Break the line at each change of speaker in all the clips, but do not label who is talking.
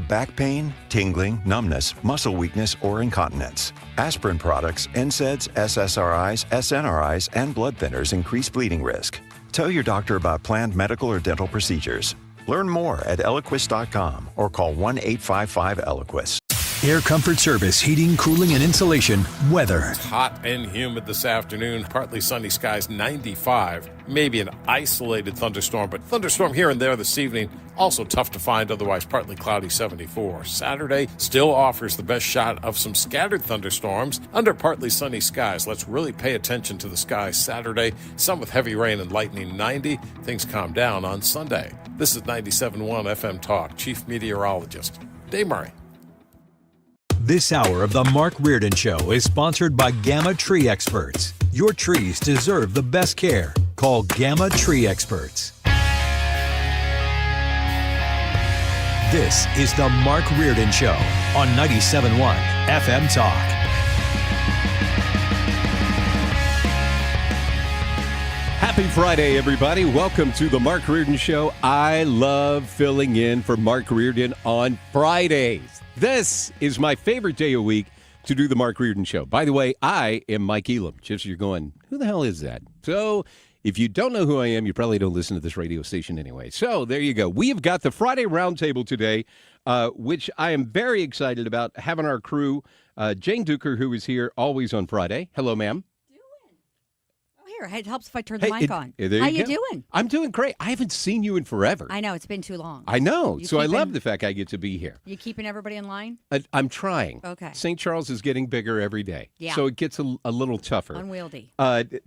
back pain, tingling, numbness, muscle weakness, or incontinence. Aspirin products, NSAIDs, SSRIs, SNRIs, and blood thinners increase bleeding risk. Tell your doctor about planned medical or dental procedures. Learn more at Eliquis.com or call 1-855-ELIQUIS.
Air Comfort Service, heating, cooling, and insulation. Weather.
It's hot and humid this afternoon. Partly sunny skies, 95. Maybe an isolated thunderstorm, but thunderstorm here and there this evening. Also tough to find, otherwise partly cloudy, 74. Saturday still offers the best shot of some scattered thunderstorms under partly sunny skies. Let's really pay attention to the skies Saturday. Some with heavy rain and lightning, 90. Things calm down on Sunday. This is 97.1 FM Talk. Chief Meteorologist Dave Murray.
This hour of the Mark Reardon Show is sponsored by Gamma Tree Experts. Your trees deserve the best care. Call Gamma Tree Experts. This is the Mark Reardon Show on 97.1 FM Talk.
Happy Friday, everybody. Welcome to the Mark Reardon Show. I love filling in for Mark Reardon on Fridays. This is my favorite day of week to do the Mark Reardon Show. By the way, I am Mike Elam. Just you're going, who the hell is that? So if you don't know who I am, you probably don't listen to this radio station anyway. So there you go. We have got the Friday Roundtable today, which I am very excited about having our crew. Jane Duker, who is here always on Friday. Hello, ma'am.
It helps if I turn the mic on.
How
you doing?
I'm doing great. I haven't seen you in forever.
I know. It's been too long.
I know. So I love the fact I get to be here.
You keeping everybody in line?
I'm trying.
Okay.
St. Charles is getting bigger every day.
Yeah.
So it gets a little tougher.
Unwieldy.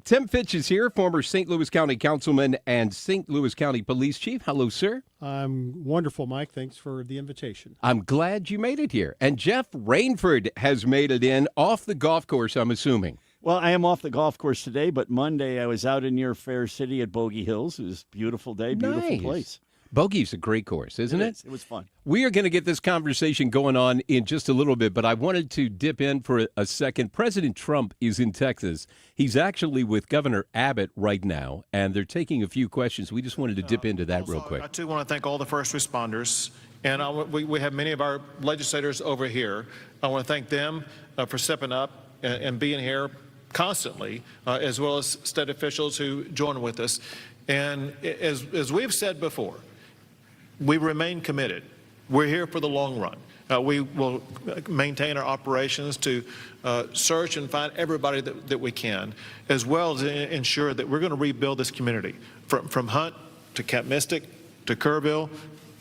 Tim Fitch is here, former St. Louis County Councilman and St. Louis County Police Chief. Hello, sir.
I'm wonderful, Mike. Thanks for the invitation.
I'm glad you made it here. And Jeff Rainford has made it in off the golf course, I'm assuming.
Well, I am off the golf course today, but Monday I was out in your fair city at Bogey Hills. It was a beautiful day, beautiful place.
Bogey's a great course, isn't it?
It was fun.
We are going to get this conversation going on in just a little bit, but I wanted to dip in for a second. President Trump is in Texas. He's actually with Governor Abbott right now, and they're taking a few questions. We just wanted to dip into that real quick.
I, too, want to thank all the first responders, and we have many of our legislators over here. I want to thank them for stepping up and being here constantly, as well as state officials who join with us. And as we've said before, we remain committed. We're here for the long run. We will maintain our operations to search and find everybody that we can, as well as ensure that we're going to rebuild this community from Hunt to Camp Mystic to Kerrville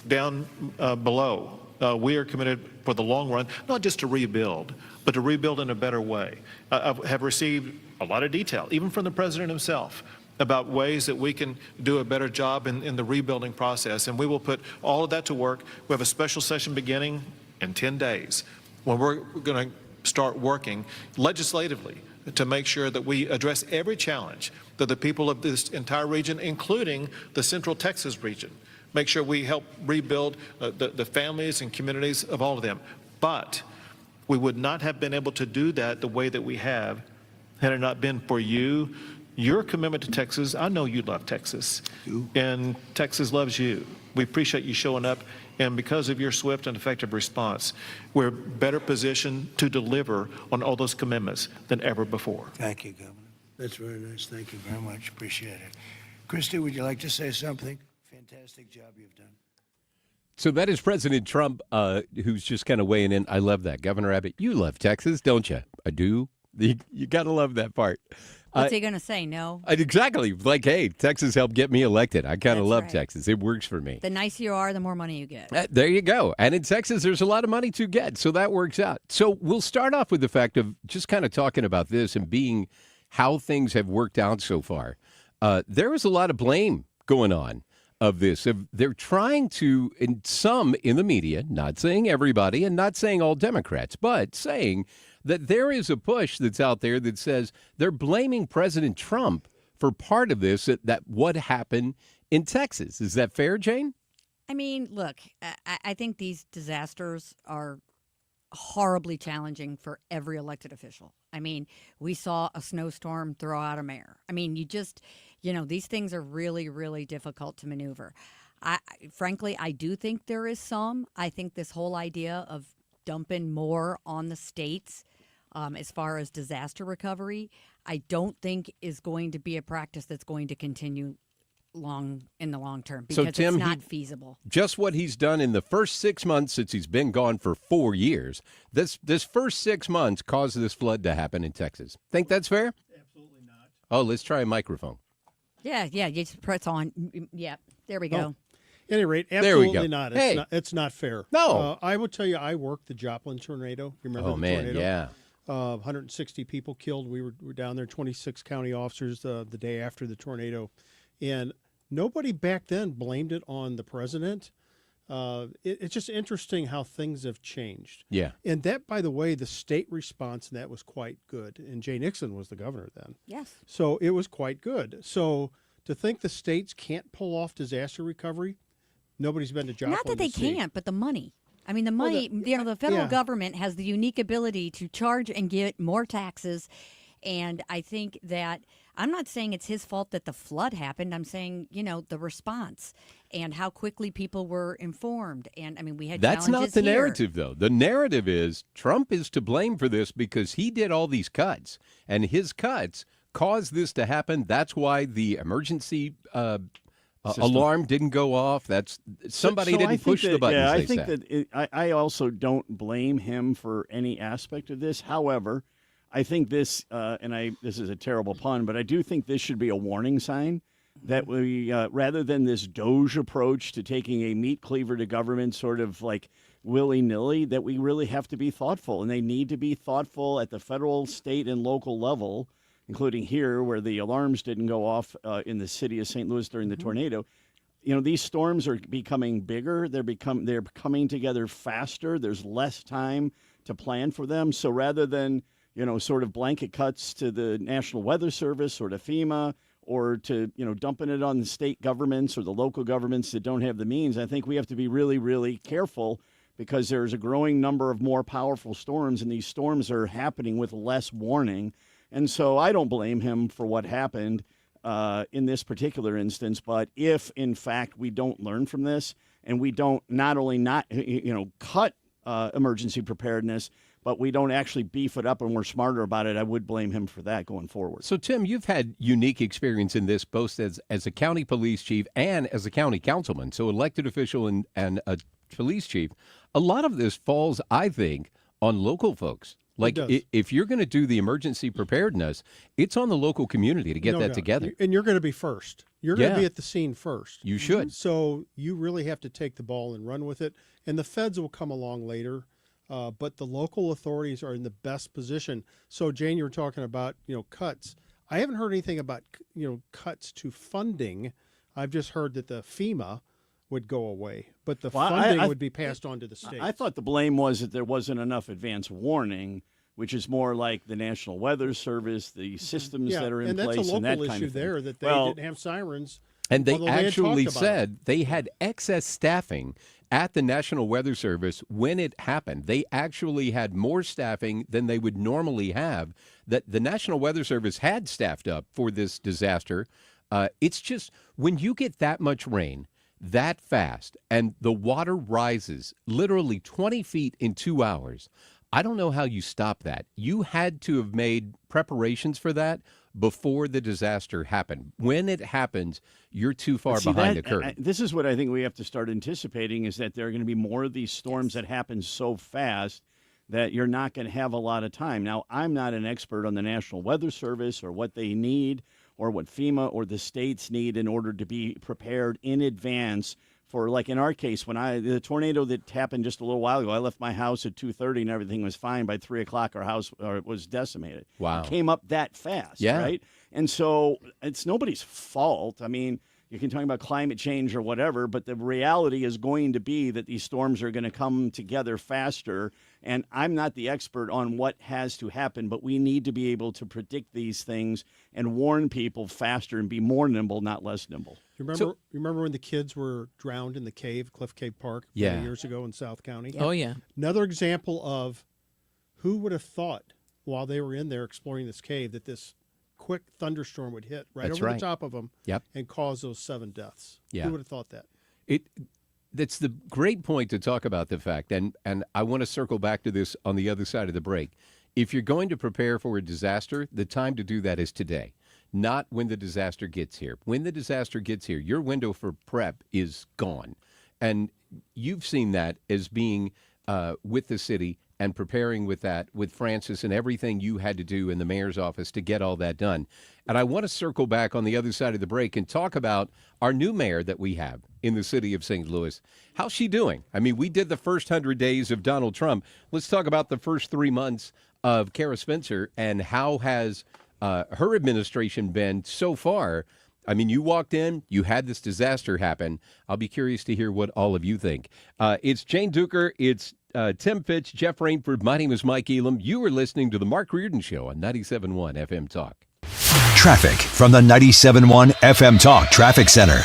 down below. We are committed for the long run, not just to rebuild, but to rebuild in a better way. I have received a lot of detail, even from the president himself, about ways that we can do a better job in the rebuilding process, and we will put all of that to work. We have a special session beginning in 10 days when we're going to start working legislatively to make sure that we address every challenge that the people of this entire region, including the Central Texas region, make sure we help rebuild the families and communities of all of them. But we would not have been able to do that the way that we have had it not been for you, your commitment to Texas. I know you love Texas, and Texas loves you. We appreciate you showing up, and because of your swift and effective response, we're better positioned to deliver on all those commitments than ever before.
Thank you, Governor. That's very nice. Thank you very much. Appreciate it. Christy, would you like to say something? Fantastic job you've done.
So that is President Trump, who's just kind of weighing in. I love that. Governor Abbott, you love Texas, don't you? I do. You got to love that part.
What's he going to say? No?
Exactly. Like, hey, Texas helped get me elected. I kind of love Texas. It works for me.
The nicer you are, the more money you get.
There you go. And in Texas, there's a lot of money to get, so that works out. So we'll start off with the fact of just kind of talking about this and being how things have worked out so far. There was a lot of blame going on of this. They're trying to, in some in the media, not saying everybody and not saying all Democrats, but saying that there is a push that's out there that says they're blaming President Trump for part of this, that what happened in Texas. Is that fair, Jane?
I mean, look, I think these disasters are horribly challenging for every elected official. I mean, we saw a snowstorm throw out a mayor. I mean, these things are really, really difficult to maneuver. Frankly, I do think there is some. I think this whole idea of dumping more on the states as far as disaster recovery, I don't think is going to be a practice that's going to continue in the long term because
So, Tim,
it's not feasible.
Just what he's done in the first 6 months since he's been gone for 4 years. This first 6 months caused this flood to happen in Texas. Think that's fair?
Absolutely not.
Oh, let's try a microphone.
Yeah, you just press on. Yeah, there we go.
At any rate,
There we
absolutely
go.
not.
Hey.
It's not fair.
No.
I will tell you, I worked the Joplin tornado. You remember
Oh,
the
man,
tornado?
yeah.
160 people killed. We were down there, 26 county officers the day after the tornado. And nobody back then blamed it on the president. It's just interesting how things have changed.
Yeah.
And that, by the way, the state response in that was quite good. And Jay Nixon was the governor then.
Yes.
So it was quite good. So to think the states can't pull off disaster recovery, nobody's been to Joplin.
Not that they
to see.
can't, but the money. I mean, the money, the federal government has the unique ability to charge and get more taxes. And I think that I'm not saying it's his fault that the flood happened. I'm saying, the response and how quickly people were informed. And I mean, we had
That's not
challenges
the
here.
narrative, though. The narrative is Trump is to blame for this because he did all these cuts, and his cuts caused this to happen. That's why the emergency alarm didn't go off. That's somebody
So I
didn't
think
push
that,
the buttons.
Yeah, I
they
think
said.
that I also don't blame him for any aspect of this. However, I think this, this is a terrible pun, but I do think this should be a warning sign that we, rather than this Doge approach to taking a meat cleaver to government sort of like willy-nilly, that we really have to be thoughtful. And they need to be thoughtful at the federal, state, and local level, including here where the alarms didn't go off in the city of St. Louis during the tornado. These storms are becoming bigger. They're coming together faster. There's less time to plan for them. So rather than sort of blanket cuts to the National Weather Service or to FEMA or to, dumping it on the state governments or the local governments that don't have the means, I think we have to be really, really careful because there's a growing number of more powerful storms, and these storms are happening with less warning. And so I don't blame him for what happened in this particular instance. But if, in fact, we don't learn from this and we don't not only cut emergency preparedness, but we don't actually beef it up and we're smarter about it, I would blame him for that going forward.
So, Tim, you've had unique experience in this, both as a county police chief and as a county councilman, so elected official and a police chief. A lot of this falls, I think, on local folks. Like, if you're going to do the emergency preparedness, it's on the local community to get that together.
And you're going to be first. You're going to be at the scene first.
You should.
So you really have to take the ball and run with it. And the feds will come along later. But the local authorities are in the best position. So, Jane, you were talking about, cuts. I haven't heard anything about, cuts to funding. I've just heard that the FEMA would go away, but the funding would be passed on to the states.
I thought the blame was that there wasn't enough advance warning, which is more like the National Weather Service, the systems that are in place,
that's a local
and that kind
issue
of thing.
there that they didn't have sirens.
And they
although they had
actually
talked about
said they had excess staffing at the National Weather Service when it happened. They actually had more staffing than they would normally have. That the National Weather Service had staffed up for this disaster. It's just when you get that much rain that fast and the water rises literally 20 feet in 2 hours, I don't know how you stop that. You had to have made preparations for that before the disaster happened. When it happens, you're too far behind the curve.
This is what I think we have to start anticipating, is that there are going to be more of these storms that happen so fast that you're not going to have a lot of time. Now, I'm not an expert on the National Weather Service or what they need or what FEMA or the states need in order to be prepared in advance for, like in our case, when the tornado that happened just a little while ago, I left my house at 2:30 and everything was fine. By 3 o'clock, our house was decimated.
Wow.
It came up that fast, right? And so it's nobody's fault. I mean, you can talk about climate change or whatever, but the reality is going to be that these storms are going to come together faster. And I'm not the expert on what has to happen, but we need to be able to predict these things and warn people faster and be more nimble, not less nimble.
You remember when the kids were drowned in the cave, Cliff Cave Park, many years ago in South County?
Yeah. Oh, yeah.
Another example of who would have thought while they were in there exploring this cave that this quick thunderstorm would hit over the top of them and cause those 7 deaths.
Yeah.
Who would have thought that?
That's the great point to talk about the fact, and I want to circle back to this on the other side of the break. If you're going to prepare for a disaster, the time to do that is today, not when the disaster gets here. When the disaster gets here, your window for prep is gone. And you've seen that as being with the city and preparing with that, with Francis and everything you had to do in the mayor's office to get all that done. And I want to circle back on the other side of the break and talk about our new mayor that we have in the city of St. Louis. How's she doing? I mean, we did the first 100 days of Donald Trump. Let's talk about the first 3 months of Kara Spencer and how has her administration been so far. I mean, you walked in, you had this disaster happen. I'll be curious to hear what all of you think. It's Jane Duker, it's Tim Fitch, Jeff Rainford. My name is Mike Elam. You are listening to the Mark Reardon Show on 97.1 FM Talk.
Traffic from the 97.1 FM Talk Traffic Center.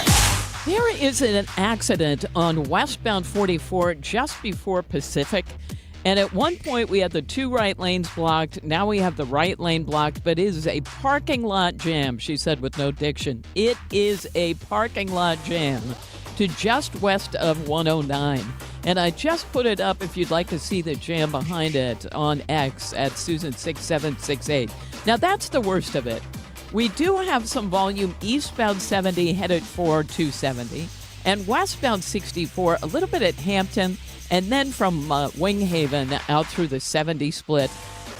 There is an accident on westbound 44 just before Pacific. And at one point, we had the 2 right lanes blocked. Now we have the right lane blocked, but it is a parking lot jam, she said with no diction. It is a parking lot jam to just west of 109. And I just put it up if you'd like to see the jam behind it on X at Susan6768. Now, that's the worst of it. We do have some volume eastbound 70 headed for 270 and westbound 64, a little bit at Hampton, and then from Winghaven out through the 70 split.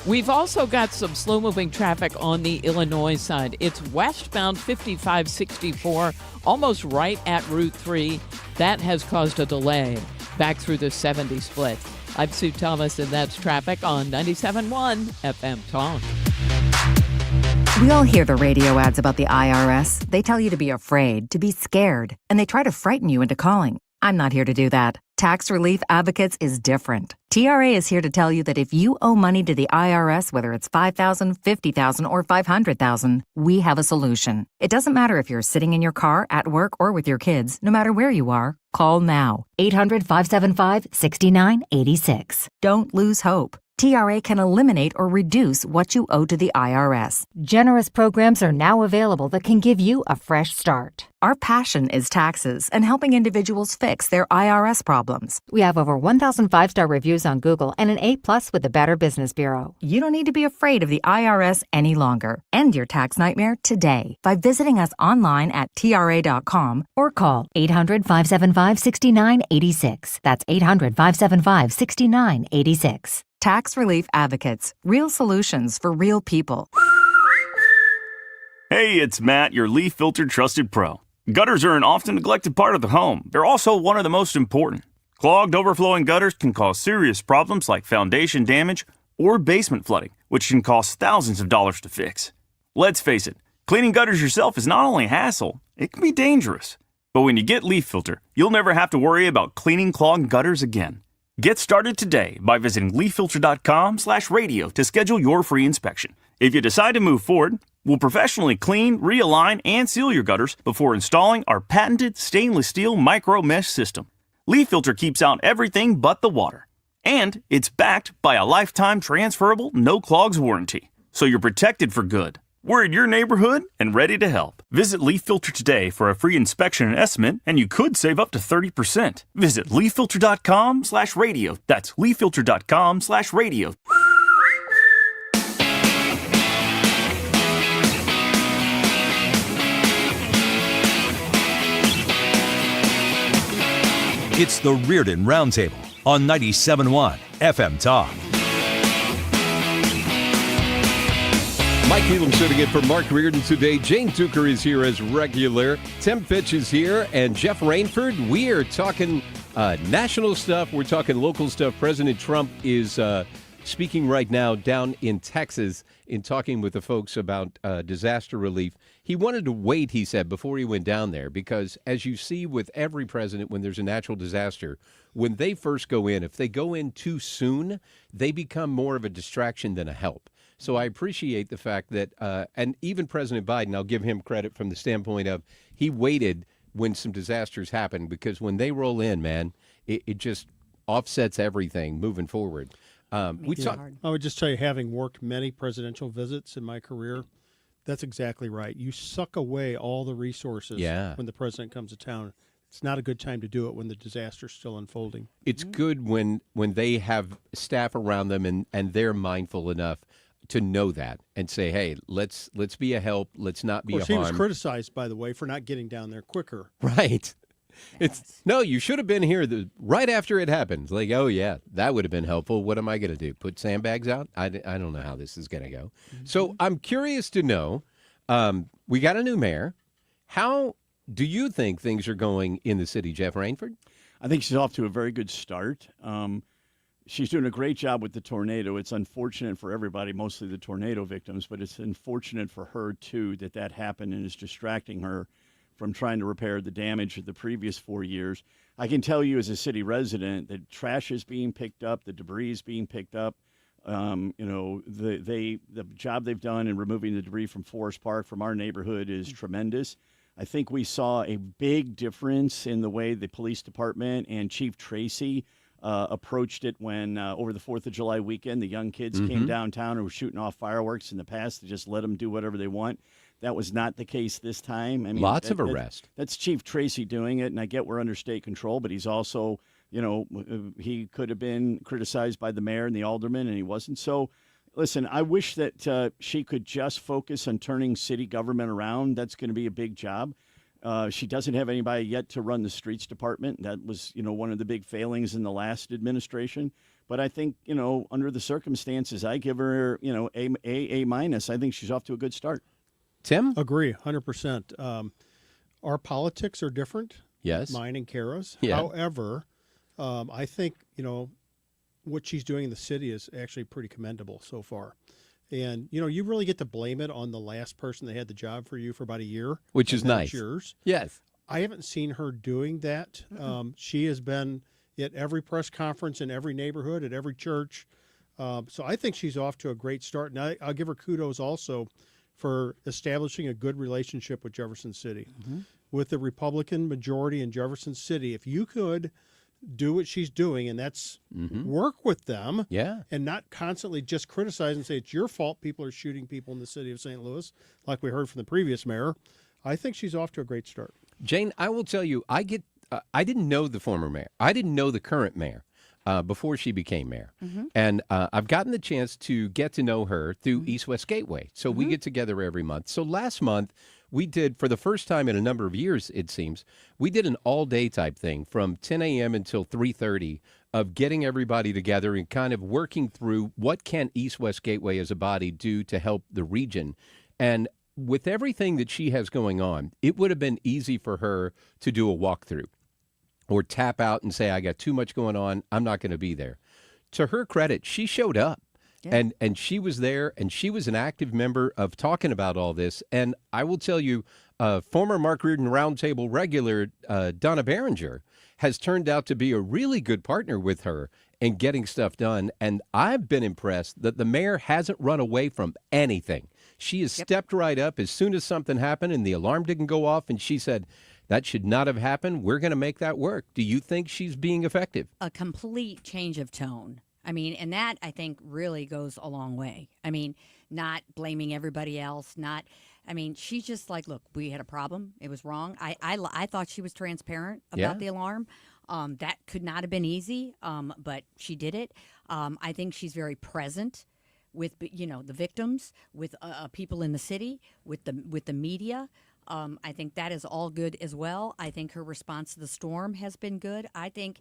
We've also got some slow-moving traffic on the Illinois side. It's westbound 5564, almost right at Route 3. That has caused a delay back through the 70 split. I'm Sue Thomas, and that's traffic on 97.1 FM Talk.
We all hear the radio ads about the IRS. They tell you to be afraid, to be scared, and they try to frighten you into calling. I'm not here to do that. Tax Relief Advocates is different. TRA is here to tell you that if you owe money to the IRS, whether it's $5,000, $50,000, or $500,000, we have a solution. It doesn't matter if you're sitting in your car, at work, or with your kids. No matter where you are, call now. 800-575-6986. Don't lose hope. TRA can eliminate or reduce what you owe to the IRS.
Generous programs are now available that can give you a fresh start.
Our passion is taxes and helping individuals fix their IRS problems.
We have over 1,000 5-star reviews on Google and an A+ with the Better Business Bureau.
You don't need to be afraid of the IRS any longer. End your tax nightmare today by visiting us online at TRA.com
or call 800-575-6986. That's 800-575-6986.
Tax Relief Advocates. Real solutions for real people.
Hey, it's Matt, your leaf filter trusted pro. Gutters are an often neglected part of the home. They're also one of the most important. Clogged, overflowing gutters can cause serious problems like foundation damage or basement flooding, which can cost thousands of dollars to fix. Let's face it, cleaning gutters yourself is not only a hassle, it can be dangerous. But when you get Leaf Filter, you'll never have to worry about cleaning clogged gutters again. Get started today by visiting leaffilter.com/radio to schedule your free inspection. If you decide to move forward, we'll professionally clean, realign, and seal your gutters before installing our patented stainless steel micro mesh system. Leaf Filter keeps out everything but the water. And it's backed by a lifetime transferable no clogs warranty. So you're protected for good. We're in your neighborhood and ready to help. Visit Leaf Filter today for a free inspection and estimate, and you could save up to 30%. Visit leaffilter.com/radio. That's leaffilter.com/radio.
It's the Reardon Roundtable on 97.1 FM Talk.
Mike Elam sitting in for Mark Reardon today. Jane Duker is here as regular. Tim Fitch is here, and Jeff Rainford. We are talking national stuff. We're talking local stuff. President Trump is speaking right now down in Texas in talking with the folks about disaster relief. He wanted to wait, he said, before he went down there because, as you see with every president when there's a natural disaster, when they first go in, if they go in too soon, they become more of a distraction than a help. So I appreciate the fact that, and even President Biden, I'll give him credit from the standpoint of he waited when some disasters happen because when they roll in, man, it just offsets everything moving forward.
I would just tell you, having worked many presidential visits in my career, that's exactly right. You suck away all the resources when the president comes to town. It's not a good time to do it when the disaster's still unfolding.
It's good when they have staff around them and they're mindful enough to know that and say, hey, let's be a help. Let's not be a harm.
He was criticized, by the way, for not getting down there quicker.
Right. No, you should have been here right after it happened. Like, oh, yeah, that would have been helpful. What am I going to do? Put sandbags out? I don't know how this is going to go. So I'm curious to know, we got a new mayor. How do you think things are going in the city, Jeff Rainford?
I think she's off to a very good start. She's doing a great job with the tornado. It's unfortunate for everybody, mostly the tornado victims, but it's unfortunate for her, too, that happened and is distracting her from trying to repair the damage of the previous 4 years. I can tell you as a city resident that trash is being picked up, the debris is being picked up. The job they've done in removing the debris from Forest Park from our neighborhood is tremendous. I think we saw a big difference in the way the police department and Chief Tracy approached it when over the 4th of July weekend, the young kids came downtown and were shooting off fireworks. In the past, they just let them do whatever they want. That was not the case this time. I mean,
lots of arrests.
That's Chief Tracy doing it, and I get we're under state control, but he's also, he could have been criticized by the mayor and the alderman, and he wasn't. So, listen, I wish that she could just focus on turning city government around. That's going to be a big job. She doesn't have anybody yet to run the streets department. That was, one of the big failings in the last administration. But I think, under the circumstances, I give her, A minus. I think she's off to a good start.
Tim?
Agree, 100%. Our politics are different.
Yes.
Mine and Kara's.
Yeah.
However, I think, what she's doing in the city is actually pretty commendable so far. And, you really get to blame it on the last person that had the job for you for about a year.
Which is nice.
Yours.
Yes.
I haven't seen her doing that. She has been at every press conference in every neighborhood, at every church. So I think she's off to a great start. And I'll give her kudos also for establishing a good relationship with Jefferson City. With the Republican majority in Jefferson City, if you could do what she's doing, and that's work with them and not constantly just criticize and say it's your fault people are shooting people in the city of St. Louis, like we heard from the previous mayor, I think she's off to a great start.
Jane, I will tell you, I didn't know the former mayor. I didn't know the current mayor before she became mayor. And I've gotten the chance to get to know her through East West Gateway. So we get together every month. So last month, we did, for the first time in a number of years, it seems, we did an all-day type thing from 10 a.m. until 3:30 of getting everybody together and kind of working through what can East West Gateway as a body do to help the region. And with everything that she has going on, it would have been easy for her to do a walkthrough or tap out and say, I got too much going on, I'm not going to be there. To her credit, she showed up. Yeah. And she was there, and she was an active member of talking about all this. And I will tell you, former Mark Reardon Roundtable regular Donna Behringer has turned out to be a really good partner with her in getting stuff done. And I've been impressed that the mayor hasn't run away from anything. She has stepped right up as soon as something happened and the alarm didn't go off, and she said, that should not have happened. We're going to make that work. Do you think she's being effective?
A complete change of tone. I mean, and that, I think, really goes a long way. I mean, not blaming everybody else, she's just like, look, we had a problem. It was wrong. I thought she was transparent about the alarm. That could not have been easy, but she did it. I think she's very present with, the victims, with people in the city, with the media. I think that is all good as well. I think her response to the storm has been good. I think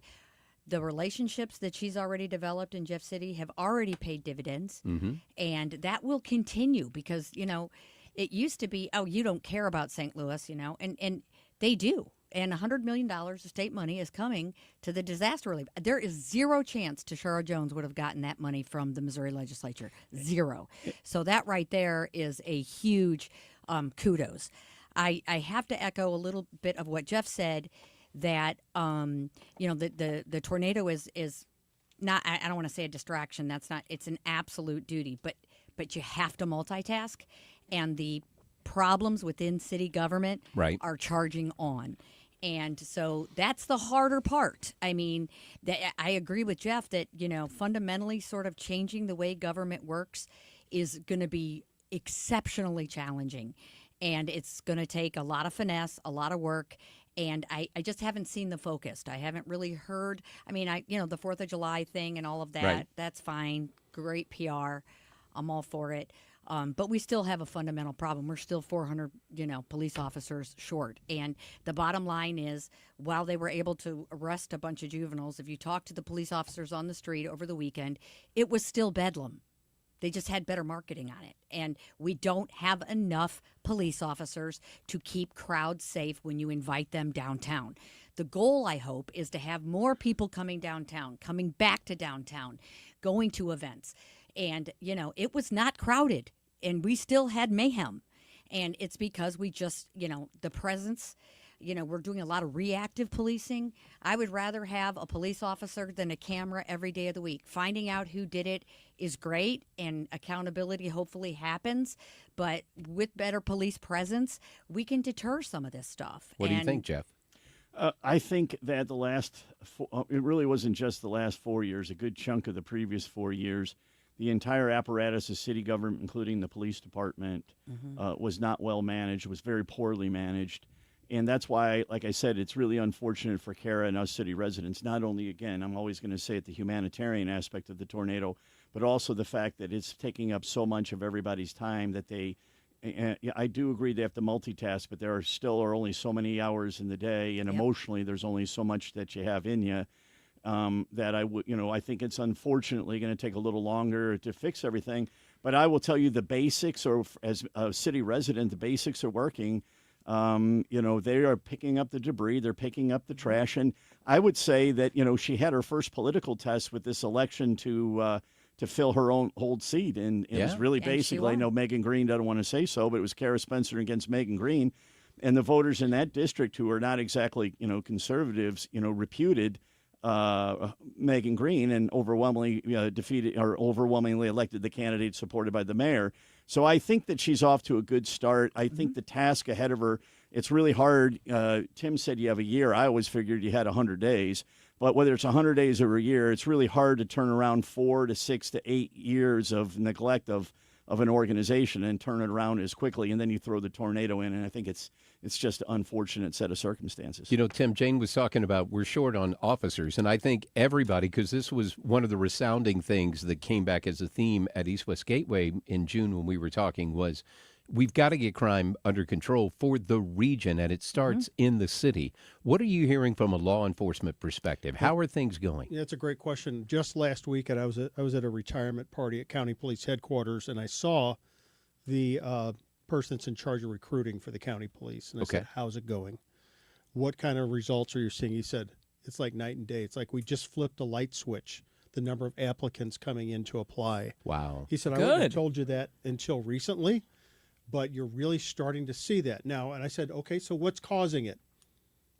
the relationships that she's already developed in Jeff City have already paid dividends, and that will continue because, it used to be, oh, you don't care about St. Louis, and they do. And $100 million of state money is coming to the disaster relief. There is zero chance Tashara Jones would have gotten that money from the Missouri legislature. Zero. So that right there is a huge kudos. I have to echo a little bit of what Jeff said, that the tornado is not, I don't want to say a distraction, that's not, it's an absolute duty, but you have to multitask, and the problems within city government are charging on. And so that's the harder part. I mean, I agree with Jeff that, fundamentally sort of changing the way government works is going to be exceptionally challenging. And it's going to take a lot of finesse, a lot of work. And I just haven't seen the focused. I haven't really heard. I mean, the 4th of July thing and all of that,
Right.
That's fine. Great PR. I'm all for it. But we still have a fundamental problem. We're still 400, police officers short. And the bottom line is, while they were able to arrest a bunch of juveniles, if you talk to the police officers on the street over the weekend, it was still bedlam. They just had better marketing on it. And we don't have enough police officers to keep crowds safe when you invite them downtown. The goal, I hope, is to have more people coming downtown, coming back to downtown, going to events. And, it was not crowded, and we still had mayhem. And it's because we just, the presence, we're doing a lot of reactive policing. I would rather have a police officer than a camera every day of the week. Finding out who did it is great, and accountability hopefully happens. But with better police presence, we can deter some of this stuff.
What do you think, Jeff?
I think that it really wasn't just the last 4 years, a good chunk of the previous 4 years. The entire apparatus of city government, including the police department, was not well managed, was very poorly managed. And that's why, like I said, it's really unfortunate for Kara and us city residents. Not only, again, I'm always going to say it, the humanitarian aspect of the tornado, but also the fact that it's taking up so much of everybody's time that I do agree they have to multitask, but there are only so many hours in the day, and emotionally there's only so much that you have in you. That I think it's unfortunately going to take a little longer to fix everything. But I will tell you the basics, or as a city resident, the basics are working. They are picking up the debris, they're picking up the trash. And I would say that, she had her first political test with this election to fill her own old seat. And it was really basically, I know Megan Green doesn't want to say so, but it was Kara Spencer against Megan Green. And the voters in that district, who are not exactly, conservatives, reputed Megan Green and overwhelmingly defeated or overwhelmingly elected the candidate supported by the mayor. So I think that she's off to a good start. I think the task ahead of her, it's really hard. Tim said you have a year. I always figured you had 100 days. But whether it's 100 days or a year, it's really hard to turn around 4 to 6 to 8 years of neglect of an organization and turn it around as quickly. And then you throw the tornado in, and I think it's just an unfortunate set of circumstances.
Tim, Jane was talking about we're short on officers, and I think everybody, because this was one of the resounding things that came back as a theme at East West Gateway in June when we were talking, was we've got to get crime under control for the region, and it starts in the city. What are you hearing from a law enforcement perspective? How are things going?
Yeah, that's a great question. Just last weekend, I was at a retirement party at County Police Headquarters, and I saw the person that's in charge of recruiting for the county police. And I said, how's it going? What kind of results are you seeing? He said, it's like night and day. It's like we just flipped a light switch, the number of applicants coming in to apply.
Wow.
He said, I wouldn't have told you that until recently, but you're really starting to see that now. And I said, okay, so what's causing it?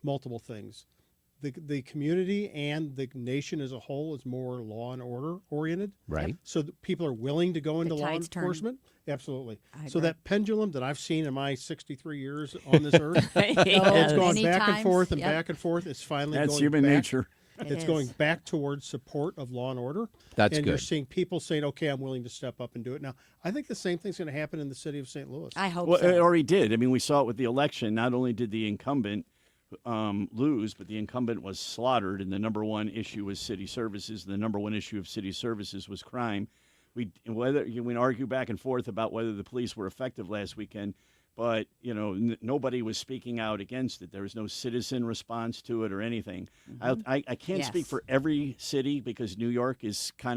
Multiple things. The community and the nation as a whole is more law and order oriented.
Right.
So people are willing to go into law enforcement. Absolutely. So that pendulum that I've seen in my 63 years on this earth, it's gone back and forth and back and forth. It's finally
That's
going
human
back.
nature.
It's going back towards support of law and order.
That's
and
good.
You're seeing people saying, okay, I'm willing to step up and do it. Now, I think the same thing's going to happen in the city of St. Louis.
I hope
Well,
so.
it already did. I mean, we saw it with the election. Not only did the incumbent lose, but the incumbent was slaughtered, and the number one issue was city services. The number one issue of city services was crime. We can argue back and forth about whether the police were effective last weekend, but nobody was speaking out against it. There was no citizen response to it or anything. I can't speak for every city because New York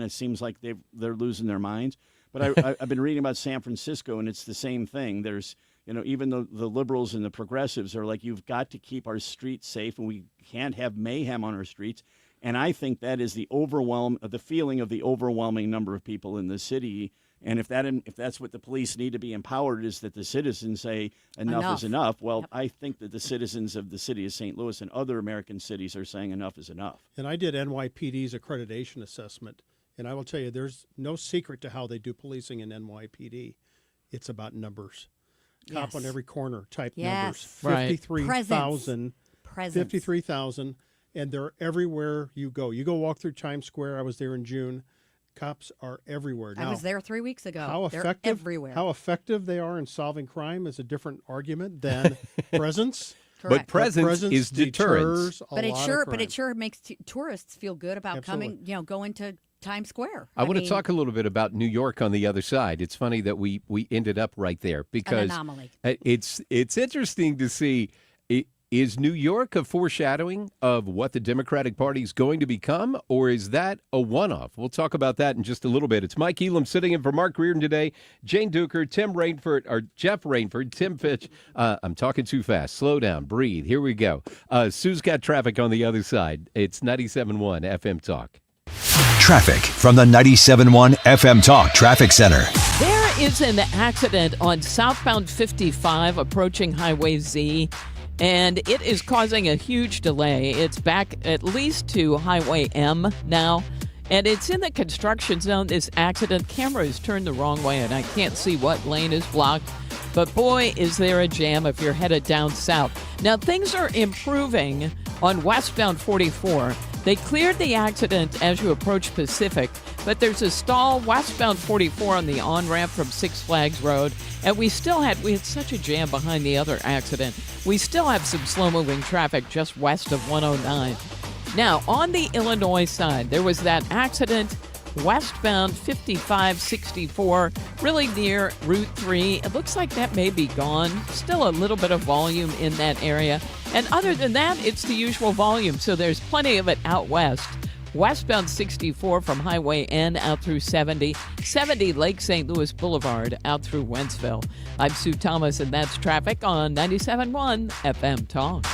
seems like they're losing their minds. But I've been reading about San Francisco, and it's the same thing. There's even the liberals and the progressives are like, you've got to keep our streets safe, and we can't have mayhem on our streets. And I think that is the feeling of the overwhelming number of people in the city. And if that's what the police need to be empowered, is that the citizens say enough is enough. Well, I think that the citizens of the city of St. Louis and other American cities are saying enough is enough.
And I did NYPD's accreditation assessment, and I will tell you, there's no secret to how they do policing in NYPD. It's about numbers. Cop on every corner type numbers. 53,000. 53,000. And they're everywhere you go. You go walk through Times Square. I was there in June. Cops are everywhere. Now,
I was there 3 weeks ago.
They're
everywhere.
How effective they are in solving crime is a different argument than presence.
Correct.
But presence is deterrence.
But it sure makes tourists feel good about coming, going to Times Square.
I want to talk a little bit about New York on the other side. It's funny that we ended up right there because
an anomaly.
It's interesting to see. Is New York a foreshadowing of what the Democratic Party is going to become, or is that a one-off? We'll talk about that in just a little bit. It's Mike Elam sitting in for Mark Reardon today, Jane Duker, Jeff Rainford, Tim Fitch. I'm talking too fast. Slow down. Breathe. Here we go. Sue's got traffic on the other side. It's 97.1 FM Talk.
Traffic from the 97.1 FM Talk Traffic Center.
There is an accident on southbound 55 approaching Highway Z. And it is causing a huge delay. It's back at least to Highway M now. And it's in the construction zone. This accident camera is turned the wrong way, and I can't see what lane is blocked. But boy, is there a jam if you're headed down south. Now, things are improving on westbound 44. They cleared the accident as you approach Pacific, but there's a stall westbound 44 on the on-ramp from Six Flags Road, and we had such a jam behind the other accident. We still have some slow-moving traffic just west of 109. Now, on the Illinois side, there was that accident westbound 5564, really near Route 3. It looks like that may be gone. Still a little bit of volume in that area. And other than that, it's the usual volume, so there's plenty of it out west. Westbound 64 from Highway N out through 70. 70 Lake St. Louis Boulevard out through Wentzville. I'm Sue Thomas, and that's traffic on 97.1 FM Talk.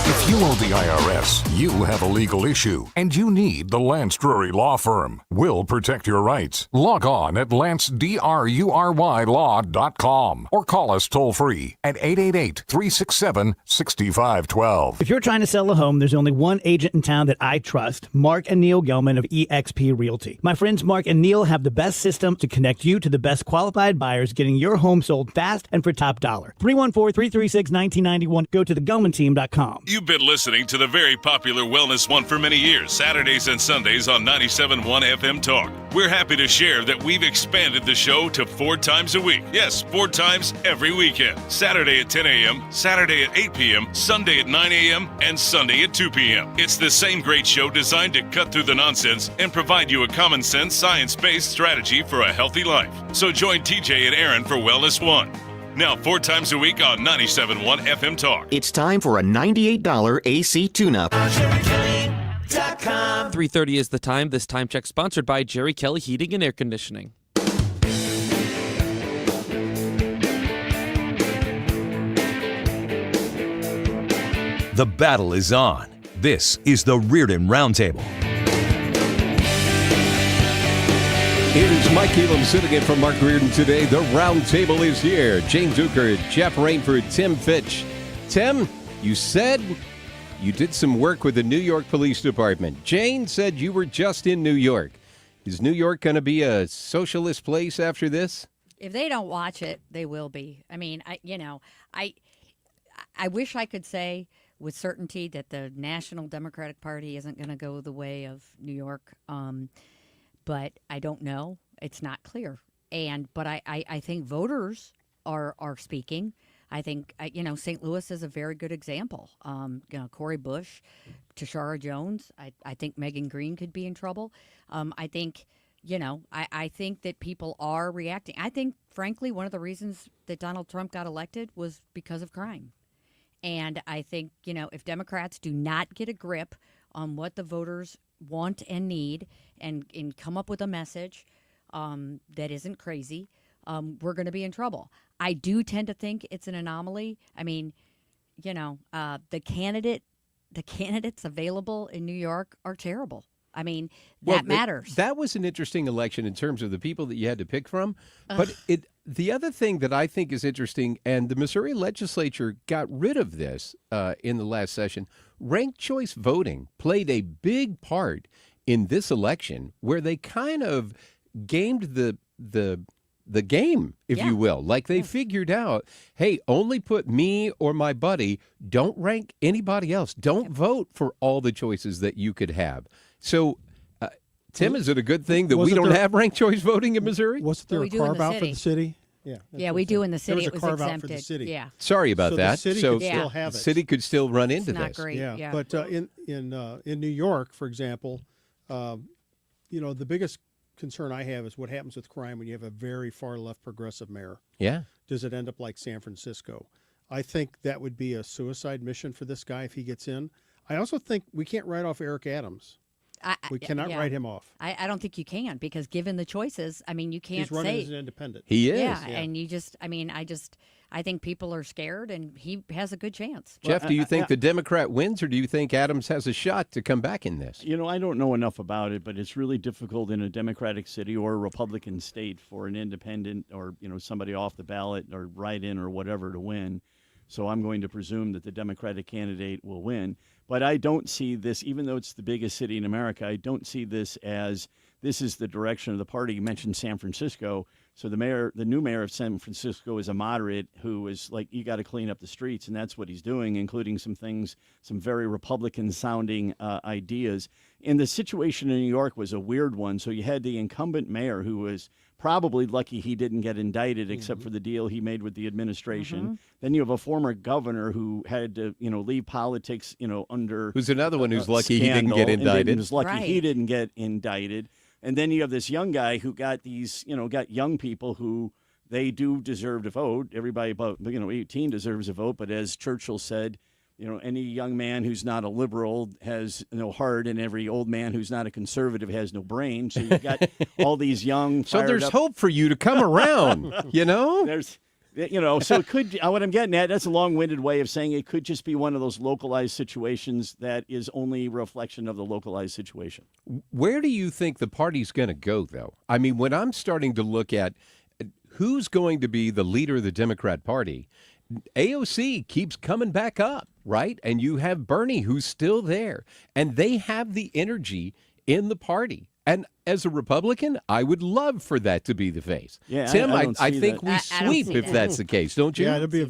If you owe the IRS, you have a legal issue, and you need the Lance Drury Law Firm. We'll protect your rights. Log on at lancedrurylaw.com or call us toll-free at 888-367-6512.
If you're trying to sell a home, there's only one agent in town that I trust, Mark and Neil Gelman of eXp Realty. My friends Mark and Neil have the best system to connect you to the best qualified buyers, getting your home sold fast and for top dollar. 314-336-1991. Go to thegelmanteam.com.
You've been listening to the very popular Wellness One for many years, Saturdays and Sundays on 97.1 FM Talk. We're happy to share that we've expanded the show to 4 times a week. Yes, 4 times every weekend. Saturday at 10 a.m., Saturday at 8 p.m., Sunday at 9 a.m., and Sunday at 2 p.m. It's the same great show designed to cut through the nonsense and provide you a common sense, science-based strategy for a healthy life. So join TJ and Aaron for Wellness One. Now 4 times a week on 97.1 FM Talk.
It's time for a $98 AC tune-up.
3:30 is the time. This time check sponsored by Jerry Kelly Heating and Air Conditioning.
The battle is on. This is the Reardon Roundtable.
It is Mike Elam sitting in for Mark Reardon today. The Roundtable is here. Jane Duker, Jeff Rainford, Tim Fitch. Tim, you said you did some work with the New York Police Department. Jane said you were just in New York. Is New York going to be a socialist place after this?
If they don't watch it, they will be. I mean, I wish I could say with certainty that the National Democratic Party isn't going to go the way of New York. But I don't know. It's not clear. But I think voters are speaking. I think, St. Louis is a very good example. Cori Bush, Tashara Jones. I think Megan Green could be in trouble. I think, I think that people are reacting. I think, frankly, one of the reasons that Donald Trump got elected was because of crime. And I think, if Democrats do not get a grip on what the voters want and need and come up with a message that isn't crazy, we're going to be in trouble. I do tend to think it's an anomaly. I mean, the candidates available in New York are terrible. I mean, that matters.
That was an interesting election in terms of the people that you had to pick from. But the other thing that I think is interesting, and the Missouri legislature got rid of this in the last session, ranked choice voting played a big part in this election where they kind of gamed the game, if you will. Like they figured out, hey, only put me or my buddy, don't rank anybody else. Don't vote for all the choices that you could have. So, Tim, is it a good thing that we don't have ranked choice voting in Missouri?
Wasn't there a carve-out for the city? Yeah,
Yeah, we do in the city.
There
It
was
was
a carve out for
exempted.
the city.
Yeah.
Sorry about
So
that.
the city
so
could still have
the
it.
city could still run into
It's not
this.
great. Yeah.
But in New York, for example, the biggest concern I have is what happens with crime when you have a very far left progressive mayor.
Yeah.
Does it end up like San Francisco? I think that would be a suicide mission for this guy if he gets in. I also think we can't write off Eric Adams. We cannot write him off.
I don't think you can, because given the choices, I mean, you can't
He's running
say
as an independent.
He is.
Yeah, and you just, I think people are scared, and he has a good chance.
Jeff, do you think the Democrat wins, or do you think Adams has a shot to come back in this?
I don't know enough about it, but it's really difficult in a Democratic city or a Republican state for an independent or, somebody off the ballot or write-in or whatever to win. So I'm going to presume that the Democratic candidate will win. But I don't see this, even though it's the biggest city in America, I don't see this as this is the direction of the party. You mentioned San Francisco. So the new mayor of San Francisco is a moderate who is like, you got to clean up the streets. And that's what he's doing, including some very Republican-sounding ideas. And the situation in New York was a weird one. So you had the incumbent mayor who was probably lucky he didn't get indicted except for the deal he made with the administration. Then you have a former governor who had to, leave politics, under
Who's another one who's lucky
scandal,
he didn't get indicted.
And was lucky he didn't get indicted. And then you have this young guy who got these, got young people who they do deserve to vote. Everybody about 18 deserves a vote. But as Churchill said, any young man who's not a liberal has no heart, and every old man who's not a conservative has no brain. So you've got all these young.
So there's hope for you to come around.
There's. So it could, what I'm getting at, that's a long-winded way of saying it could just be one of those localized situations that is only a reflection of the localized situation.
Where do you think the party's going to go, though? I mean, when I'm starting to look at who's going to be the leader of the Democrat Party, AOC keeps coming back up, right? And you have Bernie, who's still there, and they have the energy in the party. And as a Republican, I would love for that to be the face.
Yeah,
Tim,
I
think we sweep if that's the case, don't you?
Yeah, it'll be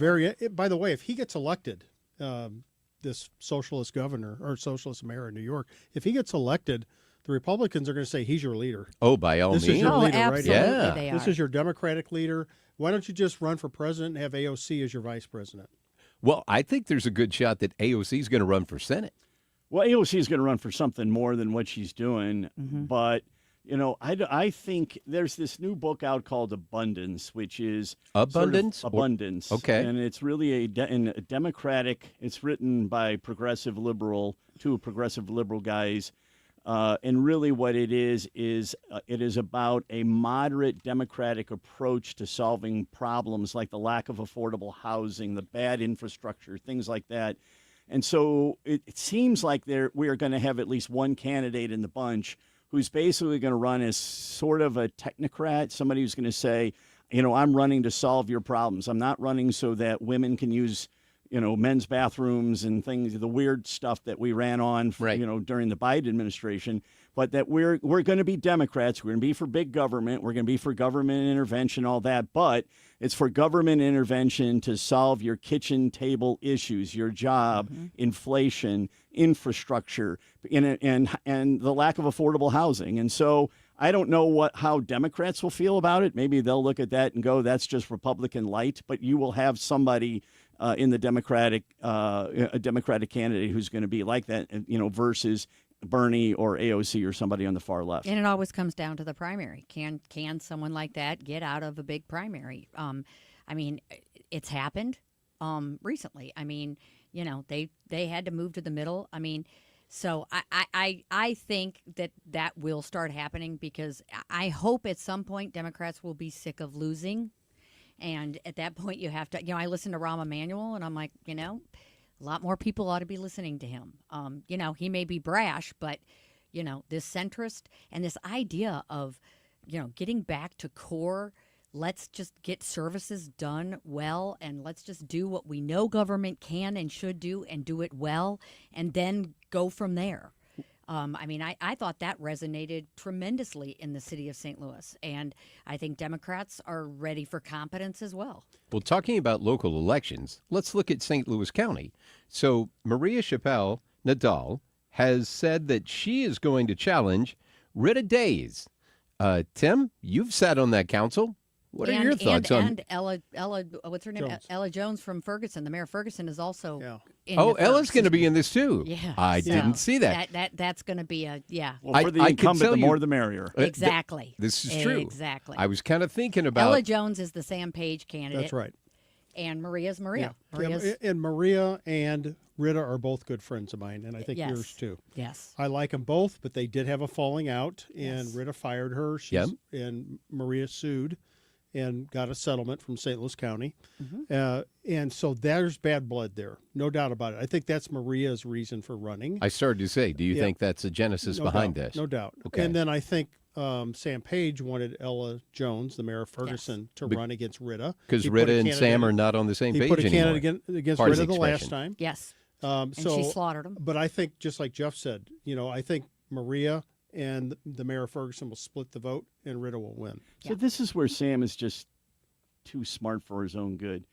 by the way, if he gets elected, this socialist governor or socialist mayor in New York, if he gets elected, the Republicans are going to say he's your leader.
Oh, by all means.
This is your leader,
absolutely,
right?
Yeah.
they are.
This is your Democratic leader. Why don't you just run for president and have AOC as your vice president?
Well, I think there's a good shot that AOC is going to run for Senate.
Well, AOC is going to run for something more than what she's doing, but I think there's this new book out called Abundance, which is
Abundance.
Abundance.
Okay,
and it's really a Democratic. It's written by two progressive liberal guys, and really what it is it is about a moderate Democratic approach to solving problems like the lack of affordable housing, the bad infrastructure, things like that. And so it seems like we are going to have at least one candidate in the bunch who's basically going to run as sort of a technocrat, somebody who's going to say, I'm running to solve your problems. I'm not running so that women can use, men's bathrooms and things, the weird stuff that we ran on, during the Biden administration, but that we're going to be Democrats. We're going to be for big government. We're going to be for government intervention, all that. But it's for government intervention to solve your kitchen table issues, your job, inflation, infrastructure, and the lack of affordable housing. And so I don't know how Democrats will feel about it. Maybe they'll look at that and go, that's just Republican light. But you will have somebody in the a Democratic candidate who's going to be like that, versus Bernie or AOC or somebody on the far left.
And it always comes down to the primary. Can someone like that get out of a big primary? It's happened recently. They had to move to the middle. So I think that will start happening, because I hope at some point Democrats will be sick of losing. And at that point, you have to, I listen to Rahm Emanuel, and I'm like, a lot more people ought to be listening to him. He may be brash, but, this centrist and this idea of, getting back to core, let's just get services done well, and let's just do what we know government can and should do and do it well, and then go from there. I thought that resonated tremendously in the city of St. Louis, and I think Democrats are ready for competence as well.
Well, talking about local elections, let's look at St. Louis County. So Maria Chappelle Nadal has said that she is going to challenge Rita Days. Tim, you've sat on that council. What are your thoughts on?
And Ella, what's her name?
Jones.
Ella Jones from Ferguson. The mayor of Ferguson is also. In
Oh,
the
Ella's going to
first.
be in this too.
Yeah,
I didn't see that.
That's going to be a
Well, for the
I could
incumbent,
tell
the
you-
more the merrier.
Exactly.
This is true.
Exactly.
I was kind of thinking about.
Ella Jones is the Sam Page candidate.
That's right.
And Maria's Maria.
Yeah.
Maria's,
And Maria and Rita are both good friends of mine, and I think
Yes.
yours too.
Yes.
I like them both, but they did have a falling out, and
Yes.
Rita fired her. And Maria sued and got a settlement from St. Louis County. And so there's bad blood there, no doubt about it. I think that's Maria's reason for running.
I started to say, do you think that's the genesis
No
behind
doubt,
this?
No doubt.
Okay.
And then I think Sam Page wanted Ella Jones, the mayor of Ferguson, to run against Rita.
Because
He put
Rita
a
and
candidate-
Sam are not on the same
he
page
put a
anymore.
candidate against
Pardon
Rita
the
the last
expression.
time.
Yes.
And
she slaughtered him.
But I think, just like Jeff said, I think Maria and the mayor of Ferguson will split the vote, and Rita will win.
So this is where Sam is just too smart for his own good.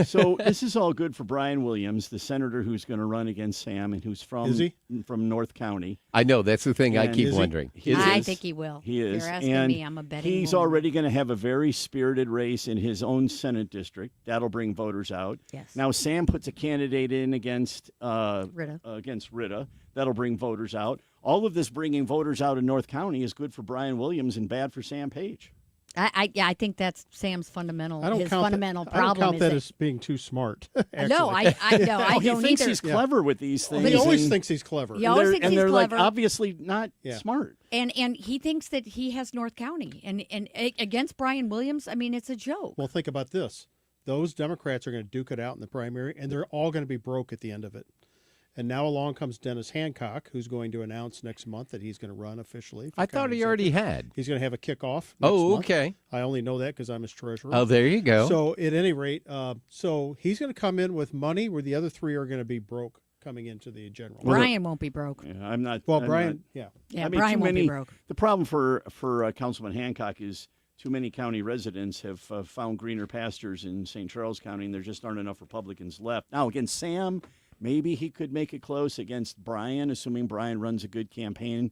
So this is all good for Brian Williams, the senator who's going to run against Sam and who's from
Is he?
from North County.
I know, that's the thing I
And
keep
is he?
wondering.
I think he will.
He is.
If you're asking
and
me, I'm a betting
he's
woman.
already going to have a very spirited race in his own Senate district. That'll bring voters out.
Yes.
Now Sam puts a candidate in against
Rita.
That'll bring voters out. All of this bringing voters out in North County is good for Brian Williams and bad for Sam Page.
I think that's Sam's fundamental. His fundamental
I don't
problem
count
is
that as being too smart.
no, I no, I
he
don't
thinks
either.
he's clever with these things.
He always
and-
thinks he's clever.
He always thinks
and
he's
they're
clever.
like obviously not smart.
And he thinks that he has North County, and against Brian Williams, I mean, it's a joke.
Well, think about this. Those Democrats are going to duke it out in the primary, and they're all going to be broke at the end of it. And now along comes Dennis Hancock, who's going to announce next month that he's going to run officially. for
I thought
county
he already
executive.
had.
He's going to have a kickoff.
Oh,
next month.
okay.
I only know that because I'm his treasurer.
Oh, there you go.
So at any rate, so he's going to come in with money where the other three are going to be broke coming into the general.
Brian won't be broke.
Yeah, I'm not.
Well,
I'm
Brian,
not-
Yeah,
I mean,
Brian
too
won't be
many,
broke.
The problem for Councilman Hancock is too many county residents have found greener pastures in St. Charles County, and there just aren't enough Republicans left. Now, against Sam, maybe he could make it close. Against Brian, assuming Brian runs a good campaign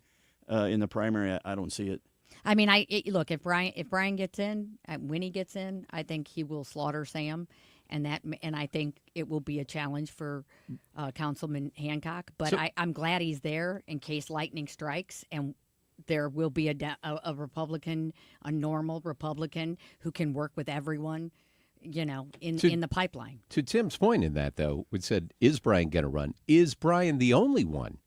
in the primary, I don't see it.
I mean, look, if Brian gets in, when he gets in, I think he will slaughter Sam, and I think it will be a challenge for Councilman Hancock. But I'm glad he's there in case lightning strikes, and there will be a Republican, a normal Republican who can work with everyone, in the pipeline.
To Tim's point in that, though, we said, is Brian going to run? Is Brian the only one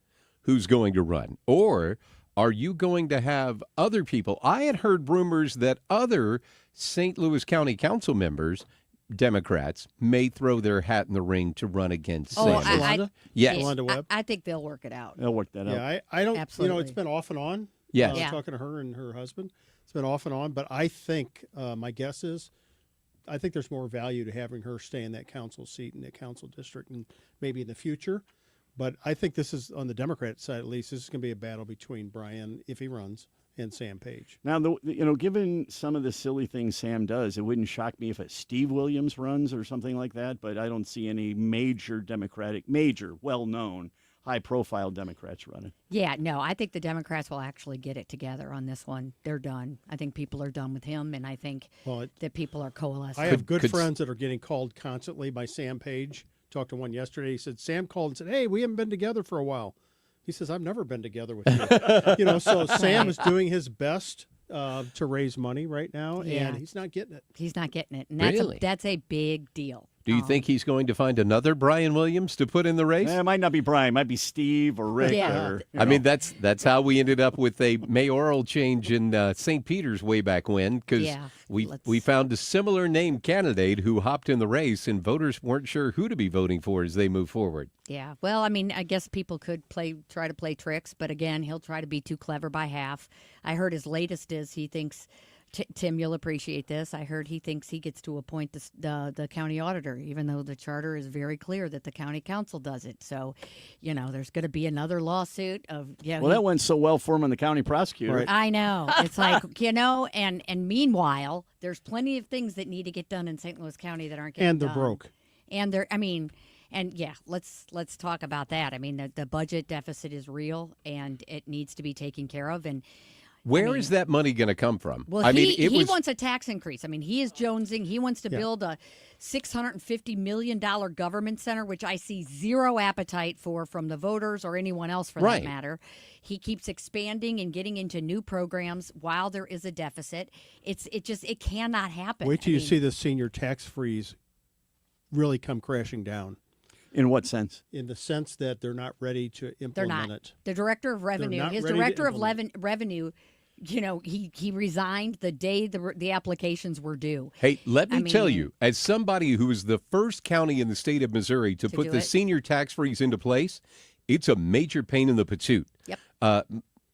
who's going to run? Or are you going to have other people? I had heard rumors that other St. Louis County Council members, Democrats, may throw their hat in the ring to run against Sam. Yes.
Yolanda Webb?
I think they'll work it out.
They'll work that out.
Yeah, I don't.
Absolutely.
It's been off and on.
Yes.
Talking to her and her husband, it's been off and on. But I think my guess is, I think there's more value to having her stay in that council seat in that council district, and maybe in the future. But I think this is, on the Democrat side at least, this is going to be a battle between Brian, if he runs, and Sam Page.
Now, given some of the silly things Sam does, it wouldn't shock me if a Steve Williams runs or something like that, but I don't see any major, well-known, high-profile Democrats running.
Yeah, no, I think the Democrats will actually get it together on this one. They're done. I think people are done with him, and I think that people are coalescing.
I have good friends that are getting called constantly by Sam Page. Talked to one yesterday. He said, Sam called and said, hey, we haven't been together for a while. He says, I've never been together with you. So Sam is doing his best to raise money right now, and he's not getting it.
He's not getting it. And
Really?
that's a big deal.
Do you think he's going to find another Brian Williams to put in the race?
It might not be Brian. It might be Steve or Rick.
Yeah.
Or,
I mean, that's how we ended up with a mayoral change in St. Peter's way back when, because we found a similar named candidate who hopped in the race, and voters weren't sure who to be voting for as they move forward.
Yeah. Well, I mean, I guess people could try to play tricks, but again, he'll try to be too clever by half. I heard his latest is he thinks. Tim, you'll appreciate this. I heard he thinks he gets to appoint the county auditor, even though the charter is very clear that the county council does it. So, there's going to be another lawsuit of
that went so well for him on the county prosecutor.
Right.
I know. It's like and meanwhile, there's plenty of things that need to get done in St. Louis County that aren't getting done.
And they're broke.
And let's talk about that. I mean, the budget deficit is real and it needs to be taken care of. And
Where is that money going to come from?
Well, he wants a tax increase. I mean, he is jonesing. He wants to build a $650 million government center, which I see zero appetite for from the voters or anyone else for that matter. He keeps expanding and getting into new programs while there is a deficit. It cannot happen.
Wait till you see the senior tax freeze really come crashing down.
In what sense?
In the sense that they're not ready to implement it.
The director of revenue, his director of revenue, he resigned the day the applications were due.
Hey, let me tell you, as somebody who is the first county in the state of Missouri to put the senior tax freeze into place, it's a major pain in the patoot.
Yep.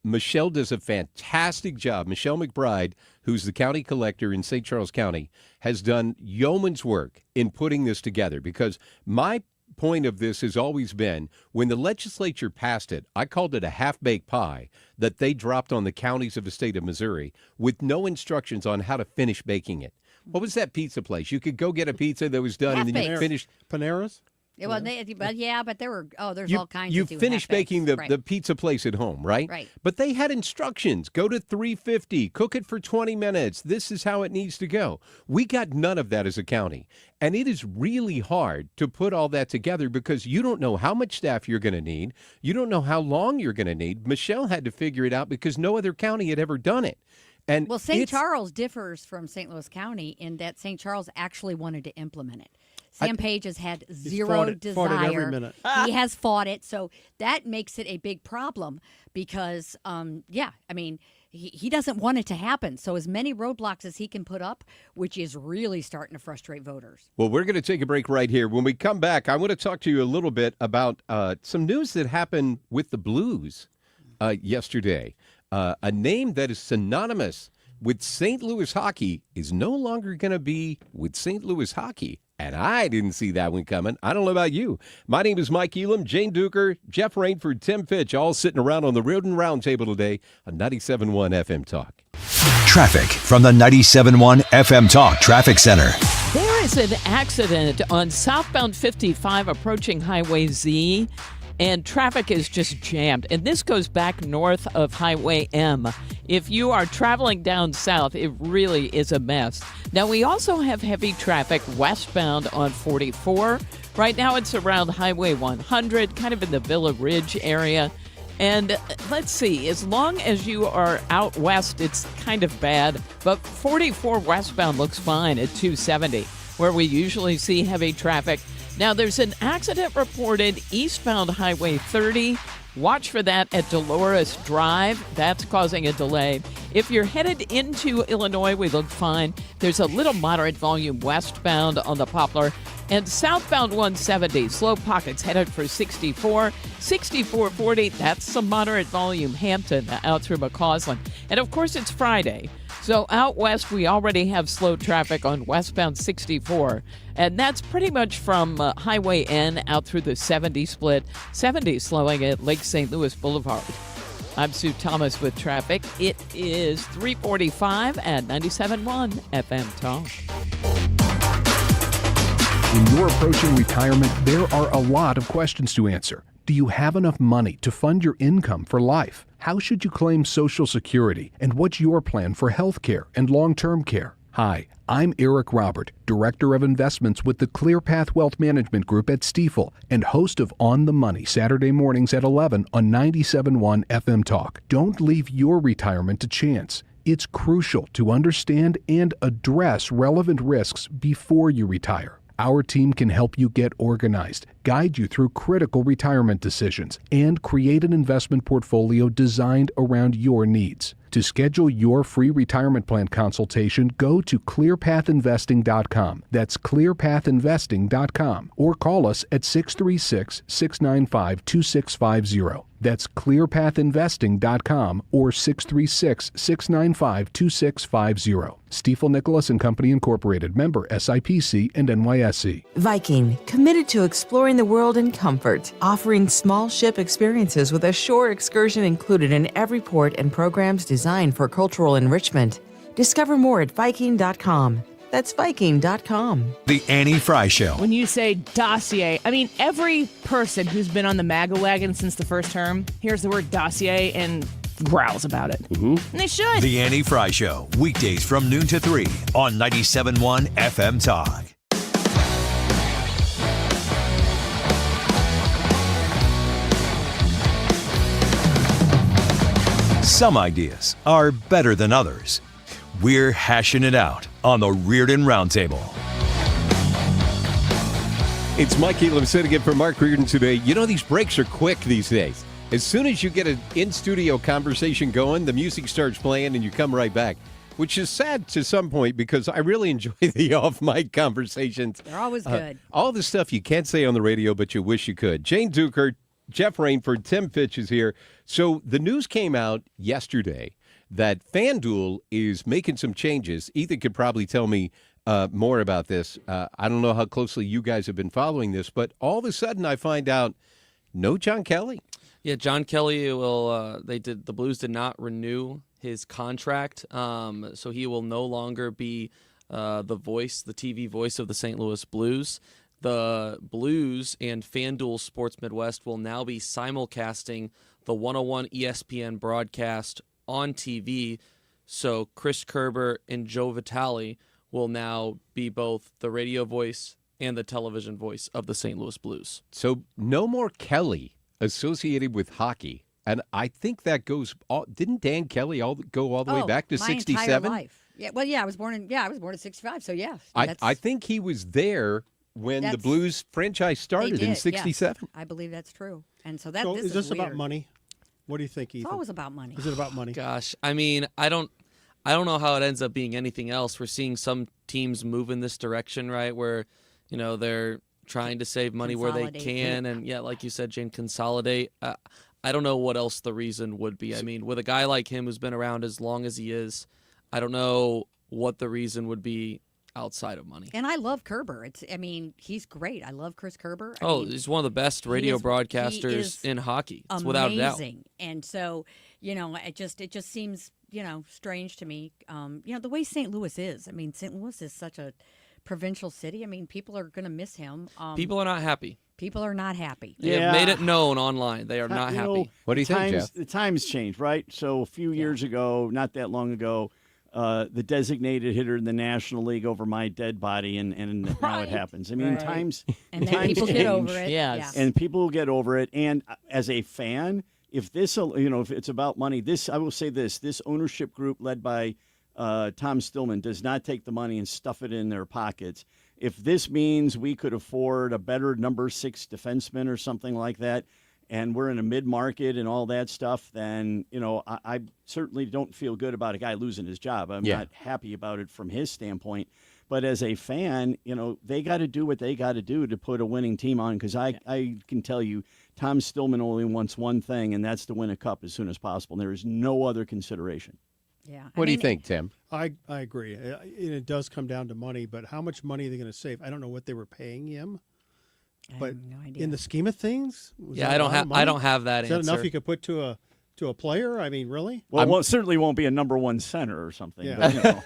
Michelle does a fantastic job. Michelle McBride, who's the county collector in St. Charles County, has done yeoman's work in putting this together, because my point of this has always been, when the legislature passed it, I called it a half-baked pie that they dropped on the counties of the state of Missouri with no instructions on how to finish baking it. What was that pizza place? You could go get a pizza that was done and then you finished.
Panera's?
Well, but there were there's all kinds.
You
of
finished baking the pizza place at home, right?
Right.
But they had instructions. Go to 350. Cook it for 20 minutes. This is how it needs to go. We got none of that as a county, and it is really hard to put all that together because you don't know how much staff you're going to need. You don't know how long you're going to need. Michelle had to figure it out because no other county had ever done it. And
St. Charles differs from St. Louis County in that St. Charles actually wanted to implement it. Sam Page has had zero desire.
Fought it every minute.
He has fought it, so that makes it a big problem because, he doesn't want it to happen. So as many roadblocks as he can put up, which is really starting to frustrate voters.
Well, we're going to take a break right here. When we come back, I want to talk to you a little bit about some news that happened with the Blues yesterday. A name that is synonymous with St. Louis hockey is no longer going to be with St. Louis hockey. And I didn't see that one coming. I don't know about you. My name is Mike Elam, Jane Duker, Jeff Rainford, Tim Fitch, all sitting around on the Reardon Roundtable today on 97.1 FM Talk.
Traffic from the 97.1 FM Talk Traffic Center.
There is an accident on southbound 55 approaching Highway Z, and traffic is just jammed. And this goes back north of Highway M. If you are traveling down south, it really is a mess. Now, we also have heavy traffic westbound on 44. Right now, it's around Highway 100, kind of in the Villa Ridge area. And let's see, as long as you are out west, it's kind of bad. But 44 westbound looks fine at 270, where we usually see heavy traffic. Now, there's an accident reported eastbound Highway 30. Watch for that at Dolores Drive. That's causing a delay. If you're headed into Illinois, we look fine. There's a little moderate volume westbound on the Poplar. And southbound 170, slow pockets headed for 64. 6440, that's some moderate volume Hampton out through McCausland. And of course, it's Friday. So out west, we already have slow traffic on westbound 64. And that's pretty much from Highway N out through the 70 split. 70 slowing at Lake St. Louis Boulevard. I'm Sue Thomas with traffic. It is 3:45 at 97.1 FM Talk.
When you're approaching retirement, there are a lot of questions to answer. Do you have enough money to fund your income for life? How should you claim Social Security? And what's your plan for health care and long-term care? Hi, I'm Eric Robert, Director of Investments with the ClearPath Wealth Management Group at Stifel and host of On the Money Saturday mornings at 11 on 97.1 FM Talk. Don't leave your retirement to chance. It's crucial to understand and address relevant risks before you retire. Our team can help you get organized, guide you through critical retirement decisions, and create an investment portfolio designed around your needs. To schedule your free retirement plan consultation, go to clearpathinvesting.com. That's clearpathinvesting.com. Or call us at 636-695-2650. That's clearpathinvesting.com or 636-695-2650. Stifel Nicholas and Company Incorporated, member SIPC and NYSE.
Viking, committed to exploring the world in comfort, offering small ship experiences with a shore excursion included in every port and programs designed for cultural enrichment. Discover more at Viking.com. That's Viking.com.
The Annie Fry Show.
When you say dossier, I mean every person who's been on the MAGA wagon since the first term hears the word dossier and growls about it.
Mm-hmm.
And they should.
The Annie Fry Show, weekdays from noon to 3 on 97.1 FM Talk. Some ideas are better than others. We're hashing it out on the Reardon Roundtable.
It's Mike Elam sitting in for Mark Reardon today. You know, these breaks are quick these days. As soon as you get an in-studio conversation going, the music starts playing and you come right back, which is sad to some point because I really enjoy the off-mic conversations.
They're always good.
All the stuff you can't say on the radio, but you wish you could. Jane Duker, Jeff Rainford, Tim Fitch is here. So the news came out yesterday that FanDuel is making some changes. Ethan could probably tell me more about this. I don't know how closely you guys have been following this, but all of a sudden I find out no John Kelly.
Yeah, John Kelly will. The Blues did not renew his contract, so he will no longer be the TV voice of the St. Louis Blues. The Blues and FanDuel Sports Midwest will now be simulcasting the 101 ESPN broadcast on TV. So Chris Kerber and Joe Vitale will now be both the radio voice and the television voice of the St. Louis Blues.
So no more Kelly associated with hockey. And I think that goes. Didn't Dan Kelly go all the way back to 67?
My entire life. Yeah. Well, yeah. I was born in 65. So yeah.
I think he was there when the Blues franchise started in 67.
Yes, I believe that's true. And so
is this
weird.
about money? What do you think, Ethan?
It's always about money.
Is it about money?
Gosh, I mean, I don't know how it ends up being anything else. We're seeing some teams move in this direction, right? Where, they're trying to save money where they can, and like you said, Jane, consolidate. I don't know what else the reason would be. I mean, with a guy like him who's been around as long as he is, I don't know what the reason would be outside of money.
And I love Kerber. He's great. I love Chris Kerber.
He's one of the best radio broadcasters in hockey. It's without a doubt.
Amazing. And so, it just seems, strange to me. The way St. Louis is. I mean, St. Louis is such a provincial city. I mean, people are going to miss him.
People are not happy.
People are not happy.
They have made it known online. They are not happy.
What do you think, Jeff?
The times changed, right? So a few years ago, not that long ago, the designated hitter in the National League over my dead body, and now it happens. I mean, times
and then
times
people
change,
get over it. Yes.
And people get over it. And as a fan, if it's about money, I will say this ownership group led by Tom Stillman does not take the money and stuff it in their pockets. If this means we could afford a better number 6 defenseman or something like that, and we're in a mid-market and all that stuff, then, I certainly don't feel good about a guy losing his job. I'm not happy about it from his standpoint. But as a fan, they got to do what they got to do to put a winning team on, because I can tell you Tom Stillman only wants one thing, and that's to win a cup as soon as possible. And there is no other consideration.
Yeah.
What do you think, Tim?
I agree. It does come down to money, but how much money are they going to save? I don't know what they were paying him. But
I have no idea.
in the scheme of things,
I don't have that
answer. Is that enough you could put to a player? I mean, really?
Well, it certainly won't be a number 1 center or something.
Yeah.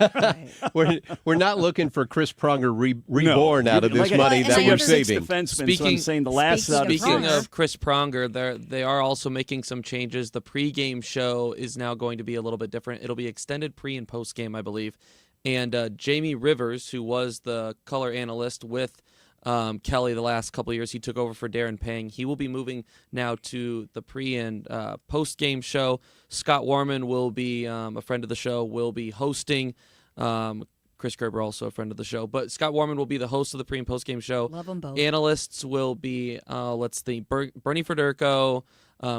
But,
we're not looking for Chris Pronger reborn out of this money that we're saving.
Speaking
of Chris Pronger, they are also making some changes. The pregame show is now going to be a little bit different. It'll be extended pre and post game, I believe. And Jamie Rivers, who was the color analyst with Kelly the last couple of years, he took over for Darren Pang. He will be moving now to the pre and post game show. Scott Warman will be a friend of the show, will be hosting. Chris Kerber, also a friend of the show, but Scott Warman will be the host of the pre and post game show.
Love them both.
Analysts will be Bernie Federico,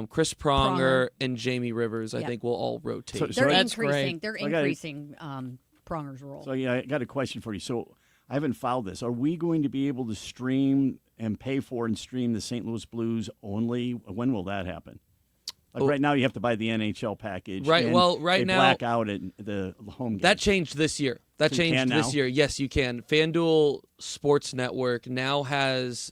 Chris Pronger, and Jamie Rivers. I think will all rotate.
They're increasing. They're increasing Pronger's role.
So I got a question for you. So I haven't followed this. Are we going to be able to stream and pay for and stream the St. Louis Blues only? When will that happen? Right now, you have to buy the NHL package.
Right. Well, right now,
black out at the home game.
That changed this year. Year. Yes, you can. FanDuel Sports Network now is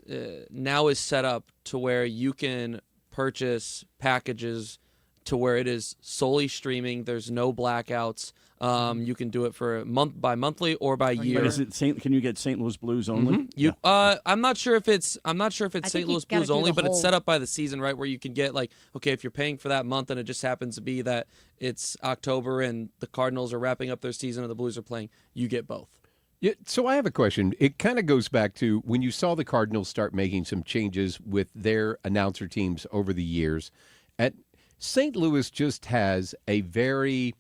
set up to where you can purchase packages to where it is solely streaming. There's no blackouts. You can do it for monthly or by year.
But is it can you get St. Louis Blues only?
I'm not sure if it's St. Louis Blues only, but it's set up by the season, right? Where you can get if you're paying for that month and it just happens to be that it's October and the Cardinals are wrapping up their season and the Blues are playing, you get both.
Yeah, so I have a question. It kind of goes back to when you saw the Cardinals start making some changes with their announcer teams over the years. At St. Louis just has a very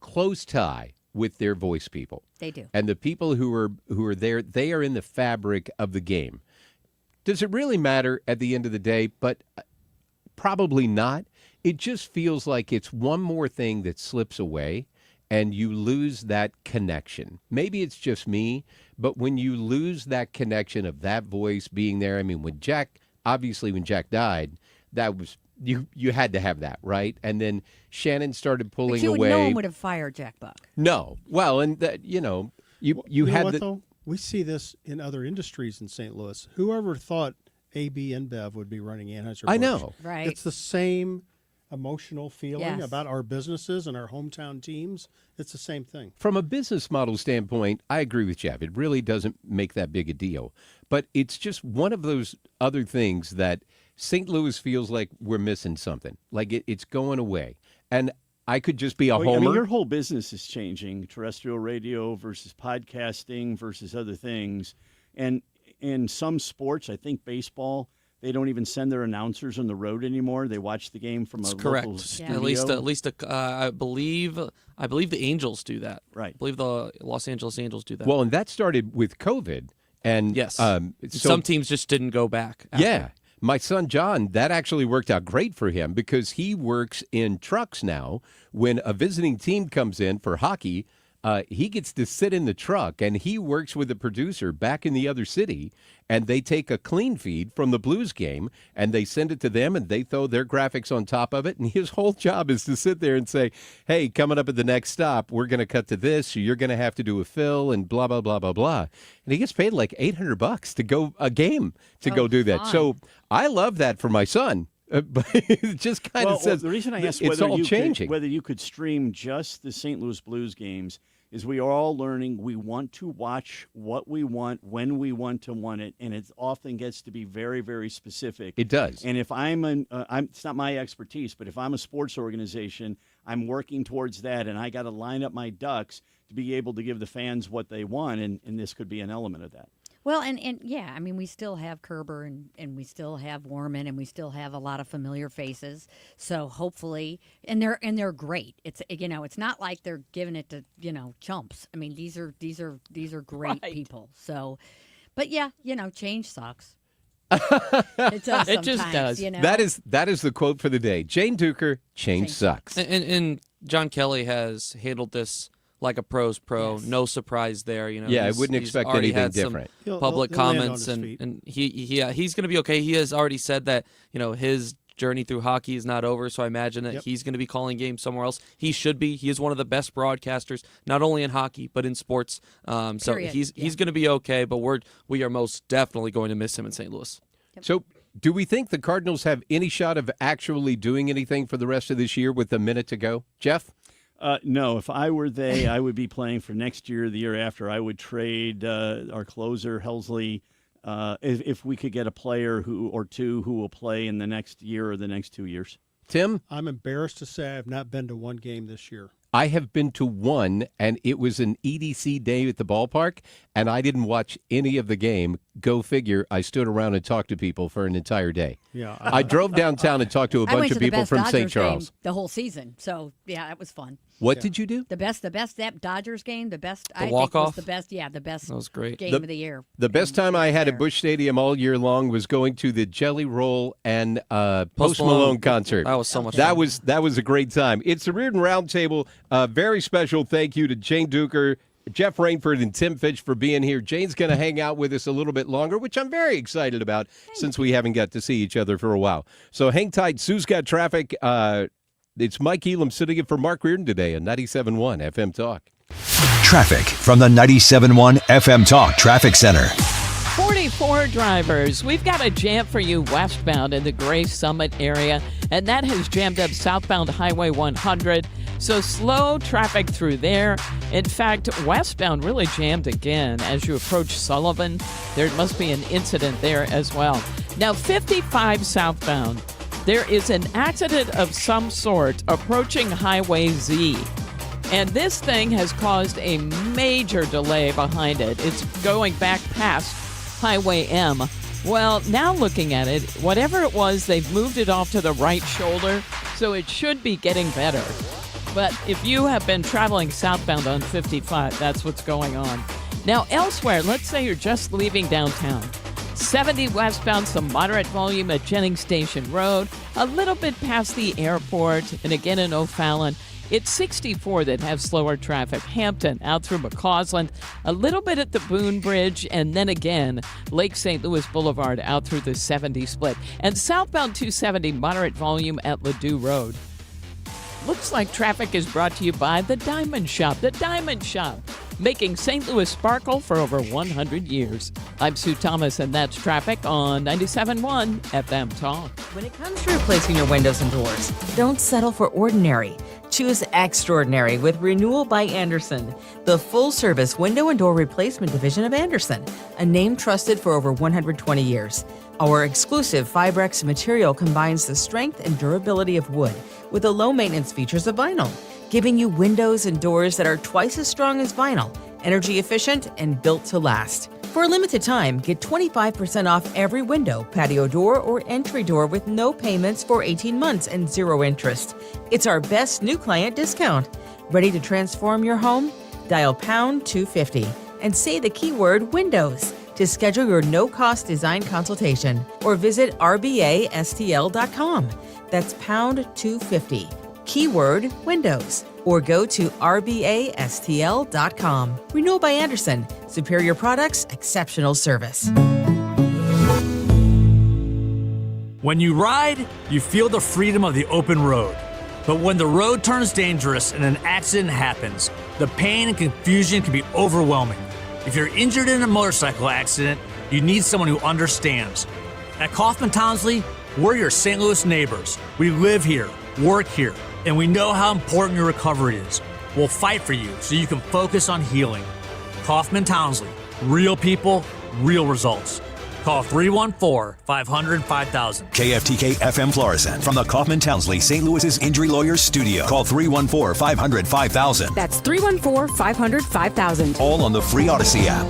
close tie with their voice people.
They do.
And the people who are there, they are in the fabric of the game. Does it really matter at the end of the day? But probably not. It just feels like it's one more thing that slips away and you lose that connection. Maybe it's just me, but when you lose that connection of that voice being there, I mean, when Jack died, that was you had to have that, right? And then Shannon started pulling away.
No one would have fired Jack Buck.
No. Well, and that, you had
what, though? We see this in other industries in St. Louis. Whoever thought AB InBev would be running Anheuser-Busch?
I know.
Right.
It's the same emotional feeling
Yes.
about our businesses and our hometown teams. It's the same thing.
From a business model standpoint, I agree with Jeff. It really doesn't make that big a deal. But it's just one of those other things that St. Louis feels like we're missing something. Like it's going away. And I could just be a homer.
I mean, your whole business is changing, terrestrial radio versus podcasting versus other things. And in some sports, I think baseball, they don't even send their announcers on the road anymore. They watch the game from local studio.
At least, I believe the Angels do that.
Right.
I believe the Los Angeles Angels do that.
Well, and that started with COVID. And
yes,
so,
some teams just didn't go back. After.
Yeah. My son, John, that actually worked out great for him because he works in trucks now. When a visiting team comes in for hockey, he gets to sit in the truck, and he works with the producer back in the other city, and they take a clean feed from the Blues game, and they send it to them, and they throw their graphics on top of it, and his whole job is to sit there and say, hey, coming up at the next stop, we're going to cut to this, or you're going to have to do a fill, and blah, blah, blah, blah, blah. And he gets paid like $800 to go a game to go do that.
Fun.
So I love that for my son. But it just kind of says
the reason I asked
it's all changing.
Whether you could stream just the St. Louis Blues games is we are all learning we want to watch what we want when we want to want it, and it often gets to be very, very specific.
It does.
And if it's not my expertise, but if I'm a sports organization, I'm working towards that, and I got to line up my ducks to be able to give the fans what they want, and this could be an element of that.
Well, and yeah, I mean, we still have Kerber and we still have Warman and we still have a lot of familiar faces. So hopefully, and they're great. It's it's not like they're giving it to chumps. I mean, these are great people. So, but yeah, change sucks. It does.
It just does.
That is the quote for the day. Jane Duker, change sucks.
And John Kelly has handled this like a pro's pro.
Yes.
No surprise there.
I wouldn't expect
already
anything
had some
different.
Public
He'll land on
comments,
his feet.
and he's going to be okay. He has already said that his journey through hockey is not over, so I imagine that he's going to be calling games somewhere else. He should be. He is one of the best broadcasters, not only in hockey but in sports. So he's going to be okay. But we are most definitely going to miss him in St. Louis.
Yep.
So, do we think the Cardinals have any shot of actually doing anything for the rest of this year with a minute to go, Jeff?
No, if I were they, I would be playing for next year or the year after. I would trade our closer, Helsley, if we could get a player or two who will play in the next year or the next 2 years.
Tim?
I'm embarrassed to say I have not been to one game this year.
I have been to one, and it was an EDC day at the ballpark, and I didn't watch any of the game. Go figure, I stood around and talked to people for an entire day.
Yeah,
I drove downtown and talked to a bunch of people from St. Charles.
Game the whole season. So, yeah, that was fun.
What did you do?
The best that Dodgers game, the best I think
walk-off?
was the best
That was great.
game of the year.
The best time I had at Busch Stadium all year long was going to the Jelly Roll and Post Malone concert.
That was so much
fun.
fun.
That was a great time. It's the Reardon Roundtable. Very special thank you to Jane Duker, Jeff Rainford, and Tim Fitch for being here. Jane's going to hang out with us a little bit longer, which I'm very excited about since we haven't got to see each other for a while. So hang tight. Sue's got traffic. It's Mike Elam sitting in for Mark Reardon today on 97.1 FM Talk.
Traffic from the 97.1 FM Talk Traffic Center.
44 drivers, we've got a jam for you westbound in the Gray Summit area, and that has jammed up southbound Highway 100. So slow traffic through there. In fact, westbound really jammed again as you approach Sullivan. There must be an incident there as well. Now, 55 southbound, there is an accident of some sort approaching Highway Z. And this thing has caused a major delay behind it. It's going back past Highway M. Well, now looking at it, whatever it was, they've moved it off to the right shoulder, so it should be getting better. But if you have been traveling southbound on 55, that's what's going on. Now, elsewhere, let's say you're just leaving downtown. 70 westbound, some moderate volume at Jennings Station Road, a little bit past the airport, and again in O'Fallon. It's 64 that have slower traffic. Hampton, out through McCausland, a little bit at the Boone Bridge, and then again, Lake St. Louis Boulevard out through the 70 split. And southbound 270, moderate volume at Ladue Road. Looks like traffic is brought to you by The Diamond Shop. The Diamond Shop, making St. Louis sparkle for over 100 years. I'm Sue Thomas, and that's traffic on 97.1 FM Talk.
When it comes to replacing your windows and doors, don't settle for ordinary. Choose extraordinary with Renewal by Andersen, the full-service window and door replacement division of Andersen, a name trusted for over 120 years. Our exclusive Fibrex material combines the strength and durability of wood with the low-maintenance features of vinyl, giving you windows and doors that are twice as strong as vinyl, energy efficient, and built to last. For a limited time, get 25% off every window, patio door, or entry door with no payments for 18 months and zero interest. It's our best new client discount. Ready to transform your home? Dial pound 250 and say the keyword Windows to schedule your no-cost design consultation or visit rbastl.com. That's pound 250, keyword Windows, or go to rbastl.com. Renewal by Andersen. Superior products, exceptional service.
When you ride, you feel the freedom of the open road. But when the road turns dangerous and an accident happens, the pain and confusion can be overwhelming. If you're injured in a motorcycle accident, you need someone who understands. At Kaufman Townsley, we're your St. Louis neighbors. We live here, work here, and we know how important your recovery is. We'll fight for you so you can focus on healing. Kaufman Townsley, real people, real results. Call 314-500-5000.
KFTK FM Florissant from the Kaufman Townsley St. Louis's Injury Lawyers Studio. Call 314-500-5000.
That's 314-500-5000.
All on the free Odyssey app.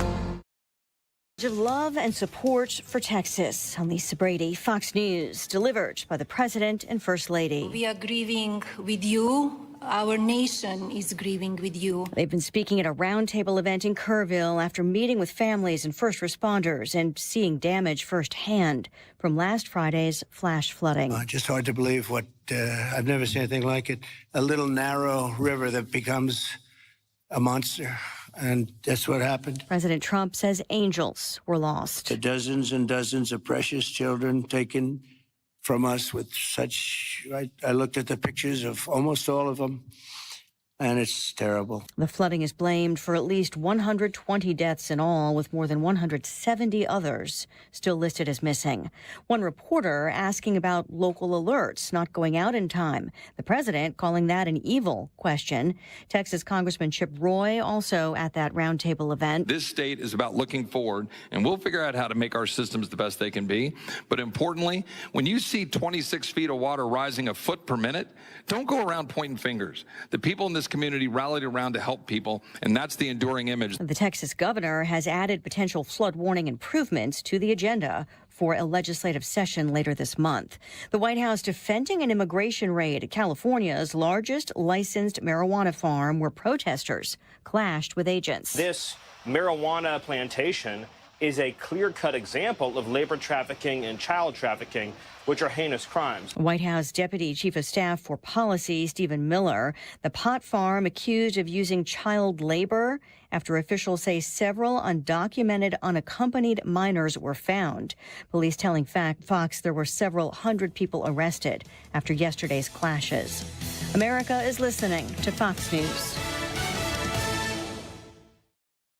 Of love and support for Texas. I'm Lisa Brady, Fox News, delivered by the President and First Lady.
We are grieving with you. Our nation is grieving with you.
They've been speaking at a roundtable event in Kerrville after meeting with families and first responders and seeing damage firsthand from last Friday's flash flooding.
Just hard to believe what I've never seen anything like it. A little narrow river that becomes a monster. And that's what happened.
President Trump says angels were lost.
The dozens and dozens of precious children taken from us with such... I looked at the pictures of almost all of them, and it's terrible.
The flooding is blamed for at least 120 deaths in all, with more than 170 others still listed as missing. One reporter asking about local alerts not going out in time. The president calling that an evil question. Texas Congressman Chip Roy also at that roundtable event.
This state is about looking forward, and we'll figure out how to make our systems the best they can be. But importantly, when you see 26 feet of water rising a foot per minute, don't go around pointing fingers. The people in this community rallied around to help people, and that's the enduring image.
The Texas governor has added potential flood warning improvements to the agenda for a legislative session later this month. The White House defending an immigration raid at California's largest licensed marijuana farm where protesters clashed with agents.
This marijuana plantation is a clear-cut example of labor trafficking and child trafficking, which are heinous crimes.
White House Deputy Chief of Staff for Policy Stephen Miller, the pot farm accused of using child labor after officials say several undocumented, unaccompanied minors were found. Police telling Fox there were several hundred people arrested after yesterday's clashes. America is listening to Fox News.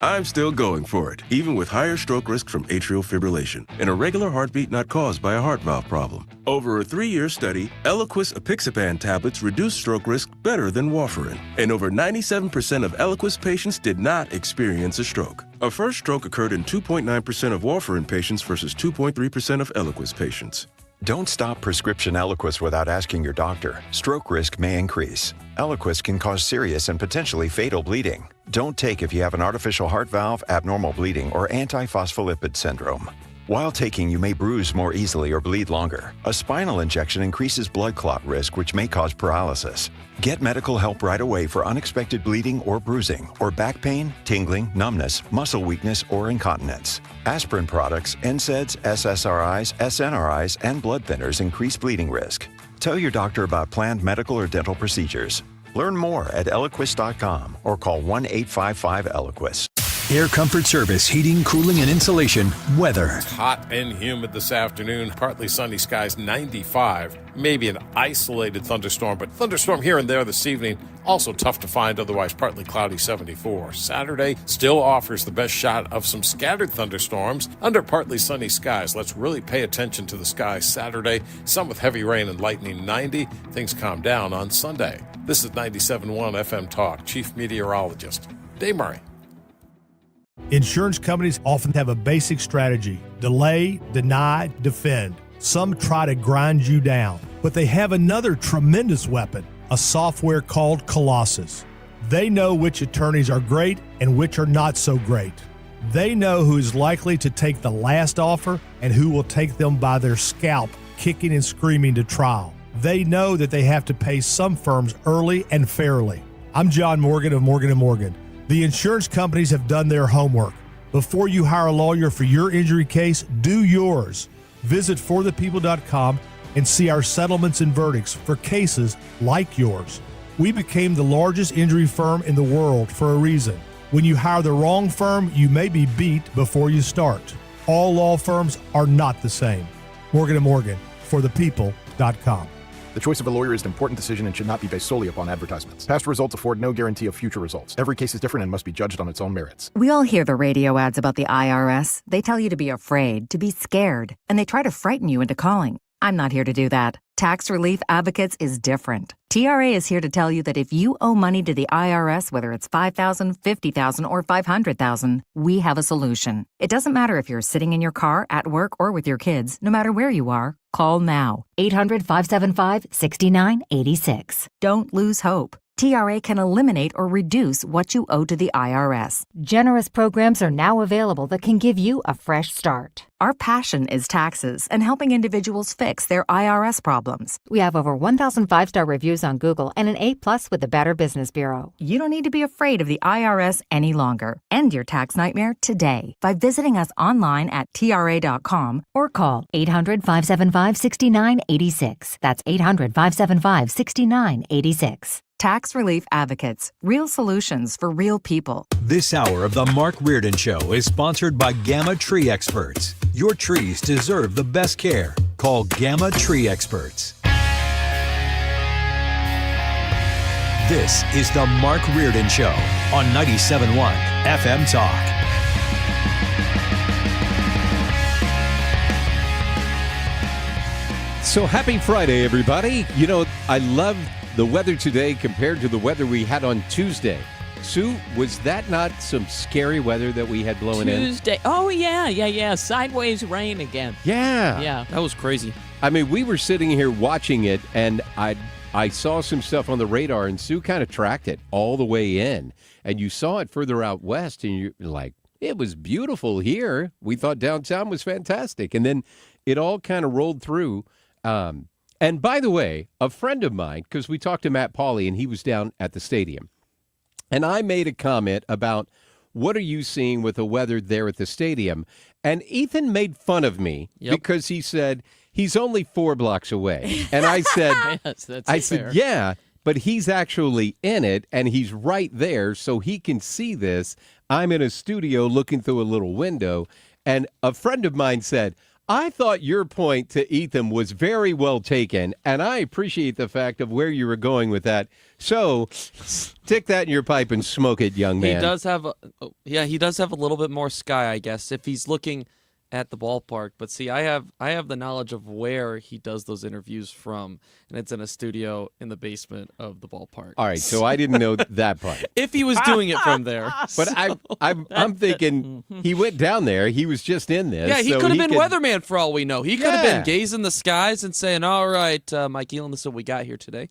I'm still going for it, even with higher stroke risk from atrial fibrillation, an irregular heartbeat not caused by a heart valve problem. Over a 3-year study, Eliquis apixaban tablets reduced stroke risk better than warfarin, and over 97% of Eliquis patients did not experience a stroke. A first stroke occurred in 2.9% of warfarin patients versus 2.3% of Eliquis patients.
Don't stop prescription Eliquis without asking your doctor. Stroke risk may increase. Eliquis can cause serious and potentially fatal bleeding. Don't take if you have an artificial heart valve, abnormal bleeding, or antiphospholipid syndrome. While taking, you may bruise more easily or bleed longer. A spinal injection increases blood clot risk, which may cause paralysis. Get medical help right away for unexpected bleeding or bruising, or back pain, tingling, numbness, muscle weakness, or incontinence. Aspirin products, NSAIDs, SSRIs, SNRIs, and blood thinners increase bleeding risk. Tell your doctor about planned medical or dental procedures. Learn more at Eliquis.com or call 1-855-ELIQUIS.
Air Comfort Service, heating, cooling, and insulation. Weather.
It's hot and humid this afternoon. Partly sunny skies, 95. Maybe an isolated thunderstorm, but thunderstorm here and there this evening. Also tough to find, otherwise partly cloudy, 74. Saturday still offers the best shot of some scattered thunderstorms under partly sunny skies. Let's really pay attention to the skies Saturday. Some with heavy rain and lightning, 90. Things calm down on Sunday. This is 97.1 FM Talk. Chief Meteorologist Dave Murray.
Insurance companies often have a basic strategy: delay, deny, defend. Some try to grind you down, but they have another tremendous weapon, a software called Colossus. They know which attorneys are great and which are not so great. They know who is likely to take the last offer and who will take them by their scalp, kicking and screaming to trial. They know that they have to pay some firms early and fairly. I'm John Morgan of Morgan & Morgan. The insurance companies have done their homework. Before you hire a lawyer for your injury case, do yours. Visit forthepeople.com and see our settlements and verdicts for cases like yours. We became the largest injury firm in the world for a reason. When you hire the wrong firm, you may be beat before you start. All law firms are not the same. Morgan & Morgan, forthepeople.com.
The choice of a lawyer is an important decision and should not be based solely upon advertisements. Past results afford no guarantee of future results. Every case is different and must be judged on its own merits.
We all hear the radio ads about the IRS. They tell you to be afraid, to be scared, and they try to frighten you into calling. I'm not here to do that. Tax Relief Advocates is different. TRA is here to tell you that if you owe money to the IRS, whether it's $5,000, $50,000, or $500,000, we have a solution. It doesn't matter if you're sitting in your car, at work, or with your kids. No matter where you are, call now. 800-575-6986. Don't lose hope. TRA can eliminate or reduce what you owe to the IRS. Generous programs are now available that can give you a fresh start. Our passion is taxes and helping individuals fix their IRS problems. We have over 1,000 5-star reviews on Google and an A+ with the Better Business Bureau. You don't need to be afraid of the IRS any longer. End your tax nightmare today by visiting us online at TRA.com or call 800-575-6986. That's 800-575-6986. Tax Relief Advocates. Real solutions for real people.
This hour of the Mark Reardon Show is sponsored by Gamma Tree Experts. Your trees deserve the best care. Call Gamma Tree Experts. This is the Mark Reardon Show on 97.1 FM Talk.
So happy Friday, everybody. You know, I love the weather today compared to the weather we had on Tuesday. Sue, was that not some scary weather that we had blowing in?
Tuesday. Oh, yeah. Sideways rain again.
Yeah.
Yeah.
That was crazy.
I mean, we were sitting here watching it, and I saw some stuff on the radar, and Sue kind of tracked it all the way in. And you saw it further out west, and you're like, it was beautiful here. We thought downtown was fantastic. And then it all kind of rolled through. And by the way, a friend of mine, because we talked to Matt Pauley, and he was down at the stadium, and I made a comment about what are you seeing with the weather there at the stadium? And Ethan made fun of me because he said he's only 4 blocks away. And I said,
yes, that's
I
fair.
said, yeah, but he's actually in it, and he's right there, so he can see this. I'm in a studio looking through a little window, and a friend of mine said, I thought your point to Ethan was very well taken, and I appreciate the fact of where you were going with that. So, stick that in your pipe and smoke it, young man.
He does have a little bit more sky, I guess, if he's looking at the ballpark. But see, I have the knowledge of where he does those interviews from, and it's in a studio in the basement of the ballpark.
All right, so I didn't know that part.
If he was doing it from there.
But I'm thinking he went down there. He was just in this.
Yeah, he
so
could have been weatherman for all we know. He could have
Yeah.
been gazing the skies and saying, all right, Mike Elam, this is what we got here today.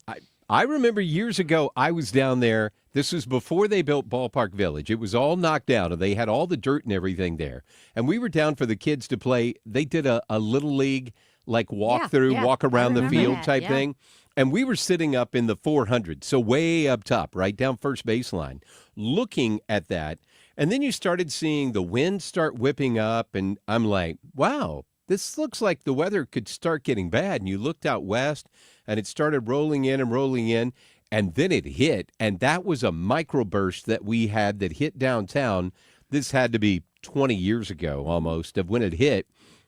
I remember years ago, I was down there. This was before they built Ballpark Village. It was all knocked down, and they had all the dirt and everything there. And we were down for the kids to play. They did a little league, like walk around the field type thing. And we were sitting up in the 400, so way up top, right down first baseline, looking at that. And then you started seeing the wind start whipping up, and I'm like, wow, this looks like the weather could start getting bad. And you looked out west, and it started rolling in, and then it hit. And that was a microburst that we had that hit downtown. This had to be 20 years ago almost of when it hit.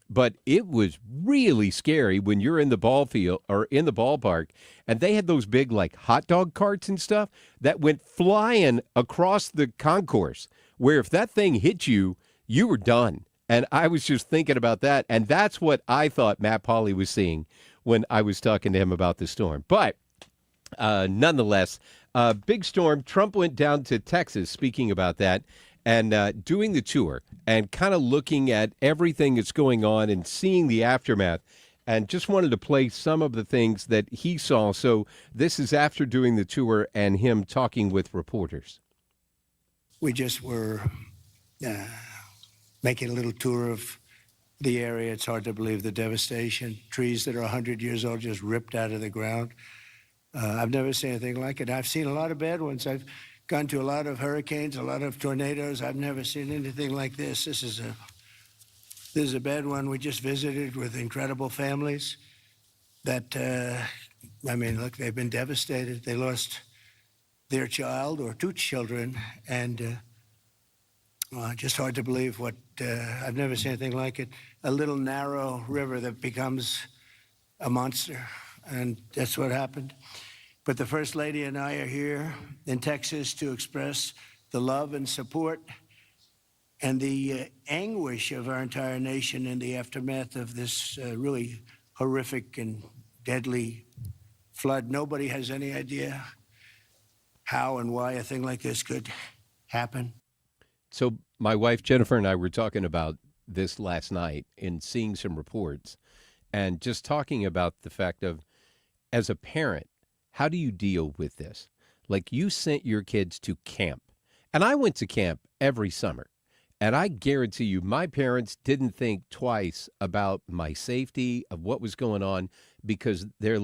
But it was really scary when you're in the ball field or in the ballpark, and they had those big like hot dog carts and stuff that went flying across the concourse, where if that thing hit you, you were done. And I was just thinking about that, and that's what I thought Matt Pauley was seeing when I was talking to him about the storm. But nonetheless, big storm. Trump went down to Texas, speaking about that, and doing the tour and kind of looking at everything that's going on and seeing the aftermath, and just wanted to play some of the things that he saw. So this is after doing the tour and him talking with reporters.
We just were making a little tour of the area. It's hard to believe the devastation. Trees that are 100 years old just ripped out of the ground. I've never seen anything like it. I've seen a lot of bad ones. I've gone to a lot of hurricanes, a lot of tornadoes. I've never seen anything like this. This is a bad one. We just visited with incredible families that, look, they've been devastated. They lost their child or two children, and just hard to believe what, I've never seen anything like it. A little narrow river that becomes a monster, and that's what happened. But the First Lady and I are here in Texas to express the love and support and the anguish of our entire nation in the aftermath of this really horrific and deadly flood. Nobody has any idea how and why a thing like this could happen.
So my wife, Jennifer, and I were talking about this last night and seeing some reports and just talking about the fact of, as a parent, how do you deal with this? Like, you sent your kids to camp, and I went to camp every summer, and I guarantee you my parents didn't think twice about my safety, of what was going on, because they're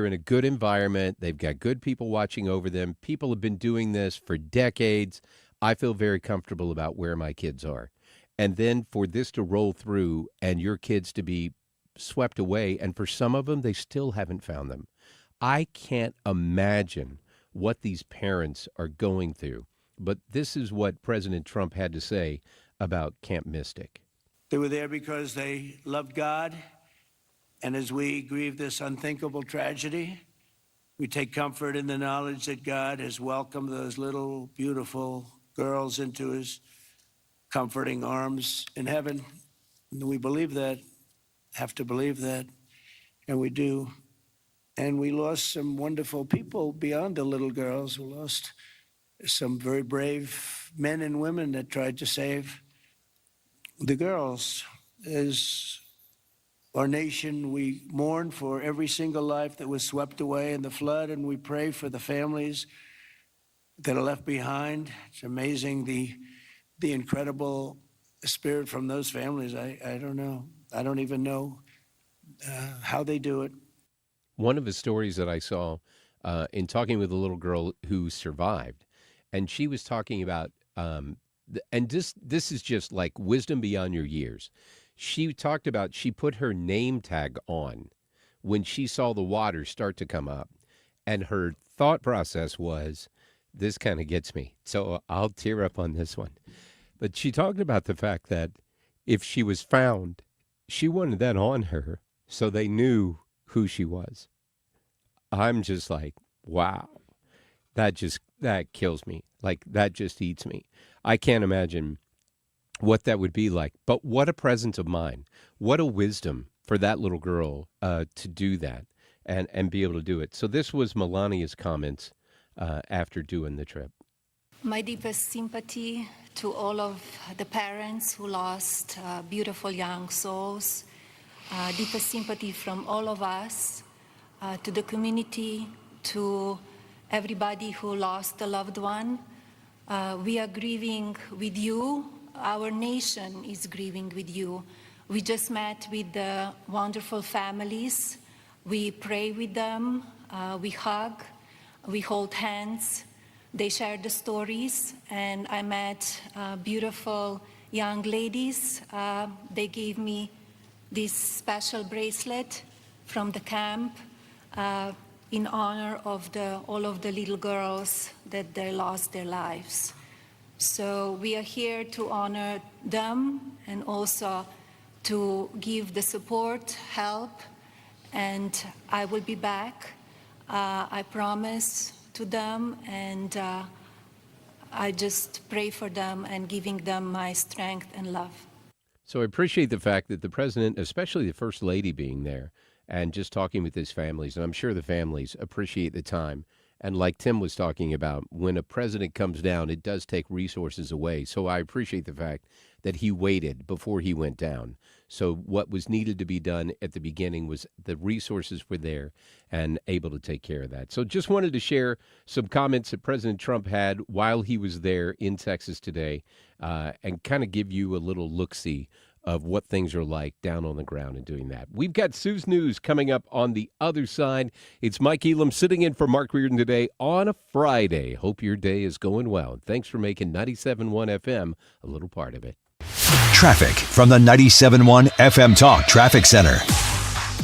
in a good environment. They've got good people watching over them. People have been doing this for decades. I feel very comfortable about where my kids are. And then for this to roll through and your kids to be swept away, and for some of them, they still haven't found them. I can't imagine what these parents are going through. But this is what President Trump had to say about Camp Mystic.
They were there because they loved God. And as we grieve this unthinkable tragedy, we take comfort in the knowledge that God has welcomed those little, beautiful girls into his comforting arms in heaven. And we believe that, have to believe that, and we do. And we lost some wonderful people beyond the little girls. We lost some very brave men and women that tried to save the girls. As our nation, we mourn for every single life that was swept away in the flood, and we pray for the families that are left behind. It's amazing the incredible spirit from those families. I don't know. I don't even know how they do it.
One of the stories that I saw in talking with a little girl who survived, and she was talking about, and this is just like wisdom beyond your years. She talked about, she put her name tag on when she saw the water start to come up, and her thought process was, this kind of gets me, so I'll tear up on this one. But she talked about the fact that if she was found, she wanted that on her so they knew who she was. I'm just like, wow, that kills me. Like, that just eats me. I can't imagine what that would be like. But what a presence of mind. What a wisdom for that little girl to do that and be able to do it. So this was Melania's comments after doing the trip.
My deepest sympathy to all of the parents who lost beautiful young souls. Deepest sympathy from all of us to the community, to everybody who lost a loved one. We are grieving with you. Our nation is grieving with you. We just met with the wonderful families. We pray with them. We hug. We hold hands. They share the stories, and I met beautiful young ladies. They gave me this special bracelet from the camp in honor of all of the little girls that they lost their lives. So we are here to honor them and also to give the support, help, and I will be back. I promise to them, and I just pray for them and giving them my strength and love.
So I appreciate the fact that the president, especially the first lady, being there and just talking with his families, and I'm sure the families appreciate the time. And like Tim was talking about, when a president comes down, it does take resources away. So I appreciate the fact that he waited before he went down. So what was needed to be done at the beginning was the resources were there and able to take care of that. So just wanted to share some comments that President Trump had while he was there in Texas today and kind of give you a little look-see of what things are like down on the ground and doing that. We've got Sue's News coming up on the other side. It's Mike Elam sitting in for Mark Reardon today on a Friday. Hope your day is going well. Thanks for making 97.1 FM a little part of it.
Traffic from the 97.1 FM Talk Traffic Center.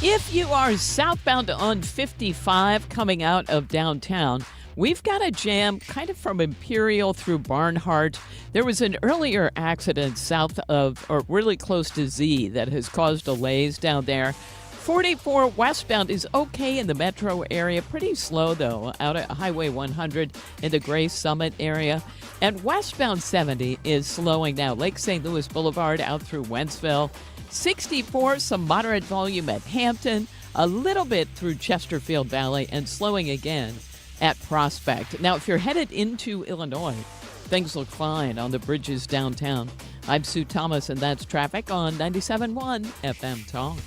If you are southbound on 55 coming out of downtown, we've got a jam kind of from Imperial through Barnhart. There was an earlier accident south of, or really close to Z, that has caused delays down there. 44 westbound is okay in the metro area. Pretty slow, though, out at Highway 100 in the Gray Summit area. And westbound 70 is slowing now. Lake St. Louis Boulevard out through Wentzville. 64, some moderate volume at Hampton. A little bit through Chesterfield Valley and slowing again at Prospect. Now, if you're headed into Illinois, things look fine on the bridges downtown. I'm Sue Thomas, and that's traffic on 97.1 FM Talk.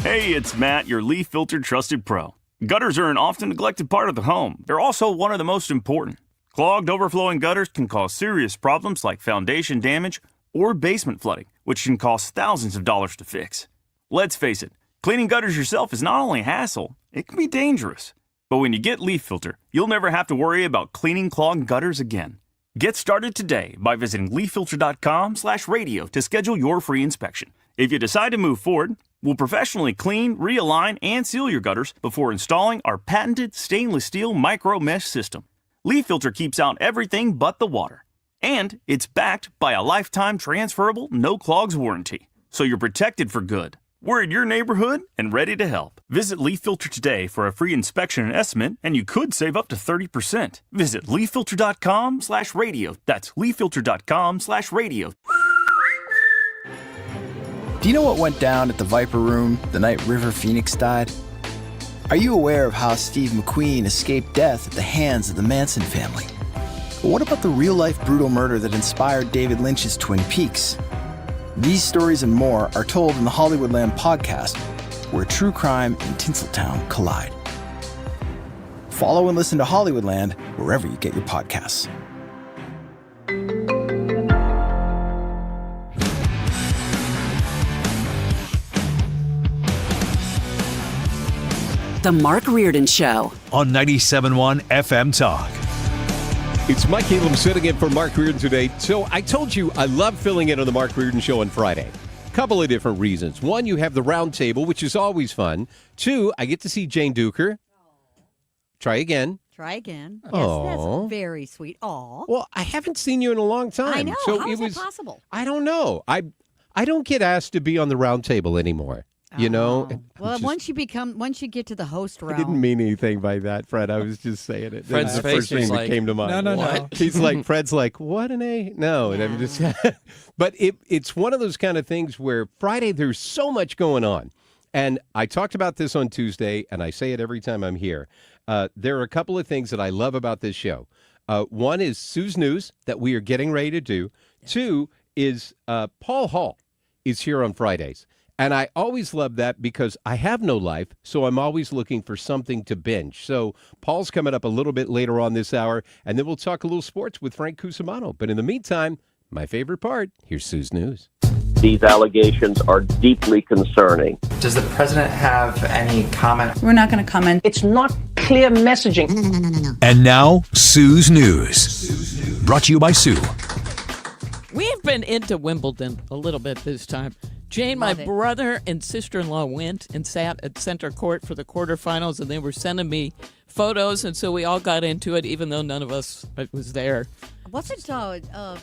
Hey, it's Matt, your leaf filter trusted pro. Gutters are an often neglected part of the home. They're also one of the most important. Clogged, overflowing gutters can cause serious problems like foundation damage or basement flooding, which can cost thousands of dollars to fix. Let's face it, cleaning gutters yourself is not only a hassle, it can be dangerous. But when you get Leaf Filter, you'll never have to worry about cleaning clogged gutters again. Get started today by visiting leaffilter.com/radio to schedule your free inspection. If you decide to move forward, we'll professionally clean, realign, and seal your gutters before installing our patented stainless steel micro mesh system. Leaf Filter keeps out everything but the water. And it's backed by a lifetime transferable no clogs warranty. So you're protected for good. We're in your neighborhood and ready to help. Visit Leaf Filter today for a free inspection and estimate, and you could save up to 30%. Visit leaffilter.com/radio. That's leaffilter.com/radio.
Do you know what went down at the Viper Room the night River Phoenix died? Are you aware of how Steve McQueen escaped death at the hands of the Manson family? But what about the real-life brutal murder that inspired David Lynch's Twin Peaks? These stories and more are told in the Hollywoodland podcast, where true crime and Tinseltown collide. Follow and listen to Hollywoodland wherever you get your podcasts.
The Mark Reardon Show
on 97.1 FM Talk.
It's Mike Elam sitting in for Mark Reardon today. So I told you I love filling in on the Mark Reardon Show on Friday. Couple of different reasons. One, you have the Roundtable, which is always fun. Two, I get to see Jane Duker. Try again.
Try again. Yes,
Aw.
that's very sweet. Aw.
Well, I haven't seen you in a long time.
I know.
So
How
it
is
was,
that possible?
I don't know. I don't get asked to be on the round table anymore. You know?
Well, once you get to the host
I
realm.
didn't mean anything by that, Fred. I was just saying it.
Fred's
That's the
face
first thing
was
that
like,
came to mind.
No.
He's like, Fred's like, what an A? No, and I'm just, but it's one of those kind of things where Friday there's so much going on, and I talked about this on Tuesday, and I say it every time I'm here. There are a couple of things that I love about this show. One is Sue's News that we are getting ready to do. Two is Paul Hall is here on Fridays. And I always love that because I have no life, so I'm always looking for something to binge. So Paul's coming up a little bit later on this hour, and then we'll talk a little sports with Frank Cusumano. But in the meantime, my favorite part, here's Sue's News.
These allegations are deeply concerning.
Does the president have any comment?
We're not going to comment.
It's not clear messaging.
No.
And now, Sue's News. Brought to you by Sue.
We've been into Wimbledon a little bit this time. Jane, my brother and sister-in-law went and sat at center court for the quarterfinals, and they were sending me photos, and so we all got into it, even though none of us was there.
Wasn't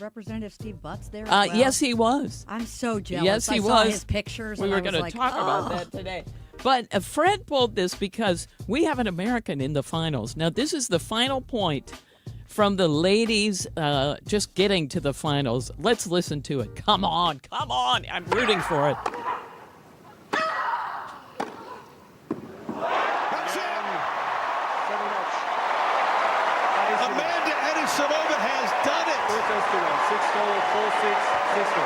Representative Steve Butts there as well?
Yes, he was.
I'm so jealous.
Yes, he
I saw
was.
his pictures.
We
and
were
I was
going
like,
to talk about that today. But Fred pulled this because we have an American in the finals. Now, this is the final point from the ladies just getting to the finals. Let's listen to it. Come on. I'm rooting for it.
Amanda Anisimova has done it.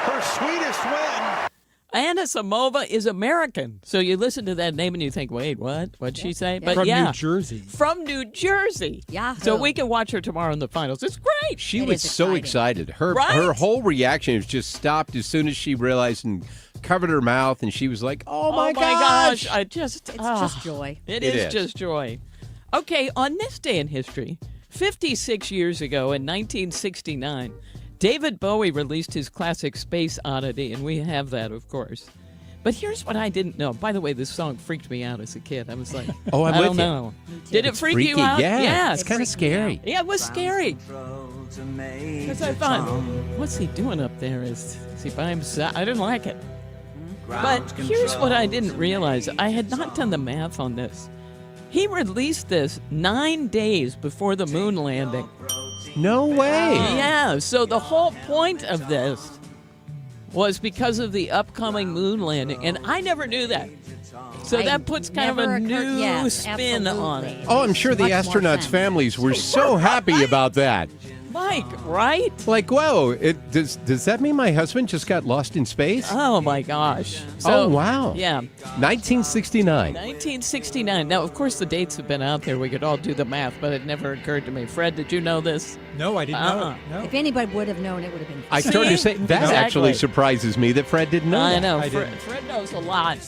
Her sweetest win.
Anisimova is American. So you listen to that name and you think, wait, what? What'd she say? But
From
yeah,
New Jersey.
From New Jersey.
Yeah.
So we can watch her tomorrow in the finals. It's great.
She was so excited. Her whole reaction was just stopped as soon as she realized and covered her mouth, and she was like, oh my gosh.
It's
just joy.
It
It
is
is.
just joy. Okay, on this day in history, 56 years ago in 1969, David Bowie released his classic Space Oddity, and we have that, of course. But here's what I didn't know. By the way, this song freaked me out as a kid. I was like,
Oh, I'm
I
with
don't
you.
know. Did it
It's
freak you
freaky.
out?
Yeah, it's
it
kinda
freaked me
scary.
out. Yeah, it was scary. Because I thought, what's he doing up there? Is he by himself? I didn't like it. But here's what I didn't realize. I had not done the math on this. He released this 9 days before the moon landing.
No way.
Yeah, so the whole point of this was because of the upcoming moon landing, and I never knew that. So that puts kind of a new spin on it.
Oh, I'm sure the astronauts' families were so happy about that.
Mike, right?
Like, whoa, does that mean my husband just got lost in space?
Oh, my gosh.
Oh, wow.
Yeah.
1969.
1969. Now, of course, the dates have been out there. We could all do the math, but it never occurred to me. Fred, did you know this?
No, I didn't know. No.
If anybody would have known, it would have been.
I started to say, that
Exactly.
actually surprises me that Fred didn't know
I
that.
know. Fred knows a lot.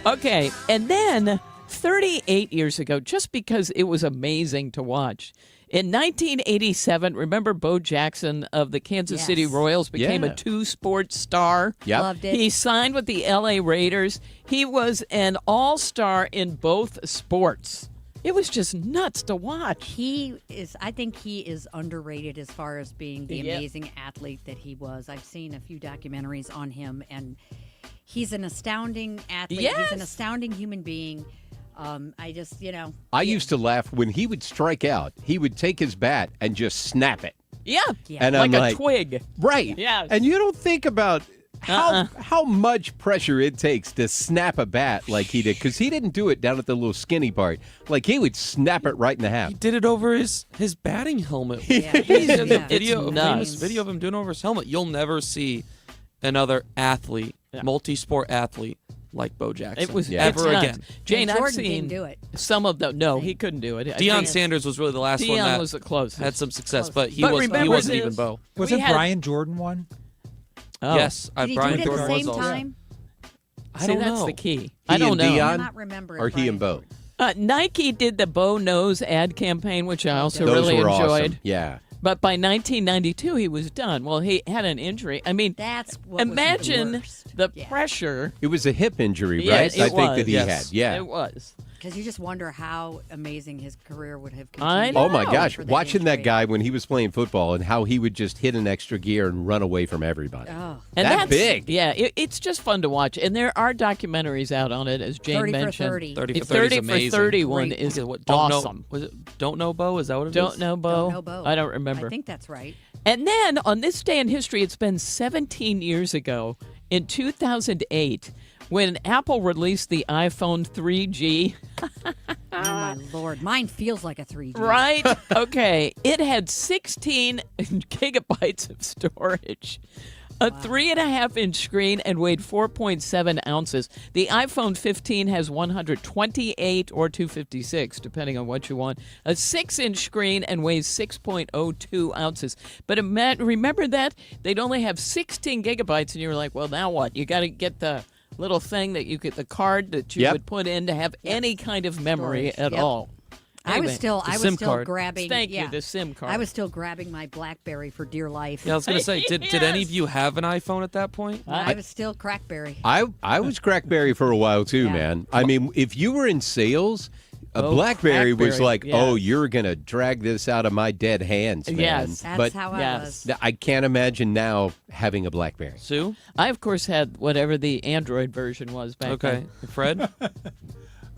Okay, and then 38 years ago, just because it was amazing to watch, in 1987, remember Bo Jackson of the Kansas City Royals became a two-sport star?
Yep.
Loved it.
He signed with the LA Raiders. He was an all-star in both sports. It was just nuts to watch.
I think he is underrated as far as being the amazing athlete that he was. I've seen a few documentaries on him, and he's an astounding athlete.
Yes.
He's an astounding human being.
I used to laugh when he would strike out. He would take his bat and just snap it.
Yeah,
And
like
I'm
a twig.
Right.
Yes.
And you don't think about how much pressure it takes to snap a bat like he did, because he didn't do it down at the little skinny part. Like, he would snap it right in the half.
He did it over his batting helmet.
Yeah.
He's in the
It's
video, a famous
nuts.
video of him doing it over his helmet. You'll never see another athlete, multi-sport athlete like Bo Jackson.
It was
ever
it's nuts.
again.
Jane,
And
I've
Jordan
seen
didn't do it.
some of them. No, he couldn't do it. I
Deion
think
Sanders was really the last one
Deion
that
was the closest.
had some success, but he
But
wasn't
remember
even
this-
Bo.
Wasn't
We had-
Brian Jordan one?
Oh.
Yes,
Did he
Brian
do it at
Jordan
the
was
same
also.
time?
I
See,
don't
that's
know.
the key.
He
I don't
and
know.
Deion?
I'm not remembering.
Or he and Bo?
Nike did the Bo Knows ad campaign, which I also
Those
really
were
enjoyed.
awesome. Yeah.
But by 1992, he was done. Well, he had an injury. I mean,
That's what
imagine
was the worst.
the pressure.
It was a hip injury,
Yeah,
right?
it
I think
was.
that he
Yes.
had. Yeah.
It was.
Because you just wonder how amazing his career would have
I
continued.
know.
Oh my gosh,
for that
watching that
injury.
guy when he was playing football and how he would just hit an extra gear and run away from everybody.
Oh.
And
That
that's
big.
Yeah, it's just fun to watch. And there are documentaries out on it, as Jane
30 for
mentioned.
30.
30 for 30 is
30 for
amazing.
30 one
Great.
is
Don't
awesome.
Know, was it Don't Know Bo? Is that what it is?
Don't know, Bo?
Don't know Bo.
I don't remember.
I think that's right.
And then on this day in history, it's been 17 years ago, in 2008, when Apple released the iPhone 3G.
Oh, my Lord. Mine feels like a 3G.
Right? Okay. It had 16 gigabytes of storage, a 3.5-inch screen, and weighed 4.7 ounces. The iPhone 15 has 128 or 256, depending on what you want. A 6-inch screen and weighs 6.02 ounces. But remember that? They'd only have 16 gigabytes, and you were like, well, now what? You got to get the little thing that you get, the card that you would put in to have any kind of memory
Storage.
at all.
I was
Anyway,
still grabbing.
Thank
yeah.
you, the SIM card.
I was still grabbing my BlackBerry for dear life.
Yeah, I was going to say, did any of you have an iPhone at that point?
I was still Crackberry.
I was Crackberry for a while too, man. I mean, if you were in sales, a BlackBerry was
Blackberry,
like,
yes.
oh, you're going to drag this out of my dead hands, man.
Yes.
That's
but
how I was.
I can't imagine now having a BlackBerry.
Sue?
I, of course, had whatever the Android version was back
Okay.
then.
Fred?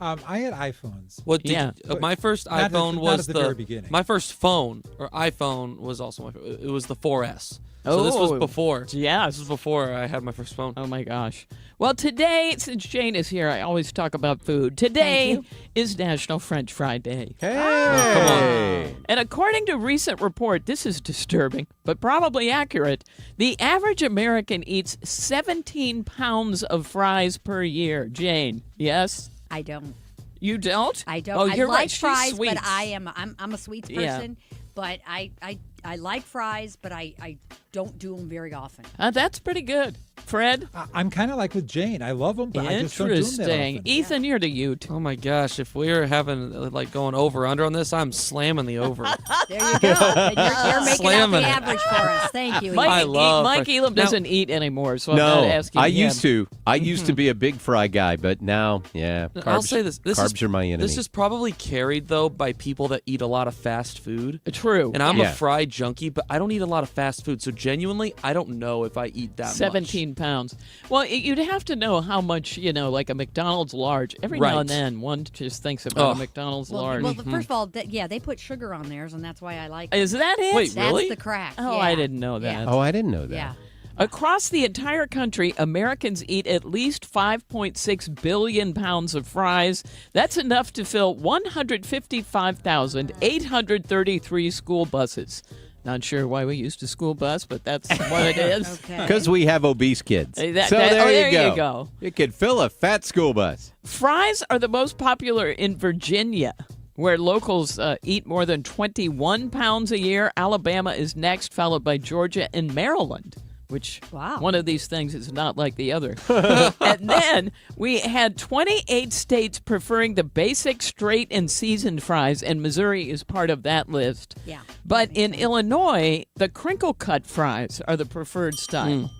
I had iPhones.
What did my first iPhone
not
was
at the very beginning.
My first phone or iPhone was also it was the 4S. So this was before.
Yeah,
This was before I had my first phone.
Oh my gosh. Well, today, since Jane is here, I always talk about food. Today is National French Fry Day.
Hey!
Come on.
And according to a recent report, this is disturbing, but probably accurate. The average American eats 17 pounds of fries per year. Jane, yes?
I don't.
You don't?
I don't.
Oh,
I
you're
like
right. She's
fries,
sweet.
but I'm a sweets
Yeah.
person. But I like fries, but I don't do them very often.
That's pretty good. Fred?
I'm kind of like with Jane. I love them, but I just don't do them that
Interesting.
often.
Ethan, you're the Ute.
Oh my gosh! If we were having like going over under on this, I'm slamming the over.
There you go. And you're making
Slamming
out
it.
the average for us. Thank you.
Mike,
I love
Mike
fries.
Elam
Now-
doesn't eat anymore, so I'm
No,
not asking
I
him.
used to. I used to be a big fry guy, but now, carbs,
I'll say this.
carbs are my enemy.
This is probably carried though by people that eat a lot of fast food.
True.
And I'm
Yeah.
a fry junkie, but I don't eat a lot of fast food. So genuinely, I don't know if I eat that
17 pounds. Well, you'd have to know how much, like a McDonald's large. Every now
Right.
and then, one just thinks about a
Oh.
McDonald's
Well,
large.
well, first of all, they put sugar on theirs, and that's why I like it.
Is that it?
Wait,
That's
really?
the crack.
Oh,
yeah.
I didn't know that.
Oh, I didn't know that.
Yeah.
Across the entire country, Americans eat at least 5.6 billion pounds of fries. That's enough to fill 155,833 school buses. Not sure why we used a school bus, but that's what it is.
Okay.
Because we have obese kids.
Hey,
so there,
there
you, go.
you go.
It could fill a fat school bus.
Fries are the most popular in Virginia, where locals eat more than 21 pounds a year. Alabama is next, followed by Georgia and Maryland, which one of these things is not like the other. And then we had 28 states preferring the basic, straight, and seasoned fries, and Missouri is part of that list.
Yeah.
But in Illinois, the crinkle cut fries are the preferred style.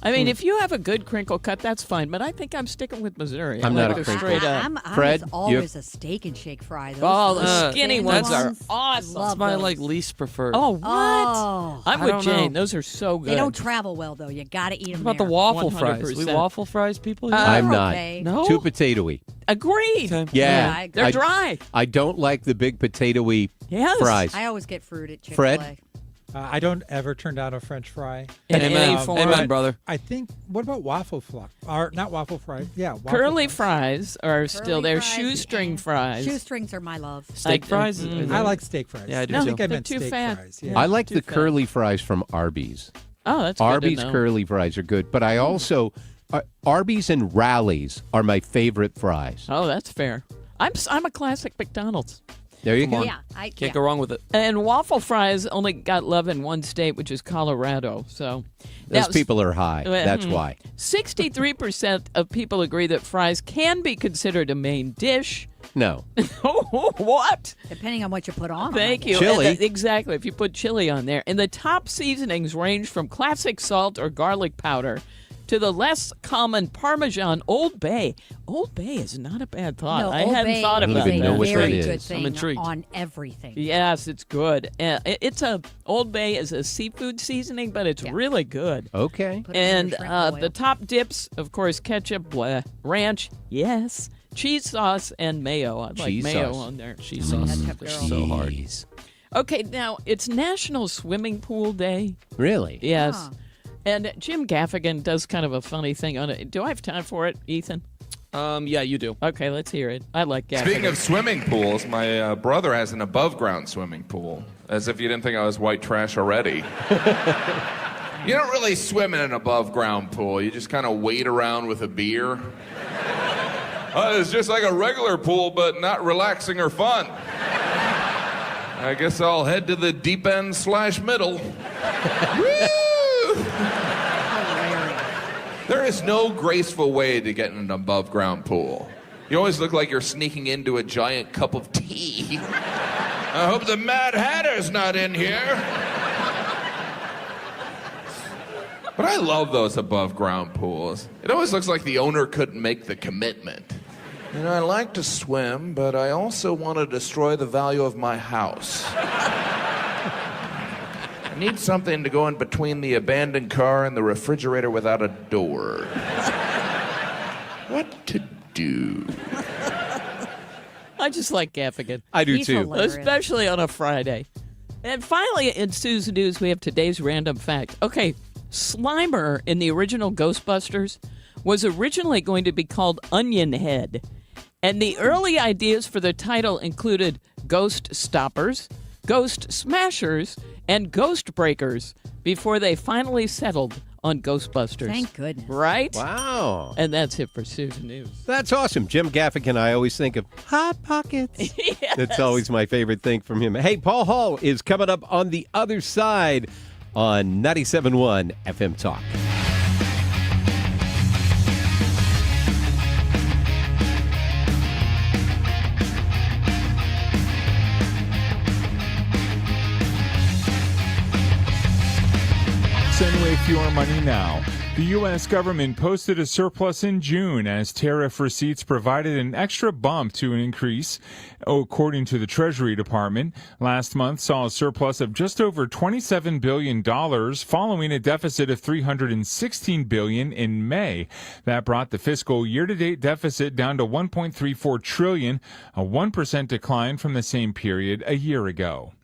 I mean, if you have a good crinkle cut, that's fine. But I think I'm sticking with Missouri.
I'm
I
not
like
a
the
crinkle
straight
cut.
up.
I'm
Fred,
always a steak and shake fry. Those
Oh, the
those
skinny
thin
ones are
ones,
awesome.
love
That's my
those.
like least preferred.
Oh, what?
Oh.
I'm
I
with
don't
Jane.
know.
Those are so good.
They don't travel well, though. You got to eat them
What about the waffle fries?
100%.
We waffle fries people here?
I'm not.
okay.
No?
Too potato-y.
Agreed.
Okay.
Yeah.
I agree.
They're dry.
I don't like the big potato-y
Yes.
fries.
I always get fruit at Chick-fil-A.
Fred?
I don't ever turn down a French fry.
In
Amen.
any form.
Amen, brother.
I think, what about waffle fry? Or not waffle fry. Yeah, waffle
Curly
fries.
fries are still there.
fries
Shoestring
and-
fries.
Shoestrings are my love.
Steak fries?
I like steak fries.
Yeah, I do
I
too.
think I
They're
meant
too
steak
fat.
fries. Yeah.
I like
Too
the
fat.
curly fries from Arby's.
Oh, that's good
Arby's
to know.
curly fries are good, but I also Arby's and Rallies are my favorite fries.
Oh, that's fair. I'm a classic McDonald's.
There you
Come
go.
on.
Yeah,
Can't go wrong with it.
And waffle fries only got love in one state, which is Colorado. So
Those people are high. That's why.
63% of people agree that fries can be considered a main dish.
No.
What?
Depending on what you put on 'em, I
Thank
guess.
you.
Chili.
And exactly. If you put chili on there. And the top seasonings range from classic salt or garlic powder to the less common Parmesan Old Bay. Old Bay is not a bad thought.
No,
I
Old
hadn't
Bay
thought
is
about
a
that.
very good thing
I'm intrigued.
on everything.
Yes, it's good. Old Bay is a seafood seasoning, but it's really good.
Okay.
And the top dips, of course, ketchup, ranch, yes, cheese sauce, and mayo. I like
Cheese
mayo
sauce.
on there.
Cheese sauce is so hard.
Okay, now it's National Swimming Pool Day.
Really?
Yes.
Huh.
And Jim Gaffigan does kind of a funny thing on it. Do I have time for it, Ethan?
Yeah, you do.
Okay, let's hear it. I like Gaffigan.
Speaking of swimming pools, my brother has an above-ground swimming pool. As if you didn't think I was white trash already. You don't really swim in an above-ground pool. You just kind of wade around with a beer. It's just like a regular pool, but not relaxing or fun. I guess I'll head to the deep end / middle. Woo! There is no graceful way to get in an above-ground pool. You always look like you're sneaking into a giant cup of tea. I hope the Mad Hatter's not in here. But I love those above-ground pools. It always looks like the owner couldn't make the commitment. You know, I like to swim, but I also want to destroy the value of my house. I need something to go in between the abandoned car and the refrigerator without a door. What to do?
I just like Gaffigan.
I do too.
hilarious.
Especially on a Friday. And finally, in Sue's News, we have today's random fact. Okay, Slimer in the original Ghostbusters was originally going to be called Onion Head. And the early ideas for the title included Ghost Stoppers, Ghost Smashers, and Ghost Breakers before they finally settled on Ghostbusters.
Thank goodness.
Right?
Wow.
And that's it for Sue's News.
That's awesome. Jim Gaffigan, I always think of Hot Pockets.
Yes.
That's always my favorite thing from him. Hey, Paul Hall is coming up on the other side on 97.1 FM Talk.
Send with your money now. The U.S. government posted a surplus in June as tariff receipts provided an extra bump to an increase. According to the Treasury Department, last month saw a surplus of just over $27 billion following a deficit of $316 billion in May. That brought the fiscal year-to-date deficit down to $1.34 trillion, a 1% decline from the same period a year ago.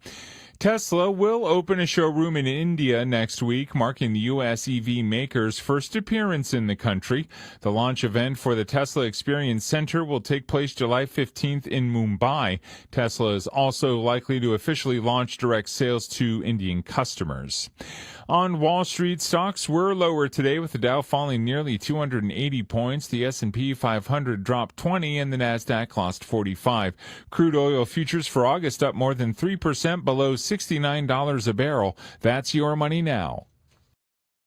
Tesla will open a showroom in India next week, marking the U.S. EV maker's first appearance in the country. The launch event for the Tesla Experience Center will take place July 15th in Mumbai. Tesla is also likely to officially launch direct sales to Indian customers. On Wall Street, stocks were lower today with the Dow falling nearly 280 points. The S&P 500 dropped 20 and the Nasdaq lost 45. Crude oil futures for August up more than 3% below $69 a barrel. That's your money now.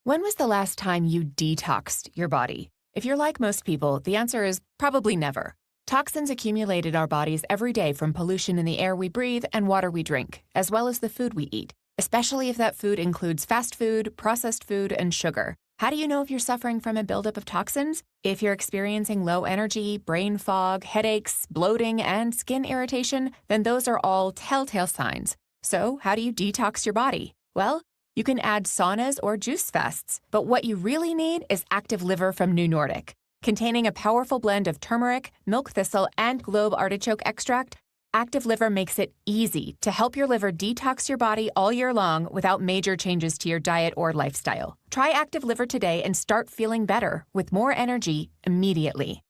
When was the last time you detoxed your body? If you're like most people, the answer is probably never. Toxins accumulate in our bodies every day from pollution in the air we breathe and water we drink, as well as the food we eat, especially if that food includes fast food, processed food, and sugar. How do you know if you're suffering from a buildup of toxins? If you're experiencing low energy, brain fog, headaches, bloating, and skin irritation, then those are all telltale signs. So, how do you detox your body? Well, you can add saunas or juice fasts, but what you really need is Active Liver from New Nordic. Containing a powerful blend of turmeric, milk thistle, and globe artichoke extract, Active Liver makes it easy to help your liver detox your body all year long without major changes to your diet or lifestyle. Try Active Liver today and start feeling better with more energy immediately.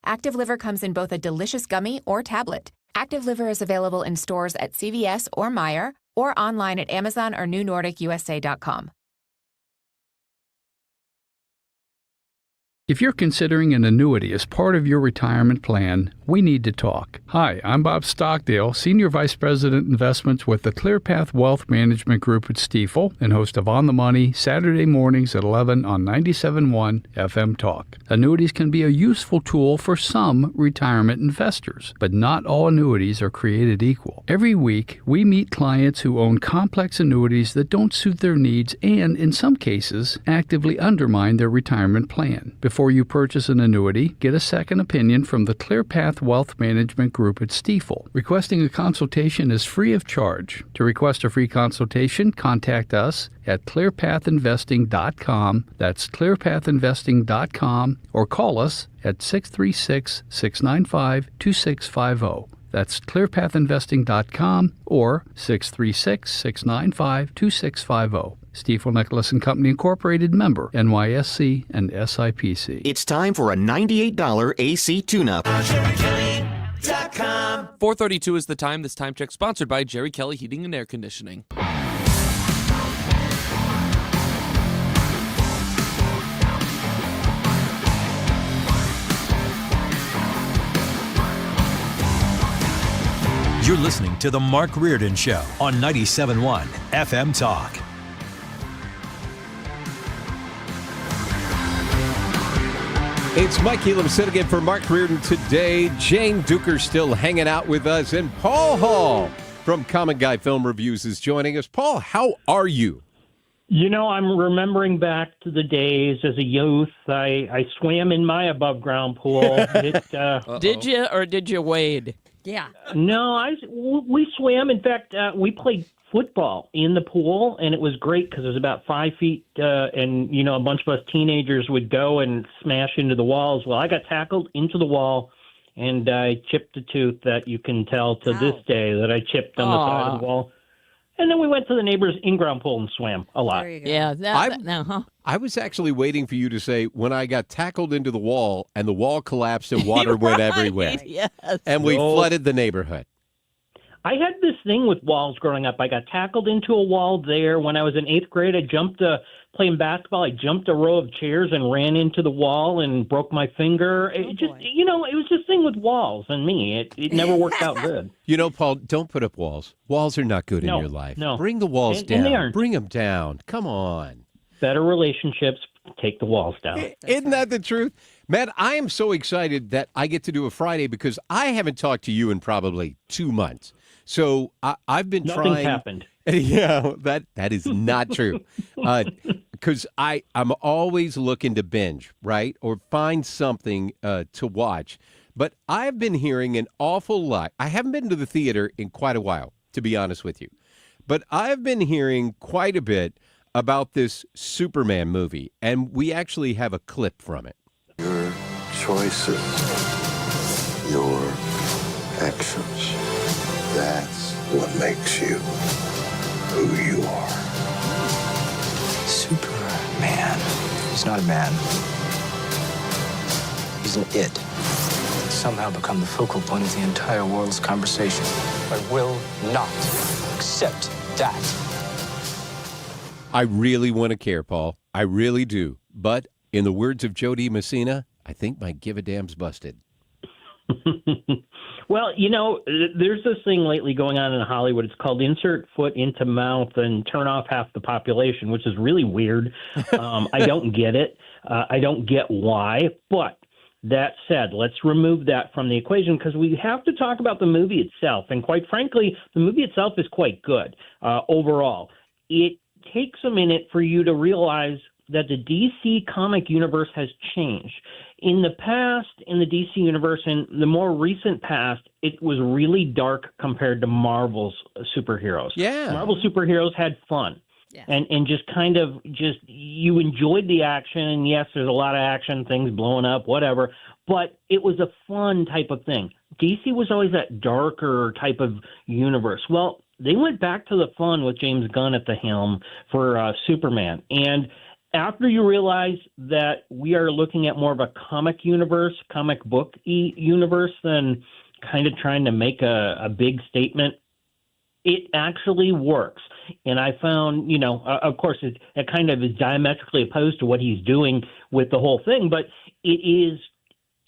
Active Liver comes in both a delicious gummy or tablet. Active Liver is available in stores at CVS or Meijer or online at Amazon or NewNordicUSA.com.
If you're considering an annuity as part of your retirement plan, we need to talk. Hi, I'm Bob Stockdale, Senior Vice President Investments with the ClearPath Wealth Management Group at Stifel and host of On the Money Saturday mornings at 11 on 97.1 FM Talk. Annuities can be a useful tool for some retirement investors, but not all annuities are created equal. Every week, we meet clients who own complex annuities that don't suit their needs and, in some cases, actively undermine their retirement plan. Before you purchase an annuity, get a second opinion from the ClearPath Wealth Management Group at Stifel. Requesting a consultation is free of charge. To request a free consultation, contact us at clearpathinvesting.com. That's clearpathinvesting.com, or call us at 636-695-2650. That's clearpathinvesting.com or 636-695-2650. Stifel Nicholas and Company Incorporated, member NYSE and SIPC.
It's time for a $98 AC tune-up.
4:32 is the time. This time check sponsored by Jerry Kelly Heating and Air Conditioning.
You're listening to The Mark Reardon Show on 97.1 FM Talk.
It's Mike Elam sitting in for Mark Reardon today. Jane Duker still hanging out with us, and Paul Hall from Common Guy Film Reviews is joining us. Paul, how are you?
You know, I'm remembering back to the days as a youth. I swam in my above-ground pool.
Did you, or did you wade?
Yeah.
No, we swam. In fact, we played football in the pool, and it was great because it was about 5 feet, and, you know, a bunch of us teenagers would go and smash into the walls. Well, I got tackled into the wall, and I chipped a tooth that you can tell to this day that I chipped on the side of the wall. And then we went to the neighbor's in-ground pool and swam a lot.
Yeah.
I was actually waiting for you to say, when I got tackled into the wall and the wall collapsed and water went everywhere.
Yes.
And we flooded the neighborhood.
I had this thing with walls growing up. I got tackled into a wall there. When I was in 8th grade, I jumped playing basketball. I jumped a row of chairs and ran into the wall and broke my finger. It was this thing with walls and me. It never worked out good.
You know, Paul, don't put up walls. Walls are not good in your life.
No.
Bring the walls
And
down.
they aren't.
Bring them down. Come on.
Better relationships, take the walls down.
Isn't that the truth? Man, I am so excited that I get to do a Friday because I haven't talked to you in probably 2 months. So I've been trying.
Nothing's happened.
Yeah, that is not true. Because I'm always looking to binge, right? Or find something to watch. But I've been hearing an awful lot. I haven't been to the theater in quite a while, to be honest with you. But I've been hearing quite a bit about this Superman movie. And we actually have a clip from it.
Your choices, your actions, that's what makes you who you are.
Superman. He's not a man. He's an it. It's somehow become the focal point of the entire world's conversation. I will not accept that.
I really want to care, Paul. I really do. But in the words of Jody Messina, I think my give a damn's busted.
Well, you know, there's this thing lately going on in Hollywood. It's called insert foot into mouth and turn off half the population, which is really weird. I don't get it. I don't get why. But that said, let's remove that from the equation because we have to talk about the movie itself. And quite frankly, the movie itself is quite good overall. It takes a minute for you to realize that the DC comic universe has changed. In the past, in the DC universe, in the more recent past, it was really dark compared to Marvel's superheroes.
Yeah.
Marvel superheroes had fun. Yeah. And just kind of you enjoyed the action. And yes, there's a lot of action, things blowing up, whatever. But it was a fun type of thing. DC was always that darker type of universe. Well, they went back to the fun with James Gunn at the helm for Superman. And after you realize that we are looking at more of a comic book universe than kind of trying to make a big statement It actually works. And I found, of course, it kind of is diametrically opposed to what he's doing with the whole thing, but it is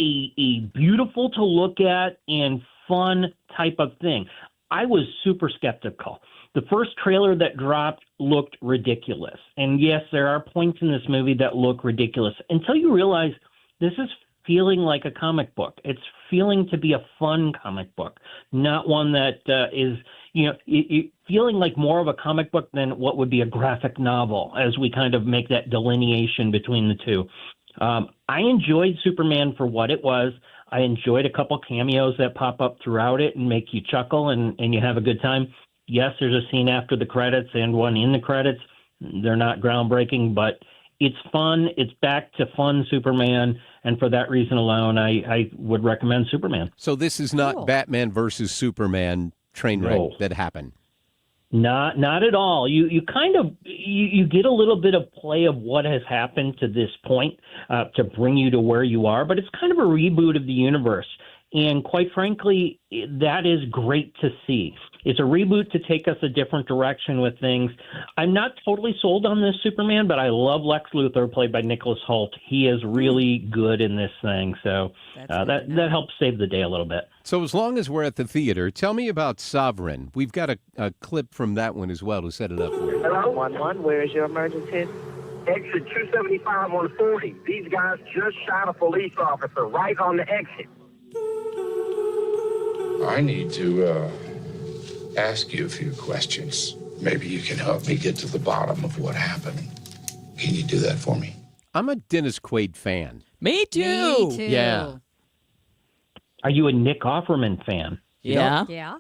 a beautiful to look at and fun type of thing. I was super skeptical. The first trailer that dropped looked ridiculous. And yes, there are points in this movie that look ridiculous until you realize this is feeling like a comic book. It's feeling to be a fun comic book, not one that is, feeling like more of a comic book than what would be a graphic novel, as we kind of make that delineation between the two. I enjoyed Superman for what it was. I enjoyed a couple cameos that pop up throughout it and make you chuckle and you have a good time. Yes, there's a scene after the credits and one in the credits. They're not groundbreaking, but it's fun. It's back to fun Superman. And for that reason alone, I would recommend Superman.
So this is not Batman versus Superman train wreck that happened.
Not at all. You kind of you get a little bit of play of what has happened to this point to bring you to where you are, but it's kind of a reboot of the universe. And quite frankly, that is great to see. It's a reboot to take us a different direction with things. I'm not totally sold on this Superman, but I love Lex Luthor, played by Nicholas Hoult. He is really good in this thing, so that helps save the day a little bit.
So as long as we're at the theater, tell me about Sovereign. We've got a clip from that one as well to set it up for you.
Hello? 1-1, where is your emergency?
Exit 275 on 40. These guys just shot a police officer right on the exit.
I need to ask you a few questions. Maybe you can help me get to the bottom of what happened. Can you do that for me?
I'm a Dennis Quaid fan.
Me too.
Me too.
Yeah.
Are you a Nick Offerman fan?
Yeah.
Yeah.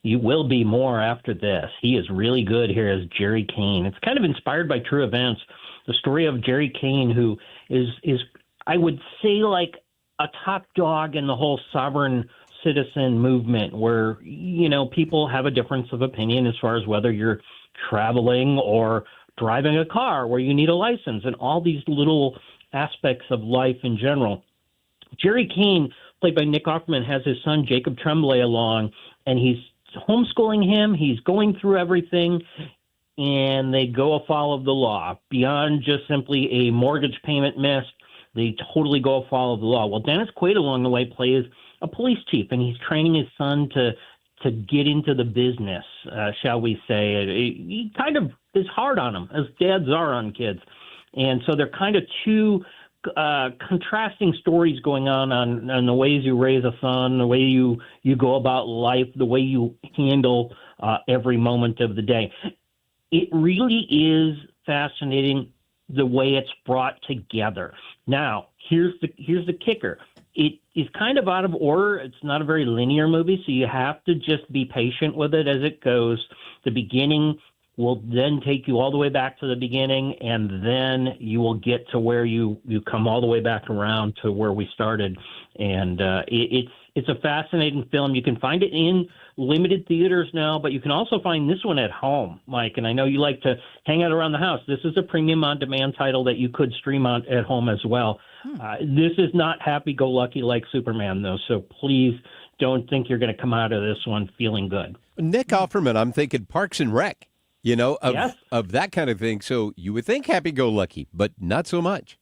You will be more after this. He is really good here as Jerry Kane. It's kind of inspired by true events. The story of Jerry Kane, who is I would say, like a top dog in the whole sovereign citizen movement, where, people have a difference of opinion as far as whether you're traveling or driving a car where you need a license and all these little aspects of life in general. Jerry Kane, played by Nick Offerman, has his son Jacob Tremblay along, and he's homeschooling him. He's going through everything, and they go afoul of the law. Beyond just simply a mortgage payment missed, they totally go afoul of the law. Well, Dennis Quaid along the way plays a police chief, and he's training his son to get into the business, shall we say. He kind of is hard on him, as dads are on kids. And so they're kind of two contrasting stories going on the ways you raise a son, the way you go about life, the way you handle every moment of the day. It really is fascinating the way it's brought together. Now, here's the kicker. It is kind of out of order. It's not a very linear movie, so you have to just be patient with it as it goes. The beginning will then take you all the way back to the beginning, and then you will get to where you come all the way back around to where we started. And it's a fascinating film. You can find it in limited theaters now, but you can also find this one at home, Mike. And I know you like to hang out around the house. This is a premium on-demand title that you could stream on at home as well. This is not happy-go-lucky like Superman, though, so please don't think you're going to come out of this one feeling good.
Nick Offerman, I'm thinking Parks and Rec, of that kind of thing. So you would think happy-go-lucky, but not so much.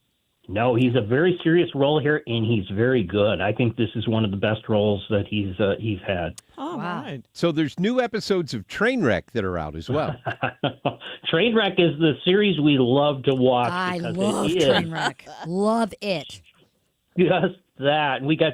No, he's a very serious role here, and he's very good. I think this is one of the best roles that he's had.
All right.
So there's new episodes of Trainwreck that are out as well.
Trainwreck is the series we love to watch.
I love Trainwreck. Love it.
Just that. We got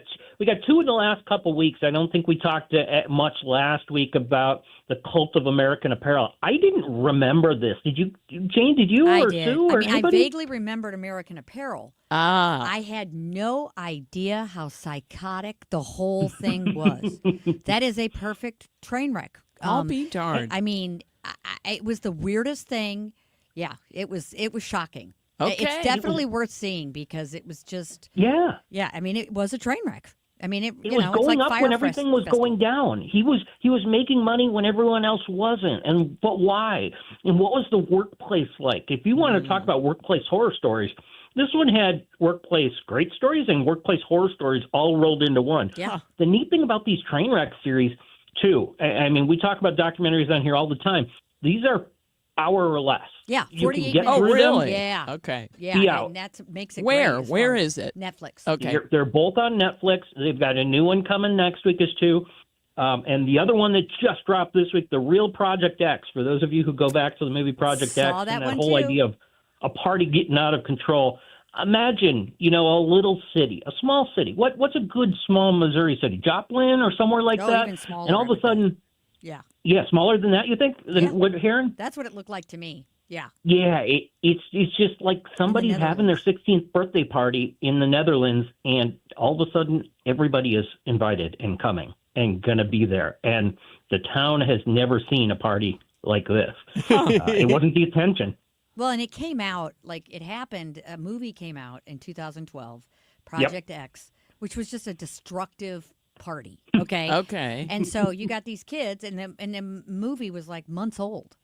two in the last couple weeks. I don't think we talked much last week about the cult of American Apparel. I didn't remember this. Did you, Jane? Did you?
I
or
did.
Sue? Or
I
anybody?
vaguely remembered American Apparel. I had no idea how psychotic the whole thing was. That is a perfect train wreck.
I'll be darned.
I mean, it was the weirdest thing. Yeah, it was shocking.
Okay.
It's definitely worth seeing because it was just.
Yeah.
Yeah, I mean, it was a train wreck. I mean, it
was
it's
going
like
up
Fire
when everything was
Festival.
going down. He was making money when everyone else wasn't. But why? And what was the workplace like? If you want to talk about workplace horror stories, this one had workplace great stories and workplace horror stories all rolled into one.
Yeah.
The neat thing about these train wreck series, too. I mean, we talk about documentaries on here all the time. These are hour or less.
Yeah,
You
48
can get
minutes.
through them.
really?
Yeah.
Okay.
Yeah, and that makes it
Where?
great.
Where is it?
Netflix.
Okay.
They're both on Netflix. They've got a new one coming next week as too. And the other one that just dropped this week, The Real Project X, for those of you who go back to the movie Project
Saw
X
that
and that
one
whole
too.
idea of a party getting out of control. Imagine, a little city, a small city. What's a good small Missouri city? Joplin or somewhere like that?
Even smaller.
And all of a sudden,
yeah,
smaller than that, you think? Than what, Heron?
that's what it looked like to me. Yeah.
Yeah, it's just like somebody's having their 16th birthday party in the Netherlands, and all of a sudden everybody is invited and coming and going to be there. And the town has never seen a party like this. It wasn't the attention.
Well, and it came out, a movie came out in 2012, Project X, which was just a destructive party. Okay.
Okay.
And so you got these kids, and the movie was like months old.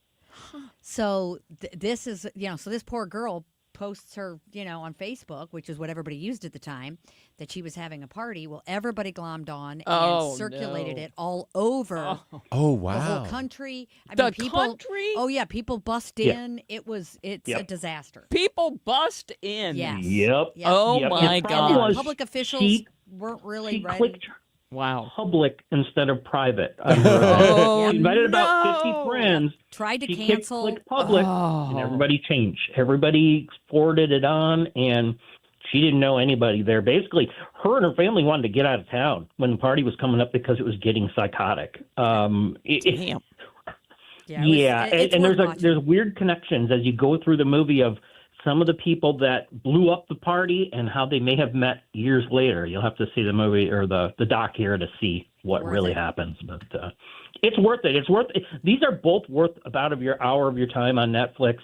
So this is, so this poor girl posts her, on Facebook, which is what everybody used at the time, that she was having a party. Well, everybody glommed on and circulated it all over
Oh, wow.
the whole country.
Country?
Oh, yeah. People bust in. It's a disaster.
People bust in.
Yes.
Yep.
Oh,
Yep.
my
The problem
God.
was
Public officials weren't really
she
ready.
clicked
Wow.
public instead of private.
Oh,
She invited about 50 friends.
Tried to
She
cancel.
clicked public, and everybody changed. Everybody forwarded it on, and she didn't know anybody there. Basically, her and her family wanted to get out of town when the party was coming up because it was getting psychotic.
Damn.
It's
and
worth watching.
there's weird connections as you go through the movie of some of the people that blew up the party and how they may have met years later. You'll have to see the movie or the doc here to see what really happens. But it's worth it. It's worth it. These are both worth about your hour of your time on Netflix.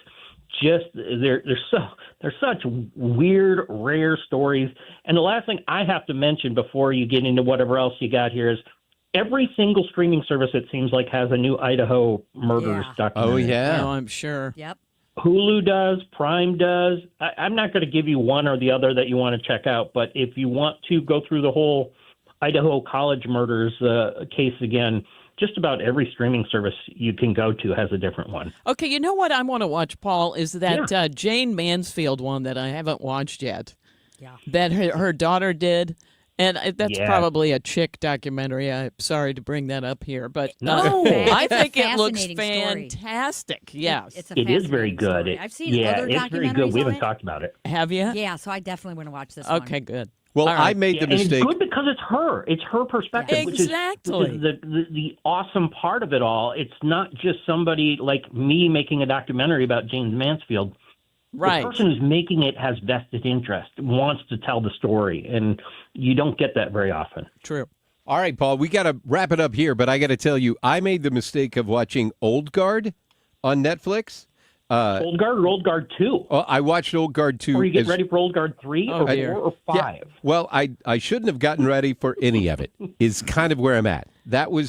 Just they're such weird, rare stories. And the last thing I have to mention before you get into whatever else you got here is every single streaming service, it seems like, has a new Idaho murders documentary.
Oh, yeah.
Oh, I'm sure.
Yep.
Hulu does, Prime does. I'm not going to give you one or the other that you want to check out, but if you want to go through the whole Idaho college murders case again, just about every streaming service you can go to has a different one.
Okay, you know what I want to watch, Paul, is that Jane Mansfield one that I haven't watched yet.
Yeah.
That her daughter did. And that's
Yeah.
probably a chick documentary. I'm sorry to bring that up here, but
No.
I
It's a
think it looks
fascinating story.
fantastic. Yes.
It's a
It is very
fascinating
good.
story. I've seen other
it's very good.
documentaries
We
on
haven't
it.
talked about it.
Have you?
Yeah, so I definitely want to watch this one.
Okay, good.
Well,
All right.
I made the
And
mistake.
it's good because it's her. It's her perspective,
Exactly.
which is the awesome part of it all. It's not just somebody like me making a documentary about James Mansfield.
Right.
The person who's making it has vested interest, wants to tell the story, and you don't get that very often.
True.
All right, Paul, we got to wrap it up here, but I got to tell you, I made the mistake of watching Old Guard on Netflix.
Old Guard or Old Guard 2?
I watched Old Guard 2.
Or you get ready for Old Guard 3 or 4 or 5?
Yeah, well, I shouldn't have gotten ready for any of it, is kind of where I'm at. That's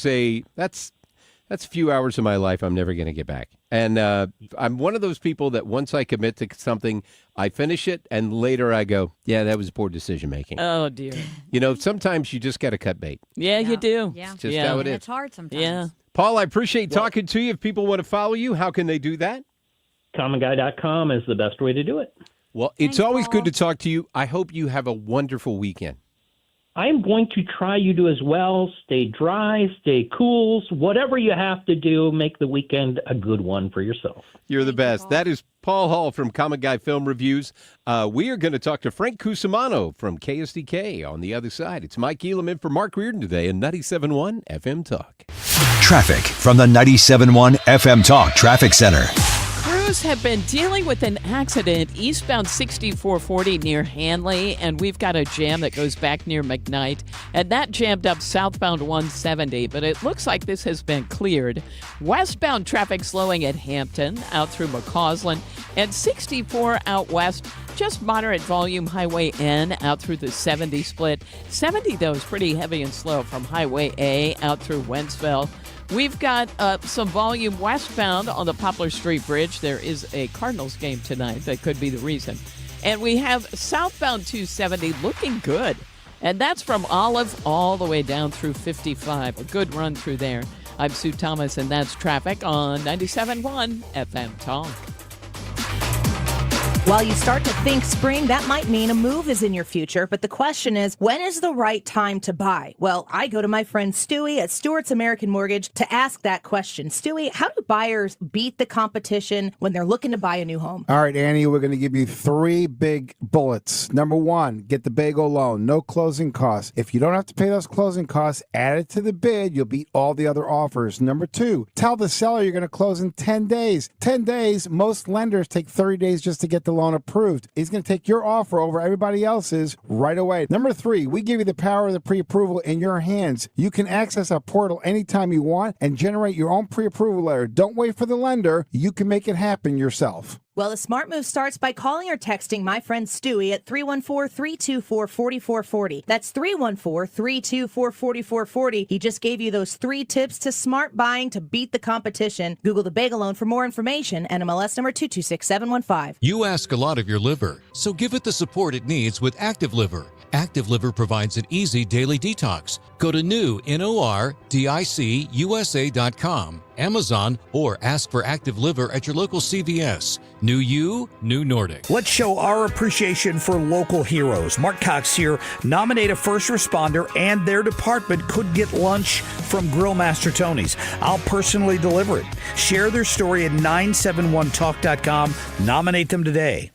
a few hours of my life I'm never going to get back. And I'm one of those people that once I commit to something, I finish it, and later I go, yeah, that was poor decision making.
Oh, dear.
Sometimes you just got to cut bait.
Yeah, you do.
Yeah.
It's just how it
And
is.
it's hard sometimes.
Yeah.
Paul, I appreciate talking to you. If people want to follow you, how can they do that?
CommonGuy.com is the best way to do it.
Well, it's always good to talk to you. I hope you have a wonderful weekend.
I am going to try you to as well. Stay dry, stay cool. Whatever you have to do, make the weekend a good one for yourself.
You're the best. That is Paul Hall from Common Guy Film Reviews. We are going to talk to Frank Cusumano from KSDK on the other side. It's Mike Elam in for Mark Reardon today in 97.1 FM Talk.
Traffic from the 97.1 FM Talk Traffic Center.
Crews have been dealing with an accident eastbound 6440 near Hanley, and we've got a jam that goes back near McKnight, and that jammed up southbound 170, but it looks like this has been cleared. Westbound traffic slowing at Hampton, out through McCausland, and 64 out west, just moderate volume Highway N out through the 70 split. 70, though, is pretty heavy and slow from Highway A out through Wentzville. We've got some volume westbound on the Poplar Street Bridge. There is a Cardinals game tonight. That could be the reason. And we have southbound 270 looking good And that's from Olive all the way down through 55. A good run through there. I'm Sue Thomas, and that's traffic on 97.1 FM Talk.
While you start to think spring, that might mean a move is in your future. But the question is, when is the right time to buy? Well, I go to my friend Stewie at Stewart's American Mortgage to ask that question. Stewie, how do buyers beat the competition when they're looking to buy a new home?
All right, Annie, we're going to give you 3 big bullets. Number 1, get the bagel loan. No closing costs. If you don't have to pay those closing costs, add it to the bid. You'll beat all the other offers. Number 2, tell the seller you're going to close in 10 days. 10 days, most lenders take 30 days just to get the loan approved. He's going to take your offer over everybody else's right away. Number 3, we give you the power of the pre-approval in your hands. You can access our portal anytime you want and generate your own pre-approval letter. Don't wait for the lender. You can make it happen yourself.
Well, the smart move starts by calling or texting my friend Stewie at 314-324-4440. That's 314-324-4440. He just gave you those 3 tips to smart buying to beat the competition. Google the bagel loan for more information. NMLS number 226715.
You ask a lot of your liver, so give it the support it needs with Active Liver. Active Liver provides an easy daily detox. Go to nordiciusa.com, Amazon, or ask for Active Liver at your local CVS. New you, new Nordic.
Let's show our appreciation for local heroes. Mark Cox here. Nominate a first responder and their department could get lunch from Grill Master Tony's. I'll personally deliver it. Share their story at 971talk.com. Nominate them today.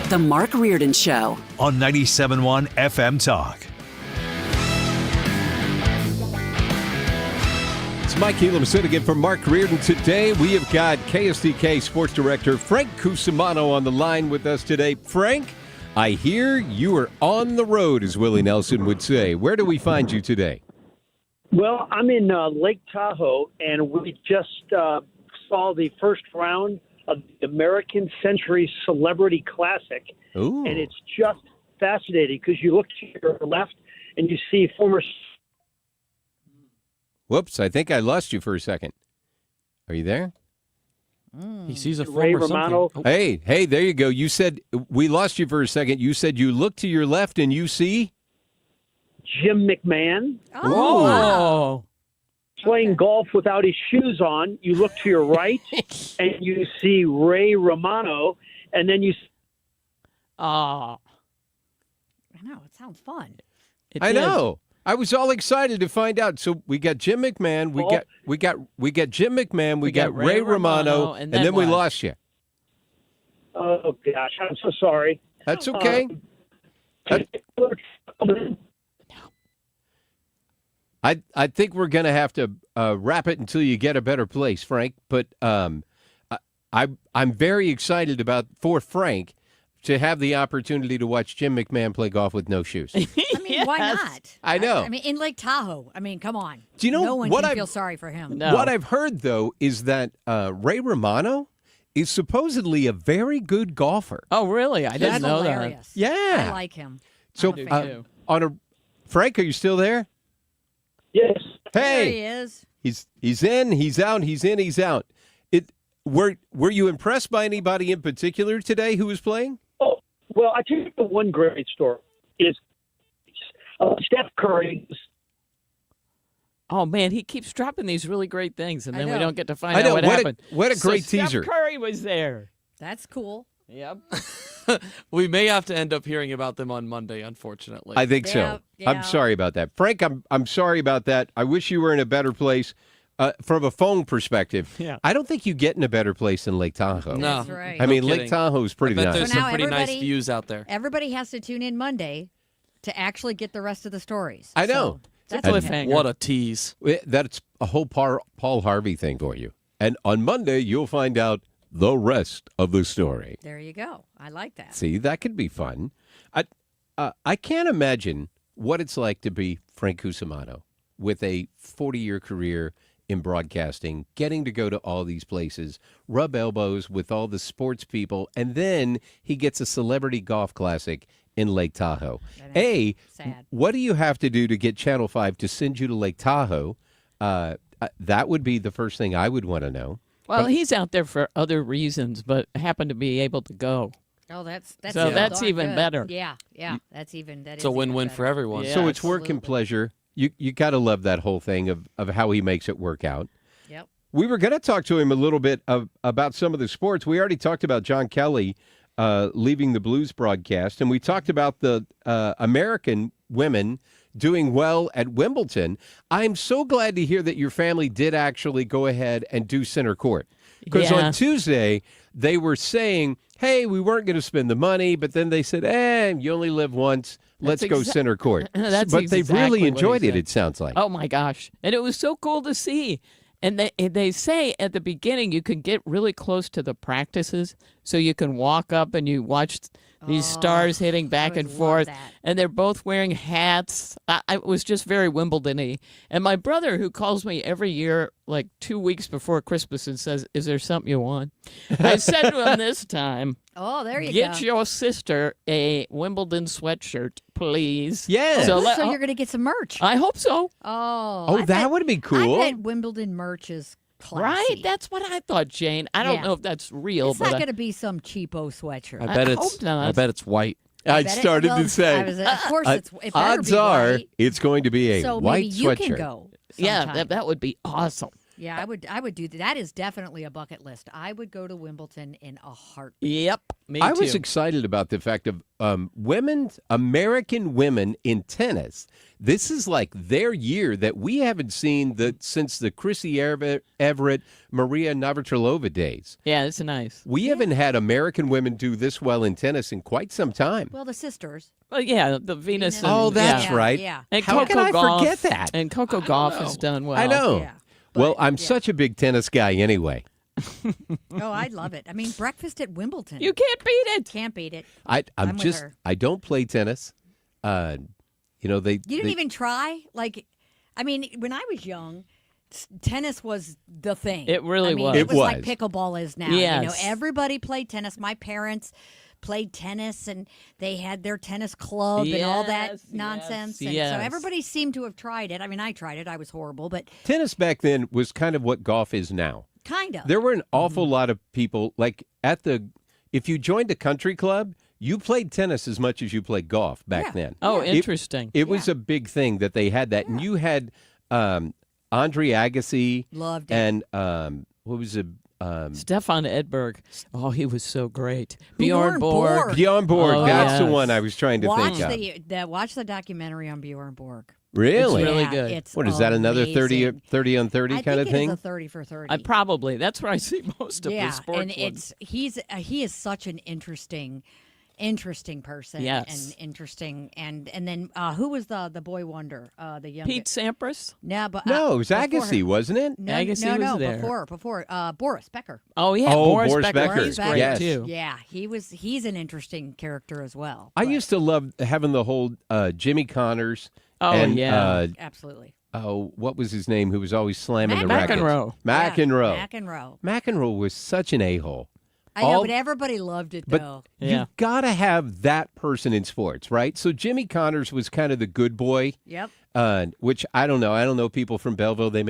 The Mark Reardon Show
on 97.1 FM Talk.
It's Mike Elam sitting in for Mark Reardon. Today we have got KSDK Sports Director Frank Cusumano on the line with us today. Frank, I hear you are on the road, as Willie Nelson would say. Where do we find you today?
Well, I'm in Lake Tahoe, and we just saw the first round of the American Century Celebrity Classic.
Ooh.
And it's just fascinating because you look to your left and you see former...
Whoops, I think I lost you for a second. Are you there?
He sees a
Ray
former
Romano.
something.
Hey, there you go. You said, we lost you for a second. You said you look to your left and you see?
Jim McMahon.
Oh, wow.
Playing golf without his shoes on. You look to your right and you see Ray Romano, and then you...
I know, it sounds fun.
I know. I was all excited to find out. So we got Jim McMahon, we got Jim McMahon, we got Ray Romano, and then we lost you.
Oh gosh, I'm so sorry.
That's okay. I think we're going to have to wrap it until you get a better place, Frank. But I'm very excited for Frank to have the opportunity to watch Jim McMahon play golf with no shoes.
I mean, why not?
I know.
I mean, in Lake Tahoe. I mean, come on.
Do you know
no one
what
can feel sorry for him.
What I've heard, though, is that Ray Romano is supposedly a very good golfer.
Oh, really? I didn't know
hilarious.
that.
Yeah.
I like him.
So, Frank, are you still there?
Yes.
There
Hey,
he is.
he's in, he's out, he's in, he's out. Were you impressed by anybody in particular today who was playing?
Oh, well, I tell you the one great story is Steph Curry.
Oh, man, he keeps dropping these really great things, and then we
know.
don't get to find out what happened.
What a great teaser.
Steph Curry was there.
That's cool.
Yep.
We may have to end up hearing about them on Monday, unfortunately.
I think so. I'm sorry about that. Frank, I'm sorry about that. I wish you were in a better place. From a phone perspective, I don't think you get in a better place than Lake Tahoe.
No.
That's right.
I mean,
No
Lake
kidding.
Tahoe is pretty
I bet
nice.
there's
So
some
now
pretty nice
everybody-
views out there.
Everybody has to tune in Monday to actually get the rest of the stories.
I know.
So
It's a
that's
cliffhanger.
What a tease.
That's a whole Paul Harvey thing for you. And on Monday, you'll find out the rest of the story.
There you go. I like that.
See, that could be fun. I can't imagine what it's like to be Frank Cusumano with a 40-year career in broadcasting, getting to go to all these places, rub elbows with all the sports people, and then he gets a celebrity golf classic in Lake Tahoe.
Sad.
What do you have to do to get Channel 5 to send you to Lake Tahoe? That would be the first thing I would want to know.
Well, he's out there for other reasons, but happened to be able to go.
Oh, that's
that's even
good.
better.
Yeah, that's even
It's a win-win for everyone.
Yeah,
So it's work and pleasure. You got to love that whole thing of how he makes it work out.
Yep.
We were going to talk to him a little bit about some of the sports. We already talked about John Kelly leaving the Blues broadcast, and we talked about the American women doing well at Wimbledon. I'm so glad to hear that your family did actually go ahead and do center court. Because on Tuesday, they were saying, hey, we weren't going to spend the money, but then they said, you only live once. Let's go center court.
That's
but they
exactly
really
what he
enjoyed it,
said.
it sounds like.
Oh, my gosh. And it was so cool to see. And they say at the beginning you can get really close to the practices, so you can walk up and you watch these stars hitting back and forth, and they're both wearing hats. It was just very Wimbledon-y. And my brother, who calls me every year, like 2 weeks before Christmas, and says, is there something you want? I said to him this time,
oh, there you go.
Get your sister a Wimbledon sweatshirt, please.
Yeah.
So you're going to get some merch.
I hope so.
Oh,
that would be cool.
I bet Wimbledon merch is classy.
Right? That's what I thought, Jane. I don't know if that's real.
It's
but
not going to be some cheapo sweatshirt.
I bet it's white.
I started to say.
Of course, it better
odds
be
are
white.
it's going to be a
So
white
maybe you
sweatshirt.
can go.
Yeah, that would be awesome.
Yeah, I would do that. That is definitely a bucket list. I would go to Wimbledon in a heartbeat.
Yep, me
I
too.
was excited about the fact of American women in tennis. This is like their year that we haven't seen since the Chrissy Everett, Maria Navratilova days.
Yeah, it's nice.
We haven't had American women do this well in tennis in quite some time.
Well, the sisters.
Well, yeah, the Venus. And,
Oh, that's right.
Yeah.
And
How
Coco
can I
Gauff,
forget that?
And Coco Gauff has done well.
I know.
Yeah.
Well, I'm such a big tennis guy anyway.
Oh, I love it. I mean, breakfast at Wimbledon.
You can't beat it.
Can't beat it.
I'm
with
just
her.
I don't play tennis. They
You didn't even try? Like, I mean, when I was young, tennis was the thing.
It really was.
It
It
was like
was.
pickleball is now.
Yes.
Everybody played tennis. My parents played tennis, and they had their tennis club and all that
Yes,
nonsense.
yes,
And
yes.
so everybody seemed to have tried it. I mean, I tried it. I was horrible, but
Tennis back then was kind of what golf is now.
kind of.
There were an awful lot of people like if you joined a country club, you played tennis as much as you played golf back then.
Oh, interesting.
It was a big thing that they had that, and you had Andre Agassi.
Loved it.
And what was it?
Stefan Edberg. Oh, he was so great. Bjorn Borg.
Bjorn Borg.
Oh,
That's the
yes.
one I was trying to
watch
think of.
watch the documentary on Bjorn Borg.
Really?
It's really
Yeah,
good.
It's
What is that? Another
amazing.
30 on 30
I
kind of
think it
thing?
is a 30 for 30.
Probably. That's where I see most of
yeah,
the sports
and
ones.
he is such an interesting person.
Yes.
And interesting. And then who was the boy wonder? The young
Pete Sampras?
No, but
No, it was
before
Agassi,
her.
wasn't it?
No,
Agassi
no,
was there.
before Boris Becker.
Oh, yeah.
Oh,
Boris
Boris
Becker.
Becker.
He's great,
Yes.
too.
Yeah, he's an interesting character as well.
I used to love having the whole Jimmy Connors.
Oh,
and,
yeah.
Absolutely.
Oh, what was his name? Who was always slamming the
McEnroe.
rackets? McEnroe.
Yeah, McEnroe.
McEnroe was such an a-hole.
I know, but everybody loved it,
But
though.
you got to have that person in sports, right? So Jimmy Connors was kind of the good boy.
Yep.
Which I don't know. I don't know people from Belleville. They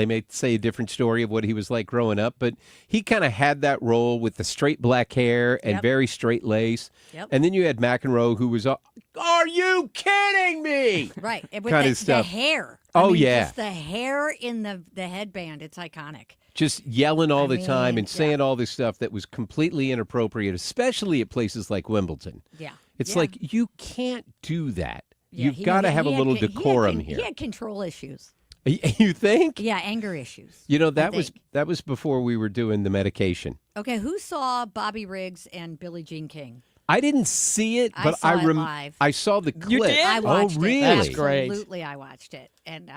may say a different story of what he was like growing up, but he kind of had that role with the straight black hair and
Yep.
very straight lace.
Yep.
And then you had McEnroe, who was, are you kidding me?
Right. And with
Kind
the,
of stuff.
The hair.
Oh,
I mean,
yeah.
Just the hair in the headband. It's iconic.
Just yelling all the time
mean,
and saying all this stuff that was completely inappropriate, especially at places like Wimbledon.
Yeah.
It's
Yeah.
like, you can't do that.
Yeah,
You've got to have a little decorum
He
here.
had control issues.
You think?
Yeah, anger issues.
You know,
I
that
think.
was before we were doing the medication.
Okay, who saw Bobby Riggs and Billie Jean King?
I didn't see it,
I
but
saw it live.
I saw the clip.
You did?
I watched
Oh, really?
it.
That's great.
Absolutely, I watched it. And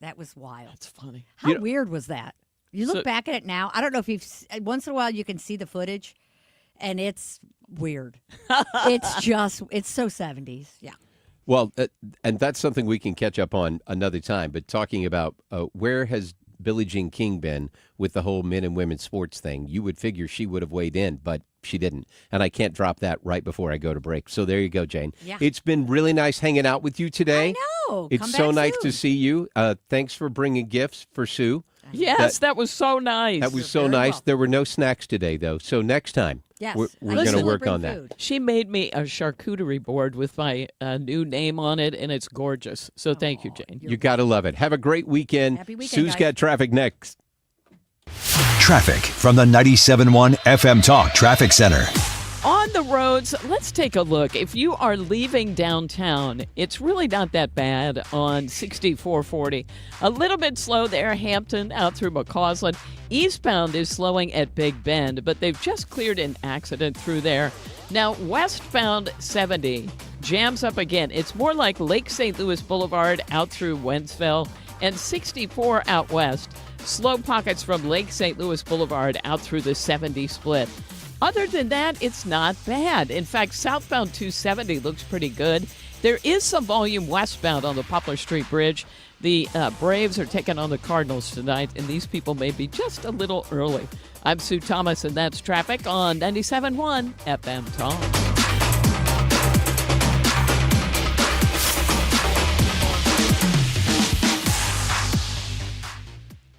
that was wild.
That's funny.
How
You know-
weird was that? You look
So-
back at it now. I don't know if once in a while you can see the footage, and it's weird. It's so 70s. Yeah.
Well, and that's something we can catch up on another time. But talking about where has Billie Jean King been with the whole men and women sports thing, you would figure she would have weighed in, but she didn't. And I can't drop that right before I go to break. So there you go, Jane.
Yeah.
It's been really nice hanging out with you today.
I know.
It's
Come
so
back
nice
soon.
to see you. Thanks for bringing gifts for Sue.
Yes, that was so nice.
That was so nice. There were no snacks today, though. So next time,
Yes,
we're
I
going to
usually
work
bring
on that.
food.
She made me a charcuterie board with my new name on it, and it's gorgeous. So thank you, Jane.
You got to love it. Have a great weekend.
Happy weekend,
Sue's
guys.
got traffic next.
Traffic from the 97.1 FM Talk Traffic Center.
On the roads, let's take a look. If you are leaving downtown, it's really not that bad on 6440. A little bit slow there, Hampton out through McCausland. Eastbound is slowing at Big Bend, but they've just cleared an accident through there. Now, westbound 70 jams up again. It's more like Lake St. Louis Boulevard out through Wentzville, and 64 out west. Slow pockets from Lake St. Louis Boulevard out through the 70 split. Other than that, it's not bad. In fact, southbound 270 looks pretty good. There is some volume westbound on the Poplar Street Bridge. The Braves are taking on the Cardinals tonight, and these people may be just a little early. I'm Sue Thomas, and that's traffic on 97.1 FM Talk.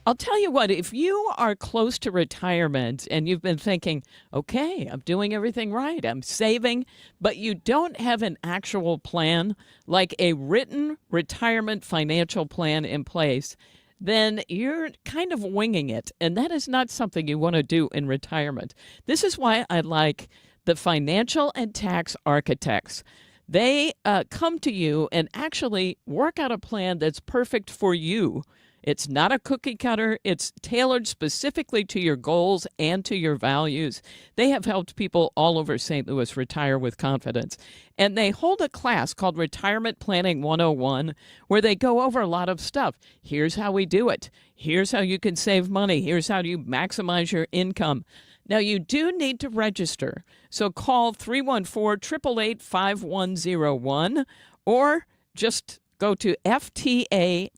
I'll tell you what, if you are close to retirement and you've been thinking, okay, I'm doing everything right, I'm saving, but you don't have an actual plan, like a written retirement financial plan in place, then you're kind of winging it. And that is not something you want to do in retirement. This is why I like the financial and tax architects. They come to you and actually work out a plan that's perfect for you. It's not a cookie cutter. It's tailored specifically to your goals and to your values. They have helped people all over St. Louis retire with confidence. And they hold a class called Retirement Planning 101 where they go over a lot of stuff. Here's how we do it. Here's how you can save money. Here's how you maximize your income. Now, you do need to register. So call 314-888-5101 or just go to fta-ria.com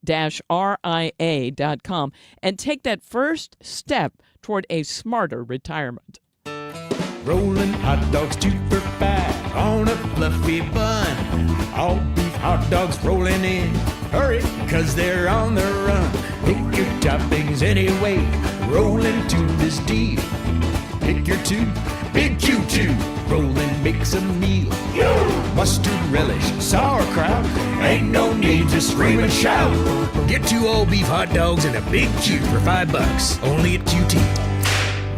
and take that first step toward a smarter retirement.
Rolling hot dogs 2 for $5 on a fluffy bun. All beef hot dogs rolling in. Hurry, 'cause they're on the run. Pick your toppings anyway. Roll into this deal. Pick your 2, big Q2. Rollin' makes a meal. Mustard relish, sauerkraut. Ain't no need to scream and shout. Get 2 all beef hot dogs and a big Q for $5. Only at QT.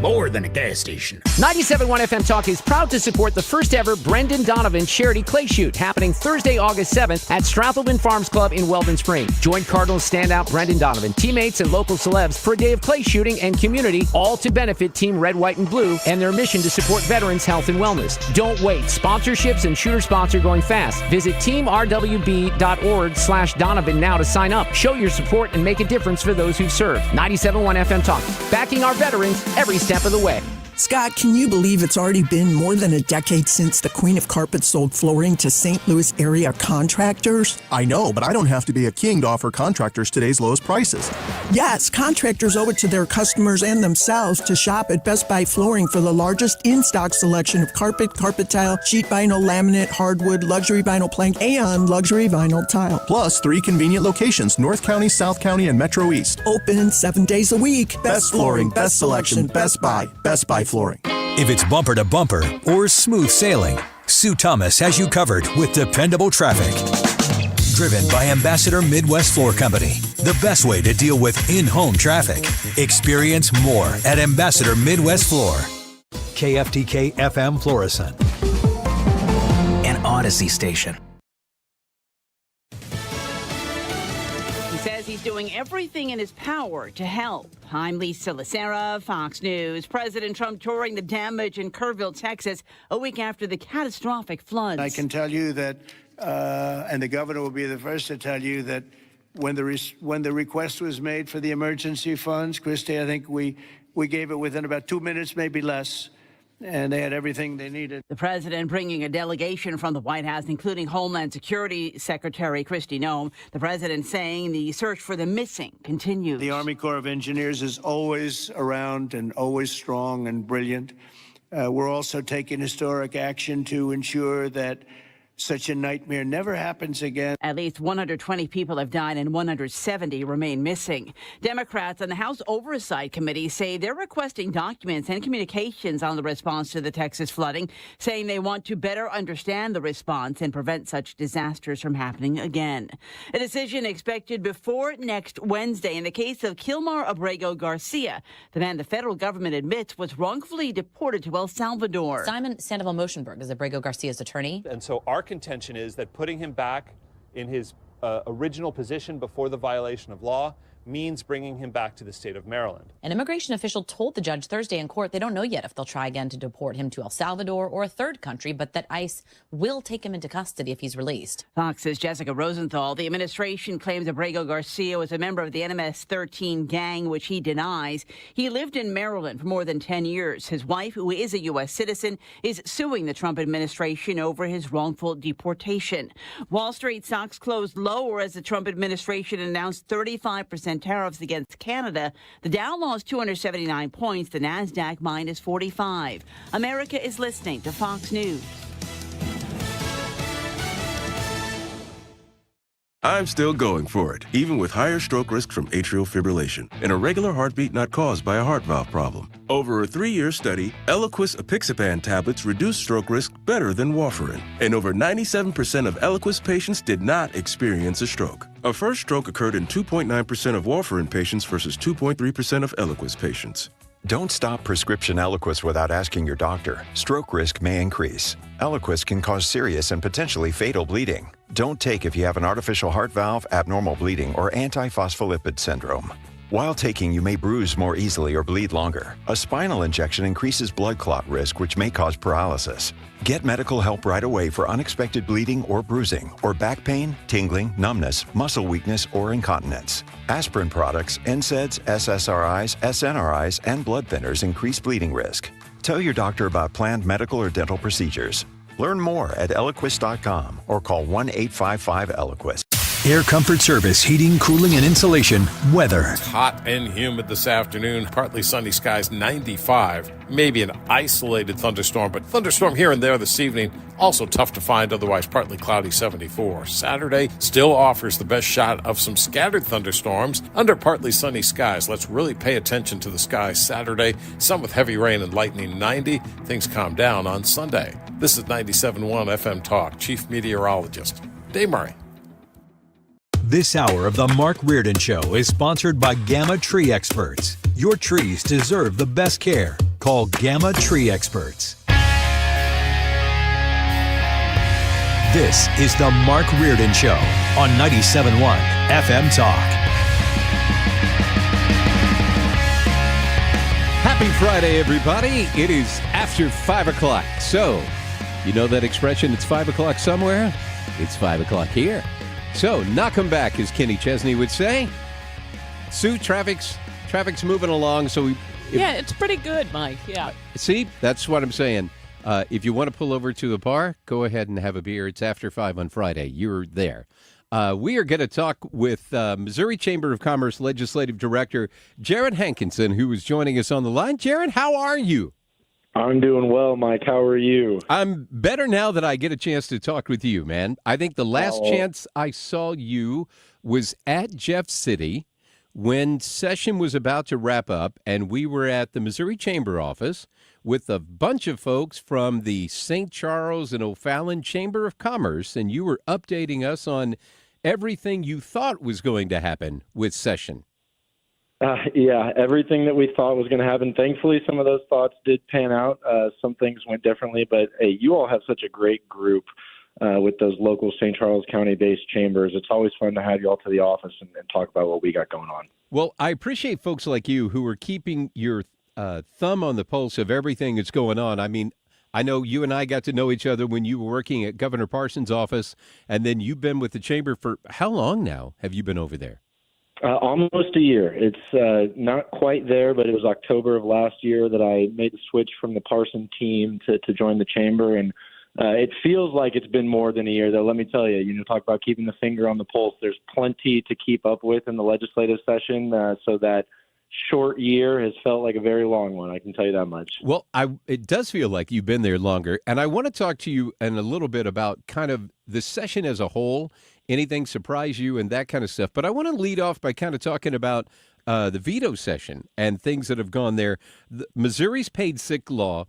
More than a gas station.
97.1 FM Talk is proud to support the first ever Brendan Donovan Charity Clay Shoot happening Thursday, August 7th at Strathalbyn Farms Club in Weldon Spring. Join Cardinals standout Brendan Donovan, teammates, and local celebs for a day of clay shooting and community, all to benefit Team Red, White, and Blue and their mission to support veterans' health and wellness. Don't wait. Sponsorships and shooter spots are going fast. Visit teamrwb.org/Donovan now to sign up. Show your support and make a difference for those who've served. 97.1 FM Talk, backing our veterans every step of the way.
Scott, can you believe it's already been more than a decade since the Queen of Carpets sold flooring to St. Louis area contractors?
I know, but I don't have to be a king to offer contractors today's lowest prices.
Yes, contractors owe it to their customers and themselves to shop at Best Buy Flooring for the largest in-stock selection of carpet, carpet tile, sheet vinyl, laminate, hardwood, luxury vinyl plank, and luxury vinyl tile.
Plus 3 convenient locations, North County, South County, and Metro East.
Open 7 days a week.
Best flooring, best selection, Best Buy. Best Buy Flooring.
If it's bumper to bumper or smooth sailing, Sue Thomas has you covered with dependable traffic. Driven by Ambassador Midwest Floor Company, the best way to deal with in-home traffic. Experience more at Ambassador Midwest Floor. KFTK FM Florissant.
An Odyssey station.
Says he's doing everything in his power to help. I'm Lisa Lacera, Fox News. President Trump touring the damage in Kerrville, Texas, a week after the catastrophic floods.
I can tell you that, and the governor will be the first to tell you that when the request was made for the emergency funds, Christy, I think we gave it within about 2 minutes, maybe less. And they had everything they needed.
The president bringing a delegation from the White House, including Homeland Security Secretary Kristi Noem. The president saying the search for the missing continues.
The Army Corps of Engineers is always around and always strong and brilliant. We're also taking historic action to ensure that such a nightmare never happens again.
At least 120 people have died and 170 remain missing. Democrats on the House Oversight Committee say they're requesting documents and communications on the response to the Texas flooding, saying they want to better understand the response and prevent such disasters from happening again. A decision expected before next Wednesday in the case of Kilmar Abrego Garcia, the man the federal government admits was wrongfully deported to El Salvador.
Simon Sandoval-Moschenberg is Abrego Garcia's attorney.
And so our contention is that putting him back in his original position before the violation of law means bringing him back to the state of Maryland.
An immigration official told the judge Thursday in court they don't know yet if they'll try again to deport him to El Salvador or a third country, but that ICE will take him into custody if he's released.
Fox's Jessica Rosenthal. The administration claims Abrego Garcia was a member of the NMS-13 gang, which he denies. He lived in Maryland for more than 10 years. His wife, who is a U.S. citizen, is suing the Trump administration over his wrongful deportation. Wall Street stocks closed lower as the Trump administration announced 35% tariffs against Canada. The Dow lost 279 points, the Nasdaq minus 45. America is listening to Fox News.
I'm still going for it, even with higher stroke risk from atrial fibrillation, an irregular heartbeat not caused by a heart valve problem. Over a 3-year study, Eliquis apixaban tablets reduced stroke risk better than warfarin, and over 97% of Eliquis patients did not experience a stroke. A first stroke occurred in 2.9% of warfarin patients versus 2.3% of Eliquis patients.
Don't stop prescription Eliquis without asking your doctor. Stroke risk may increase. Eliquis can cause serious and potentially fatal bleeding. Don't take if you have an artificial heart valve, abnormal bleeding, or antiphospholipid syndrome. While taking, you may bruise more easily or bleed longer. A spinal injection increases blood clot risk, which may cause paralysis. Get medical help right away for unexpected bleeding or bruising, or back pain, tingling, numbness, muscle weakness, or incontinence. Aspirin products, NSAIDs, SSRIs, SNRIs, and blood thinners increase bleeding risk. Tell your doctor about planned medical or dental procedures. Learn more at Eliquis.com or call 1-855-ELIQUIS.
Air Comfort Service, heating, cooling, and insulation. Weather.
It's hot and humid this afternoon. Partly sunny skies, 95. Maybe an isolated thunderstorm, but thunderstorm here and there this evening. Also tough to find, otherwise partly cloudy, 74. Saturday still offers the best shot of some scattered thunderstorms under partly sunny skies. Let's really pay attention to the skies Saturday. Some with heavy rain and lightning, 90. Things calm down on Sunday. This is 97.1 FM Talk. Chief Meteorologist Dave Murray.
This hour of the Mark Reardon Show is sponsored by Gamma Tree Experts. Your trees deserve the best care. Call Gamma Tree Experts. This is the Mark Reardon Show on 97.1 FM Talk.
Happy Friday, everybody. It is after 5 o'clock. So, you know that expression, it's 5 o'clock somewhere? It's 5 o'clock here. So, knock 'em back, as Kenny Chesney would say. Sue, traffic's moving along. So,
yeah, it's pretty good, Mike. Yeah.
See, that's what I'm saying. If you want to pull over to a bar, go ahead and have a beer. It's after 5 on Friday. You're there. We are going to talk with Missouri Chamber of Commerce Legislative Director Jared Hankinson, who is joining us on the line. Jared, how are you?
I'm doing well, Mike. How are you?
I'm better now that I get a chance to talk with you, man. I think the last chance I saw you was at Jeff City when session was about to wrap up, and we were at the Missouri Chamber office with a bunch of folks from the St. Charles and O'Fallon Chamber of Commerce, and you were updating us on everything you thought was going to happen with session.
Yeah, everything that we thought was going to happen. Thankfully, some of those thoughts did pan out. Some things went differently, but hey, you all have such a great group with those local St. Charles County-based chambers. It's always fun to have you all to the office and talk about what we got going on.
Well, I appreciate folks like you who are keeping your thumb on the pulse of everything that's going on. I mean, I know you and I got to know each other when you were working at Governor Parsons' office, and then you've been with the chamber for how long now have you been over there?
Almost a year. It's not quite there, but it was October of last year that I made the switch from the Parsons team to join the chamber, and it feels like it's been more than a year, though. Let me tell you, talk about keeping the finger on the pulse. There's plenty to keep up with in the legislative session so that short year has felt like a very long one. I can tell you that much.
Well, it does feel like you've been there longer. And I want to talk to you in a little bit about kind of the session as a whole. Anything surprise you and that kind of stuff. But I want to lead off by kind of talking about the veto session and things that have gone there. Missouri's paid sick law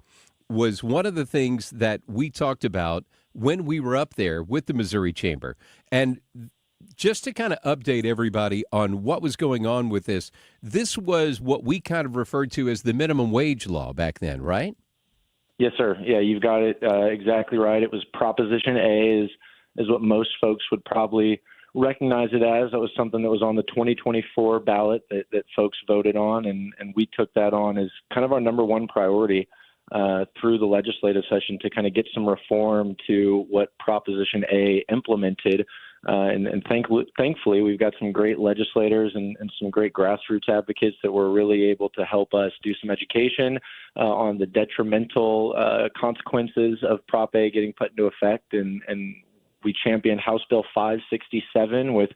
was one of the things that we talked about when we were up there with the Missouri Chamber. And just to kind of update everybody on what was going on with this was what we kind of referred to as the minimum wage law back then, right?
Yes, sir. Yeah, you've got it exactly right. It was Proposition A is what most folks would probably recognize it as. That was something that was on the 2024 ballot that folks voted on, and we took that on as kind of our number one priority through the legislative session to kind of get some reform to what Proposition A implemented. And thankfully, we've got some great legislators and some great grassroots advocates that were really able to help us do some education on the detrimental consequences of Prop A getting put into effect. And we championed House Bill 567 with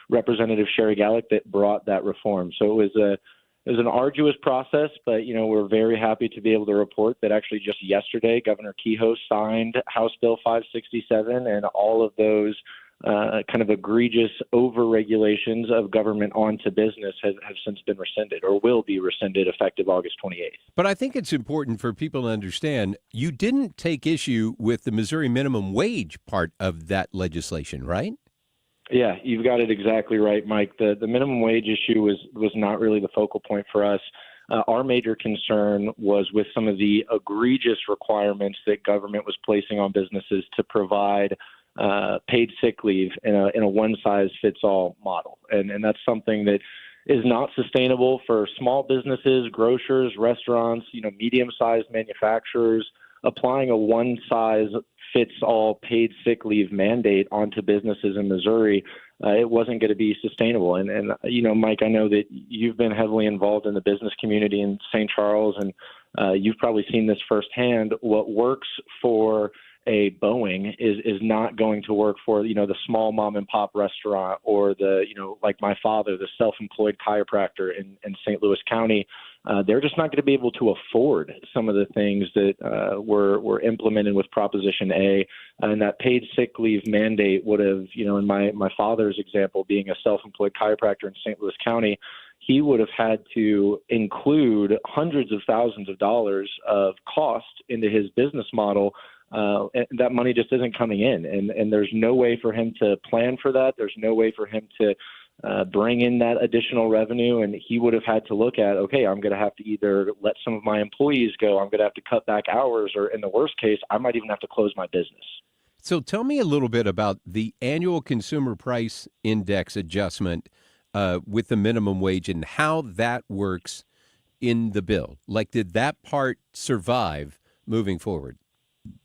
Representative Sherry Gallick that brought that reform. So it was an arduous process, but, we're very happy to be able to report that actually just yesterday, Governor Kehoe signed House Bill 567, and all of those kind of egregious over-regulations of government onto business have since been rescinded or will be rescinded effective August 28th.
But I think it's important for people to understand you didn't take issue with the Missouri minimum wage part of that legislation, right?
Yeah, you've got it exactly right, Mike. The minimum wage issue was not really the focal point for us. Our major concern was with some of the egregious requirements that government was placing on businesses to provide paid sick leave in a one-size-fits-all model. And that's something that is not sustainable for small businesses, grocers, restaurants, medium-sized manufacturers. Applying a one-size-fits-all paid sick leave mandate onto businesses in Missouri, it wasn't going to be sustainable. And Mike, I know that you've been heavily involved in the business community in St. Charles, and you've probably seen this firsthand. What works for a Boeing is not going to work for, the small mom and pop restaurant or like my father, the self-employed chiropractor in St. Louis County. They're just not going to be able to afford some of the things that were implemented with Proposition A. And that paid sick leave mandate would have, in my father's example, being a self-employed chiropractor in St. Louis County, he would have had to include hundreds of thousands of dollars of cost into his business model. And that money just isn't coming in, and there's no way for him to plan for that. There's no way for him to bring in that additional revenue, and he would have had to look at, okay, I'm going to have to either let some of my employees go, I'm going to have to cut back hours, or in the worst case, I might even have to close my business.
So tell me a little bit about the annual consumer price index adjustment with the minimum wage and how that works in the bill. Like, did that part survive moving forward?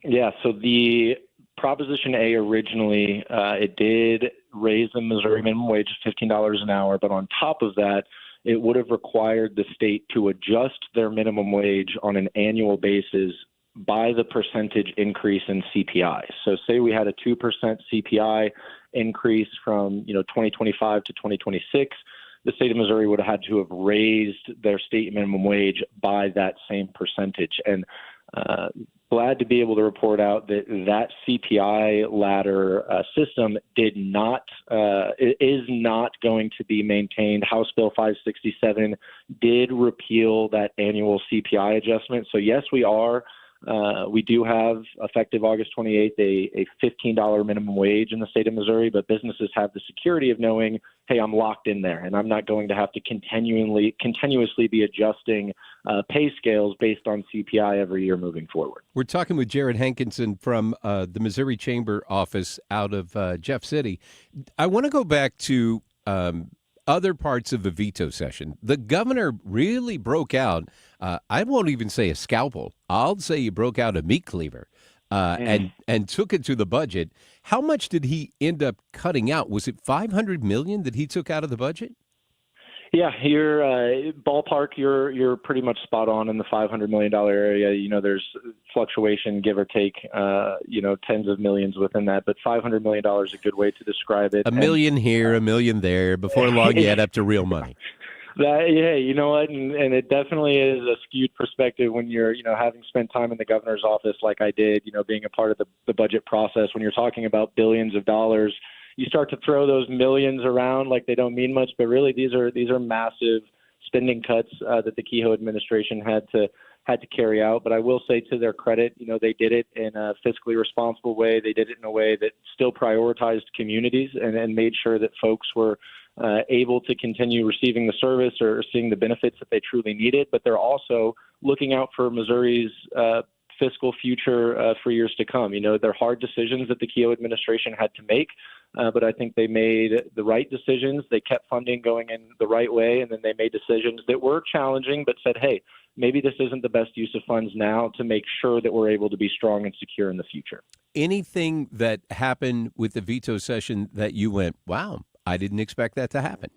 Yeah, so the Proposition A originally, it did raise the Missouri minimum wage to $15 an hour, but on top of that, it would have required the state to adjust their minimum wage on an annual basis by the percentage increase in CPI. So say we had a 2% CPI increase from 2025 to 2026, the state of Missouri would have had to have raised their state minimum wage by that same percentage. And glad to be able to report out that CPI ladder system is not going to be maintained. House Bill 567 did repeal that annual CPI adjustment. So yes, we do have, effective August 28th, a $15 minimum wage in the state of Missouri, but businesses have the security of knowing, hey, I'm locked in there, and I'm not going to have to continuously be adjusting pay scales based on CPI every year moving forward.
We're talking with Jared Hankinson from the Missouri Chamber office out of Jeff City. I want to go back to other parts of the veto session. The governor really broke out, I won't even say a scalpel, I'll say he broke out a meat cleaver and took it to the budget. How much did he end up cutting out? Was it $500 million that he took out of the budget?
Yeah, you're pretty much spot on in the $500 million area. There's fluctuation, give or take, tens of millions within that. But $500 million is a good way to describe it.
A million here, a million there. Before long, you add up to real money.
Yeah, you know what, and it definitely is a skewed perspective when you're, having spent time in the governor's office like I did, being a part of the budget process. When you're talking about billions of dollars, you start to throw those millions around like they don't mean much, but really these are massive spending cuts that the Kehoe administration had to carry out. But I will say, to their credit, they did it in a fiscally responsible way. They did it in a way that still prioritized communities and made sure that folks were able to continue receiving the service or seeing the benefits that they truly needed. But they're also looking out for Missouri's fiscal future for years to come. They're hard decisions that the Kehoe administration had to make, but I think they made the right decisions. They kept funding going in the right way, and then they made decisions that were challenging but said, hey, maybe this isn't the best use of funds now to make sure that we're able to be strong and secure in the future. Anything that happened with the veto session that you went, wow, I didn't expect that to happen?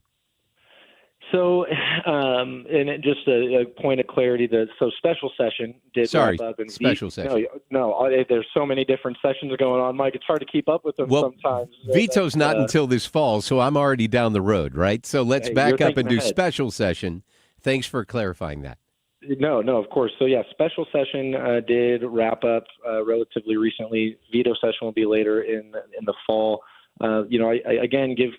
So, just a point of clarity, so special session did wrap up. And special session. No, there's so many different sessions going on, Mike. It's hard to keep up with them sometimes. Veto's not until this fall, so I'm already down the road, right? So let's back up and do special session. Thanks for clarifying that. No, of course. So, yeah, special session did wrap up relatively recently. Veto session will be later in the fall. I again give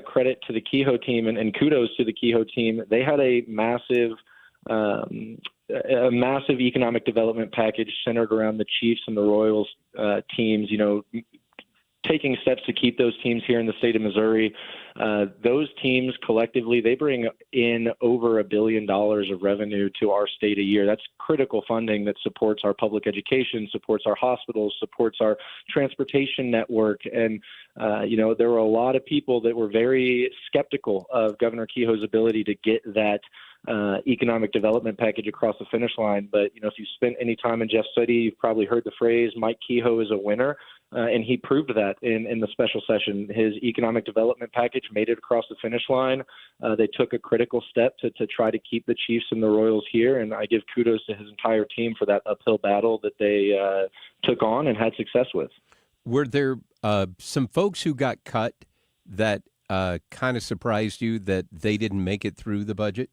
credit to the Kehoe team and kudos to the Kehoe team. They had a massive economic development package centered around the Chiefs and the Royals teams, taking steps to keep those teams here in the state of Missouri. Those teams collectively, they bring in over $1 billion of revenue to our state a year. That's critical funding that supports our public education, supports our hospitals, supports our transportation network. And, there were a lot of people that were very skeptical of Governor Kehoe's ability to get that economic development package across the finish line. But, if you spent any time in Jeff's city, you've probably heard the phrase, Mike Kehoe is a winner. And he proved that in the special session. His economic development package made it across the finish line. They took a critical step to try to keep the Chiefs and the Royals here, and I give kudos to his entire team for that uphill battle that they took on and had success with. Were there some folks who got cut that kind of surprised you that they didn't make it through the budget?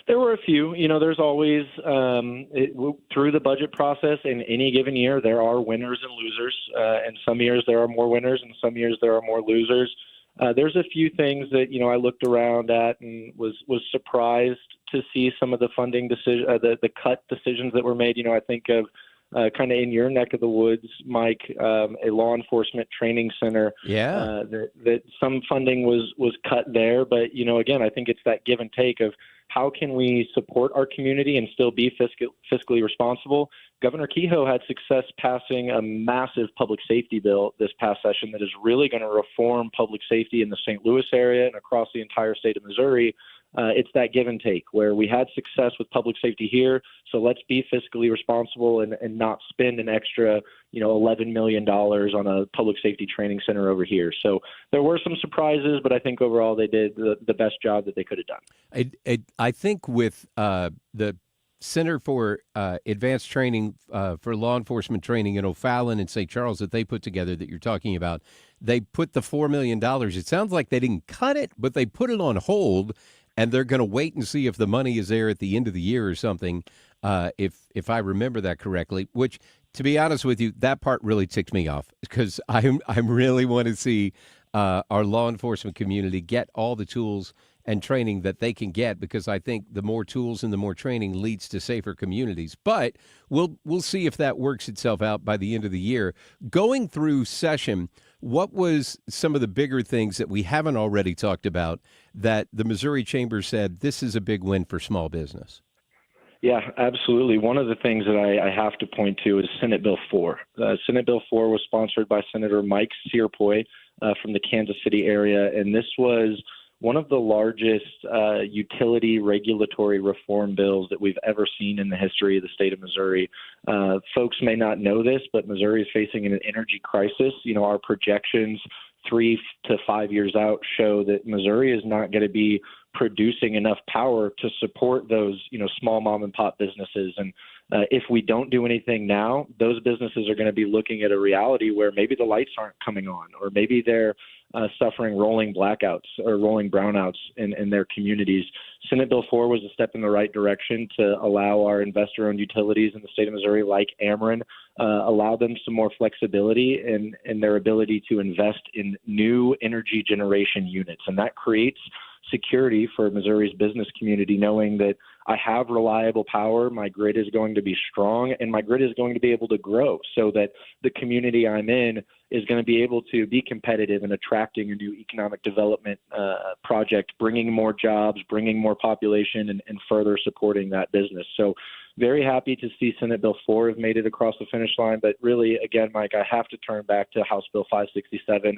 There were a few. There's always, through the budget process in any given year, there are winners and losers. And some years there are more winners and some years there are more losers. There's a few things that, I looked around at and was surprised to see some of the funding the cut decisions that were made. I think of kind of in your neck of the woods, Mike, a law enforcement training center. Yeah. That some funding was cut there. But, again, I think it's that give and take of how can we support our community and still be fiscally responsible. Governor Kehoe had success passing a massive public safety bill this past session that is really going to reform public safety in the St. Louis area and across the entire state of Missouri. It's that give and take where we had success with public safety here, so let's be fiscally responsible and not spend an extra, $11 million on a public safety training center over here. So there were some surprises, but I think overall they did the best job that they could have done. I think with the Center for Advanced Training for Law Enforcement Training in O'Fallon and St. Charles that they put together that you're talking about, they put the $4 million. It sounds like they didn't cut it, but they put it on hold. And they're going to wait and see if the money is there at the end of the year or something, if I remember that correctly, which, to be honest with you, that part really ticks me off because I really want to see our law enforcement community get all the tools and training that they can get, because I think the more tools and the more training leads to safer communities. But we'll see if that works itself out by the end of the year. Going through session, what was some of the bigger things that we haven't already talked about that the Missouri Chamber said this is a big win for small business? Yeah, absolutely. One of the things that I have to point to is Senate Bill 4. Senate Bill 4 was sponsored by Senator Mike Searpoy from the Kansas City area, and this was one of the largest utility regulatory reform bills that we've ever seen in the history of the state of Missouri. Folks may not know this, but Missouri is facing an energy crisis. Our projections 3 to 5 years out show that Missouri is not going to be producing enough power to support those, small mom and pop businesses. And if we don't do anything now, those businesses are going to be looking at a reality where maybe the lights aren't coming on, or maybe they're suffering rolling blackouts or rolling brownouts in their communities. Senate Bill 4 was a step in the right direction to allow our investor-owned utilities in the state of Missouri, like Ameren, allow them some more flexibility in their ability to invest in new energy generation units. And that creates security for Missouri's business community, knowing that I have reliable power, my grid is going to be strong, and my grid is going to be able to grow so that the community I'm in is going to be able to be competitive in attracting a new economic development project, bringing more jobs, bringing more population, and further supporting that business. So very happy to see Senate Bill 4 have made it across the finish line. But really, again, Mike, I have to turn back to House Bill 567,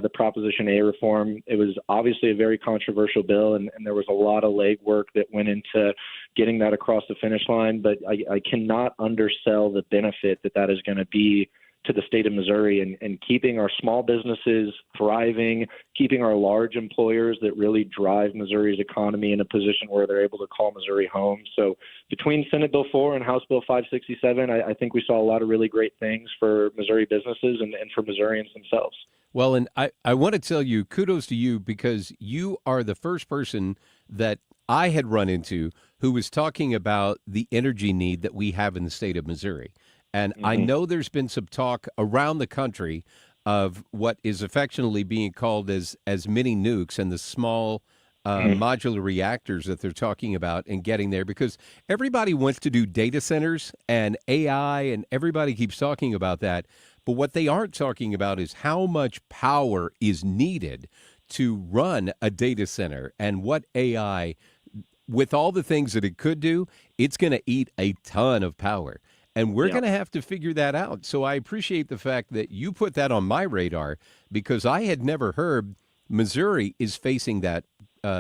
the Proposition A reform. It was obviously a very controversial bill, and there was a lot of legwork that went into getting that across the finish line. But I cannot undersell the benefit that is going to be to the state of Missouri and keeping our small businesses thriving, keeping our large employers that really drive Missouri's economy in a position where they're able to call Missouri home. So between Senate Bill 4 and House Bill 567, I think we saw a lot of really great things for Missouri businesses and for Missourians themselves.
Well, and I want to tell you, kudos to you, because you are the first person that I had run into who was talking about the energy need that we have in the state of Missouri. And I know there's been some talk around the country of what is affectionately being called as mini nukes and the small modular reactors that they're talking about and getting there, because everybody wants to do data centers and AI, and everybody keeps talking about that. But what they aren't talking about is how much power is needed to run a data center, and what AI, with all the things that it could do, it's going to eat a ton of power. And we're going to have to figure that out. So I appreciate the fact that you put that on my radar, because I had never heard Missouri is facing that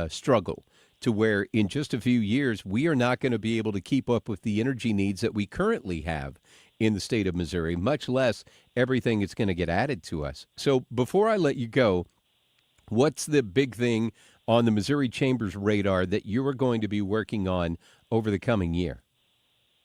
struggle to where in just a few years, we are not going to be able to keep up with the energy needs that we currently have in the state of Missouri, much less everything that's going to get added to us. So before I let you go, what's the big thing on the Missouri Chamber's radar that you are going to be working on over the coming year?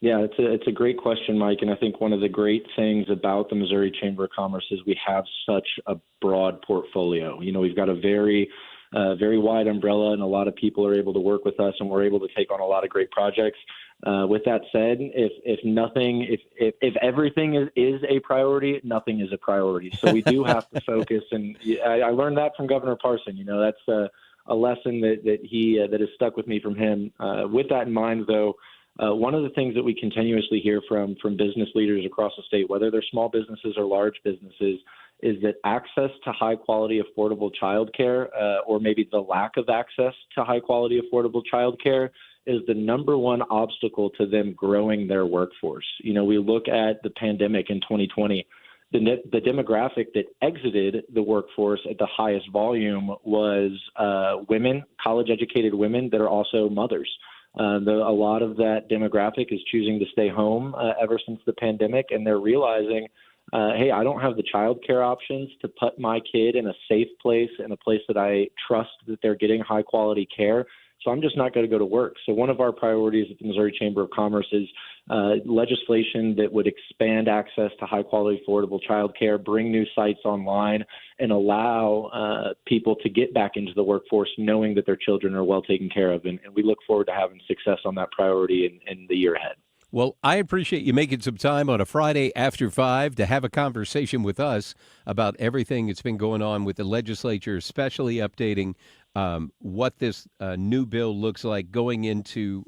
Yeah, it's a great question, Mike. And I think one of the great things about the Missouri Chamber of Commerce is we have such a broad portfolio. We've got a very wide umbrella, and a lot of people are able to work with us, and we're able to take on a lot of great projects. With that said, if everything is a priority, nothing is a priority. So we do have to focus. And I learned that from Governor Parson. That's a lesson that has stuck with me from him. With that in mind, though, one of the things that we continuously hear from business leaders across the state, whether they're small businesses or large businesses, is that access to high-quality, affordable childcare, or maybe the lack of access to high-quality, affordable childcare, is the number one obstacle to them growing their workforce. We look at the pandemic in 2020. The demographic that exited the workforce at the highest volume was women, college-educated women that are also mothers. A lot of that demographic is choosing to stay home ever since the pandemic, and they're realizing, hey, I don't have the childcare options to put my kid in a safe place, in a place that I trust that they're getting high-quality care. So I'm just not going to go to work. So one of our priorities at the Missouri Chamber of Commerce is legislation that would expand access to high-quality, affordable childcare, bring new sites online, and allow people to get back into the workforce knowing that their children are well taken care of. And we look forward to having success on that priority in the year ahead.
Well, I appreciate you making some time on a Friday after 5 to have a conversation with us about everything that's been going on with the legislature, especially updating what this new bill looks like going into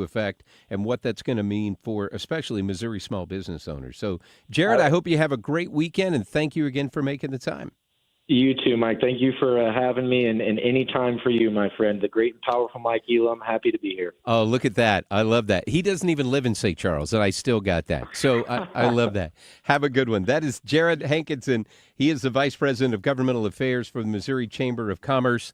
effect, and what that's going to mean for especially Missouri small business owners. So, Jared, I hope you have a great weekend, and thank you again for making the time.
You too, Mike. Thank you for having me, and any time for you, my friend. The great and powerful Mike Elam. Happy to be here.
Oh, look at that. I love that. He doesn't even live in St. Charles, and I still got that. So I love that. Have a good one. That is Jared Hankinson. He is the Vice President of Governmental Affairs for the Missouri Chamber of Commerce.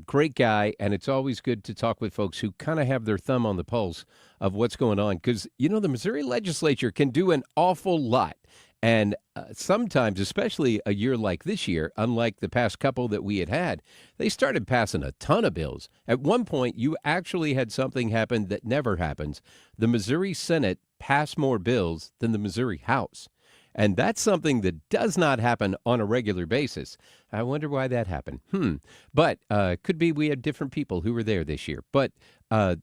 Great guy, and it's always good to talk with folks who kind of have their thumb on the pulse of what's going on, because, the Missouri legislature can do an awful lot. And sometimes, especially a year like this year, unlike the past couple that we had, they started passing a ton of bills. At one point, you actually had something happen that never happens. The Missouri Senate passed more bills than the Missouri House. And that's something that does not happen on a regular basis. I wonder why that happened. But could be we had different people who were there this year. But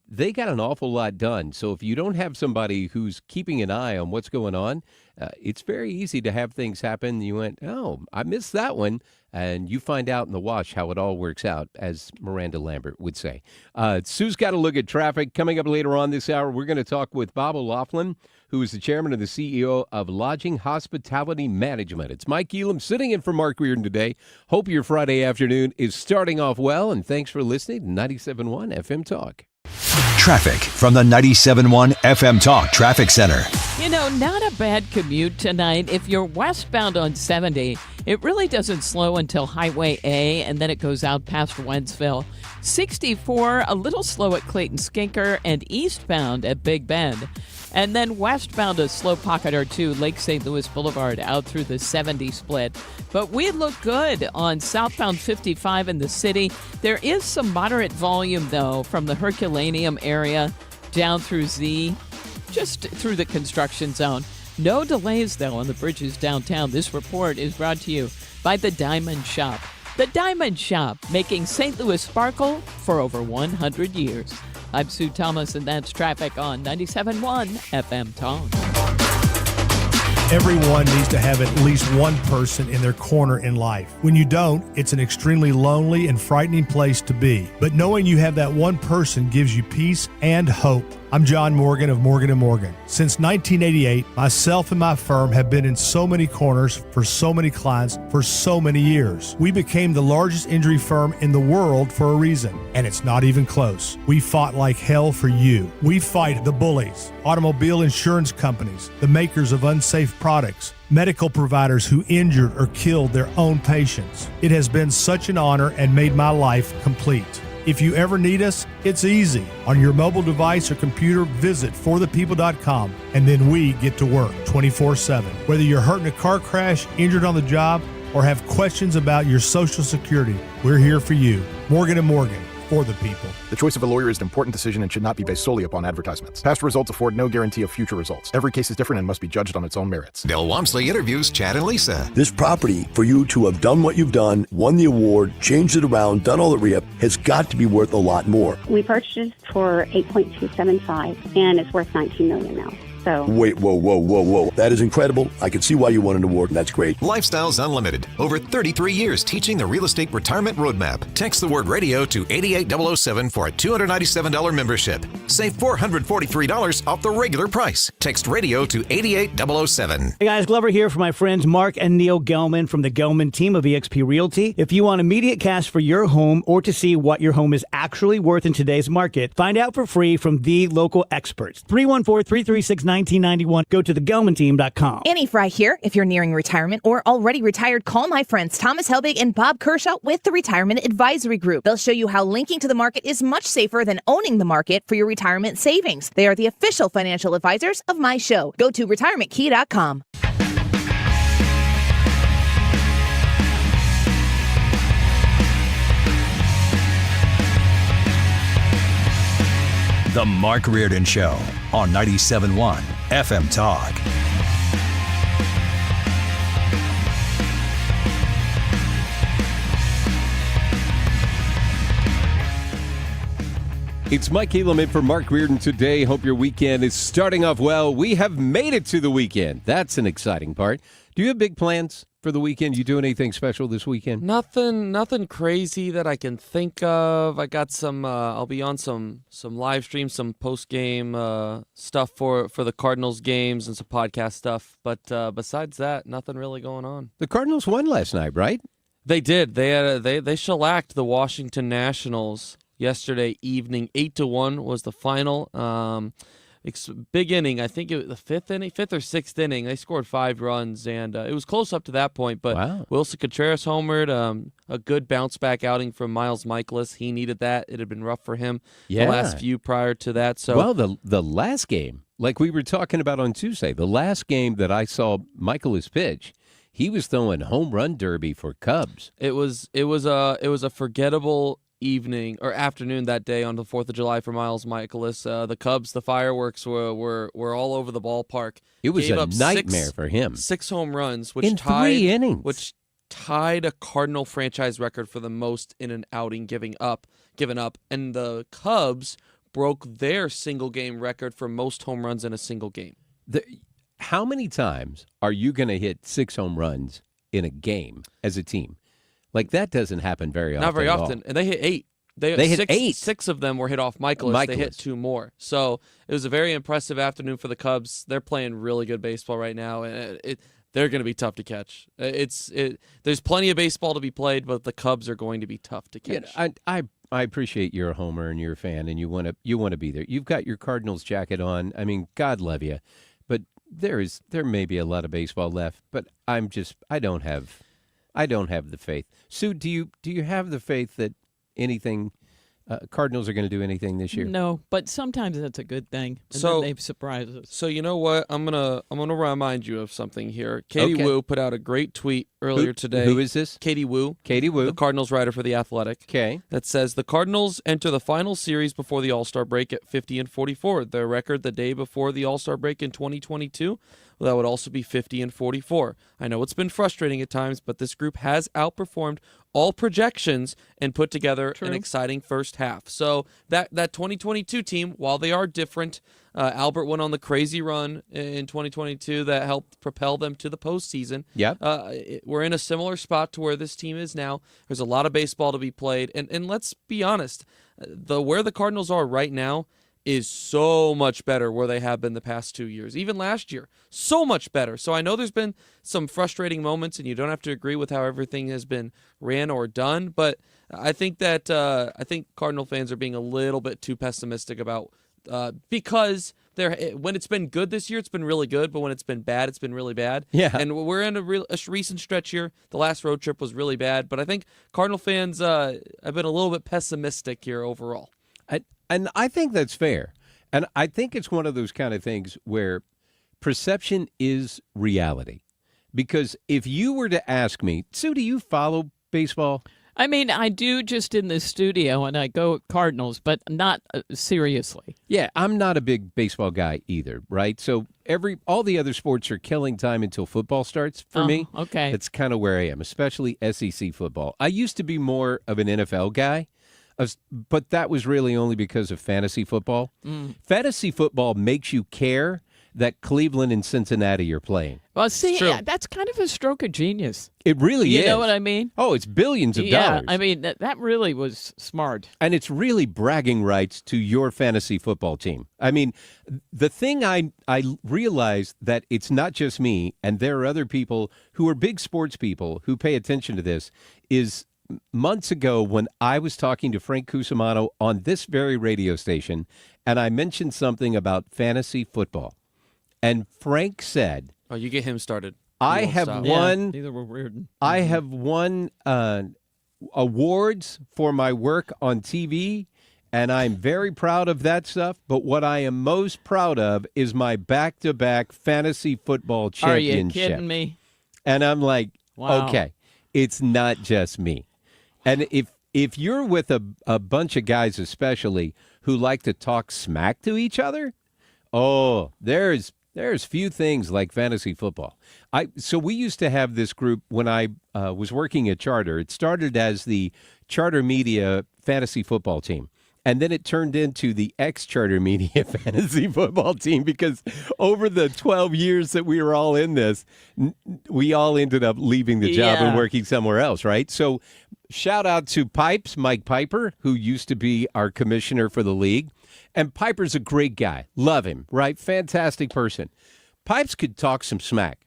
they got an awful lot done. So if you don't have somebody who's keeping an eye on what's going on, it's very easy to have things happen. You went, oh, I missed that one. And you find out in the wash how it all works out, as Miranda Lambert would say. Sue's got to look at traffic. Coming up later on this hour, we're going to talk with Bob O'Loughlin, who is the chairman and the CEO of Lodging Hospitality Management. It's Mike Elam sitting in for Mark Reardon today. Hope your Friday afternoon is starting off well, and thanks for listening to 97.1 FM Talk.
Traffic from the 97.1 FM Talk Traffic Center.
You know, not a bad commute tonight. If you're westbound on 70, it really doesn't slow until Highway A, and then it goes out past Wentzville. 64, a little slow at Clayton Skinker, and eastbound at Big Bend. And then westbound, a slow pocket or two, Lake St. Louis Boulevard out through the 70 split. But we look good on southbound 55 in the city. There is some moderate volume, though, from the Herculaneum area down through Z, just through the construction zone. No delays, though, on the bridges downtown. This report is brought to you by the Diamond Shop. The Diamond Shop, making St. Louis sparkle for over 100 years. I'm Sue Thomas, and that's traffic on 97.1 FM Talk.
Everyone needs to have at least one person in their corner in life. When you don't, it's an extremely lonely and frightening place to be. But knowing you have that one person gives you peace and hope. I'm John Morgan of Morgan & Morgan. Since 1988, myself and my firm have been in so many corners for so many clients for so many years. We became the largest injury firm in the world for a reason, and it's not even close. We fought like hell for you. We fight the bullies, automobile insurance companies, the makers of unsafe products, medical providers who injured or killed their own patients. It has been such an honor and made my life complete. If you ever need us, it's easy. On your mobile device or computer, visit forthepeople.com, and then we get to work 24/7. Whether you're hurt in a car crash, injured on the job, or have questions about your Social Security, we're here for you. Morgan & Morgan, for the people.
The choice of a lawyer is an important decision and should not be based solely upon advertisements. Past results afford no guarantee of future results. Every case is different and must be judged on its own merits.
Del Walmsley interviews Chad and Lisa.
This property, for you to have done what you've done, won the award, changed it around, done all the rehab, has got to be worth a lot more.
We purchased it for $8.275, and it's worth $19 million now. So.
Wait, whoa. That is incredible. I can see why you won an award, and that's great.
Lifestyles Unlimited. Over 33 years teaching the real estate retirement roadmap. Text the word radio to 88007 for a $297 membership. Save $443 off the regular price. Text radio to 88007.
Hey guys, Glover here for my friends Mark and Neil Gelman from the Gelman team of eXp Realty. If you want immediate cash for your home or to see what your home is actually worth in today's market, find out for free from the local experts. 314-336-1991. Go to thegelmanteam.com.
Annie Fry here. If you're nearing retirement or already retired, call my friends Thomas Helbig and Bob Kershaw with the Retirement Advisory Group. They'll show you how linking to the market is much safer than owning the market for your retirement savings. They are the official financial advisors of my show. Go to retirementkey.com.
The Mark Reardon Show on 97.1 FM Talk.
It's Mike Elam in for Mark Reardon today. Hope your weekend is starting off well. We have made it to the weekend. That's an exciting part. Do you have big plans for the weekend? You doing anything special this weekend?
Nothing crazy that I can think of. I got some. I'll be on some live streams, some post game stuff for the Cardinals games and some podcast stuff. But besides that, nothing really going on.
The Cardinals won last night, right?
They did. They shellacked the Washington Nationals yesterday evening. 8-1 was the final. Big inning. I think it was the fifth or sixth inning. They scored 5 runs, and it was close up to that point. But wow. Wilson Contreras homered. A good bounce back outing from Miles Michaelis. He needed that. It had been rough for him the last few prior to that. So
well, the last game like we were talking about on Tuesday. The last game that I saw Michaelis pitch, he was throwing home run derby for Cubs.
It was a forgettable evening or afternoon that day on the 4th of July for Miles Michaelis. The Cubs, the fireworks were all over the ballpark.
It was
Gave
a
up
nightmare for him.
6 home runs, which
in 3 innings,
which tied a Cardinal franchise record for the most in an outing given up. And the Cubs broke their single game record for most home runs in a single game.
How many times are you going to hit 6 home runs in a game as a team? Like, that doesn't happen very often.
Not very often. And they hit 8.
They hit 8.
6 of them were hit off Michaelis. They hit 2 more. So it was a very impressive afternoon for the Cubs. They're playing really good baseball right now, and they're going to be tough to catch. There's plenty of baseball to be played, but the Cubs are going to be tough to catch.
Yeah, I appreciate you're a homer and you're a fan, and you want to be there. You've got your Cardinals jacket on. I mean, God love you, but there may be a lot of baseball left. But I don't have the faith. Sue, do you have the faith that anything Cardinals are going to do anything this year?
No, but sometimes that's a good thing. And then they've surprised us.
So you know what? I'm gonna remind you of something here. Katie Wu put out a great tweet earlier today.
Who is this?
Katie Wu.
Katie Wu,
the Cardinals writer for The Athletic.
Okay.
That says the Cardinals enter the final series before the All-Star break at 50-44. Their record the day before the All-Star break in 2022. Well, that would also be 50-44. I know it's been frustrating at times, but this group has outperformed all projections and put together an exciting first half. So that 2022 team, while they are different, Albert went on the crazy run in 2022 that helped propel them to the postseason.
Yep.
We're in a similar spot to where this team is now. There's a lot of baseball to be played. And let's be honest, where the Cardinals are right now is so much better where they have been the past 2 years. Even last year, so much better. So I know there's been some frustrating moments, and you don't have to agree with how everything has been ran or done, but I think that Cardinal fans are being a little bit too pessimistic about because when it's been good this year, it's been really good, but when it's been bad, it's been really bad.
Yeah.
And we're in a recent stretch here. The last road trip was really bad, but I think Cardinal fans have been a little bit pessimistic here overall.
And I think that's fair. And I think it's one of those kind of things where perception is reality. Because if you were to ask me, Sue, do you follow baseball?
I mean, I do just in the studio, and I go Cardinals, but not seriously.
Yeah, I'm not a big baseball guy either, right? So all the other sports are killing time until football starts for me.
Okay.
That's kind of where I am, especially SEC football. I used to be more of an NFL guy. But that was really only because of fantasy football. Fantasy football makes you care that Cleveland and Cincinnati are playing.
Well, see, that's kind of a stroke of genius.
It really is.
You know what I mean?
Oh, it's billions of dollars.
I mean, that really was smart.
And it's really bragging rights to your fantasy football team. I mean, the thing I realized that it's not just me, and there are other people who are big sports people who pay attention to this, is months ago when I was talking to Frank Cusumano on this very radio station, and I mentioned something about fantasy football. And Frank said,
"Oh, you get him started.
I have won awards for my work on TV, and I'm very proud of that stuff. But what I am most proud of is my back-to-back fantasy football championship."
Are you kidding me?
And I'm like,
wow.
Okay, it's not just me. And if you're with a bunch of guys especially who like to talk smack to each other, there's few things like fantasy football. So we used to have this group when I was working at Charter. It started as the Charter Media Fantasy Football Team. And then it turned into the ex-Charter Media Fantasy Football Team because over the 12 years that we were all in this, we all ended up leaving the job and working somewhere else, right? So shout out to Pipes, Mike Piper, who used to be our commissioner for the league. And Piper's a great guy. Love him, right? Fantastic person. Pipes could talk some smack.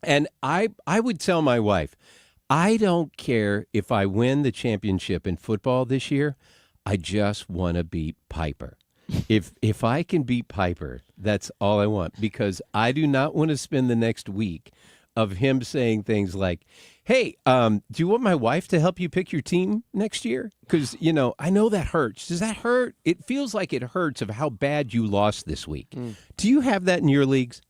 And I would tell my wife, I don't care if I win the championship in football this year. I just want to beat Piper. If I can beat Piper, that's all I want, because I do not want to spend the next week of him saying things like, hey, do you want my wife to help you pick your team next year? Because, I know that hurts. Does that hurt? It feels like it hurts of how bad you lost this week. Do you have that in your leagues?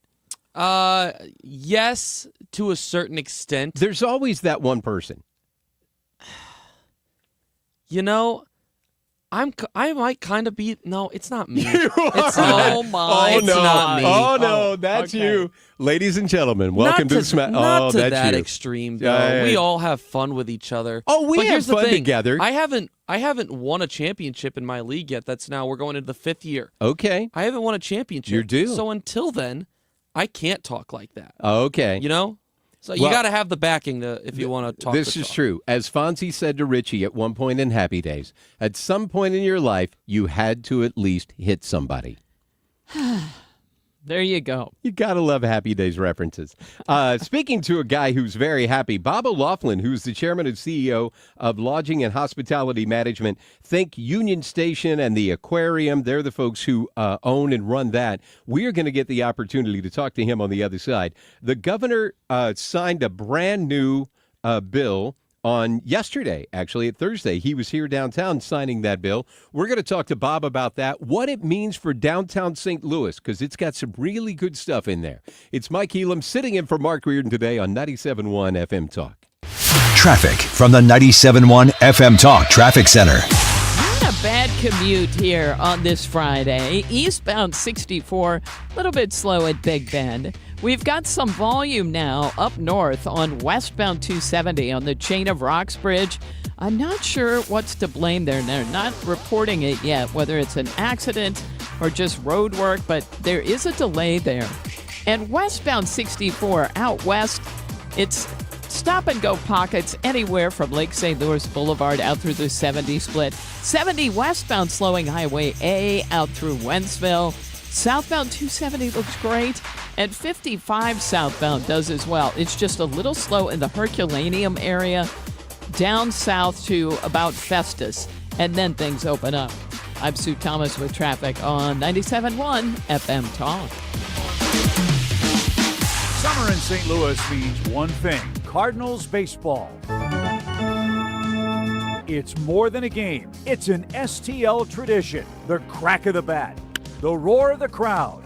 Yes, to a certain extent.
There's always that one person.
I might kind of be. No, it's not me.
It's
not.
Oh,
my! It's not me.
Oh, no, that's you. Ladies and gentlemen, welcome to the Smack.
Not to
that's
that
you.
extreme, though. We all have fun with each other.
Oh, we
but
have
here's the
fun
thing.
together.
I haven't won a championship in my league yet. We're going into the 5th year.
Okay.
I haven't won a championship.
You're due.
So until then, I can't talk like that.
Okay.
So you got to have the backing if you want to talk.
This is true. As Fonzie said to Richie at one point in Happy Days, at some point in your life, you had to at least hit somebody.
There you go.
You got to love Happy Days references. Speaking to a guy who's very happy, Bob O'Loughlin, who's the chairman and CEO of Lodging and Hospitality Management. Think Union Station and the Aquarium. They're the folks who own and run that. We are going to get the opportunity to talk to him on the other side. The governor signed a brand new bill on yesterday, actually, at Thursday. He was here downtown signing that bill. We're going to talk to Bob about that, what it means for downtown St. Louis, because it's got some really good stuff in there. It's Mike Elam sitting in for Mark Reardon today on 97.1 FM Talk.
Traffic from the 97.1 FM Talk Traffic Center.
Not a bad commute here on this Friday. Eastbound 64, a little bit slow at Big Bend. We've got some volume now up north on westbound 270 on the Chain of Rocks Bridge. I'm not sure what's to blame there. They're not reporting it yet, whether it's an accident or just road work, but there is a delay there. And westbound 64 out west, it's stop-and-go pockets anywhere from Lake St. Louis Boulevard out through the 70 split. 70 westbound slowing Highway A out through Wentzville. Southbound 270 looks great, and 55 southbound does as well. It's just a little slow in the Herculaneum area, down south to about Festus, and then things open up. I'm Sue Thomas with traffic on 97.1 FM Talk.
Summer in St. Louis means one thing: Cardinals baseball. It's more than a game. It's an STL tradition. The crack of the bat, the roar of the crowd,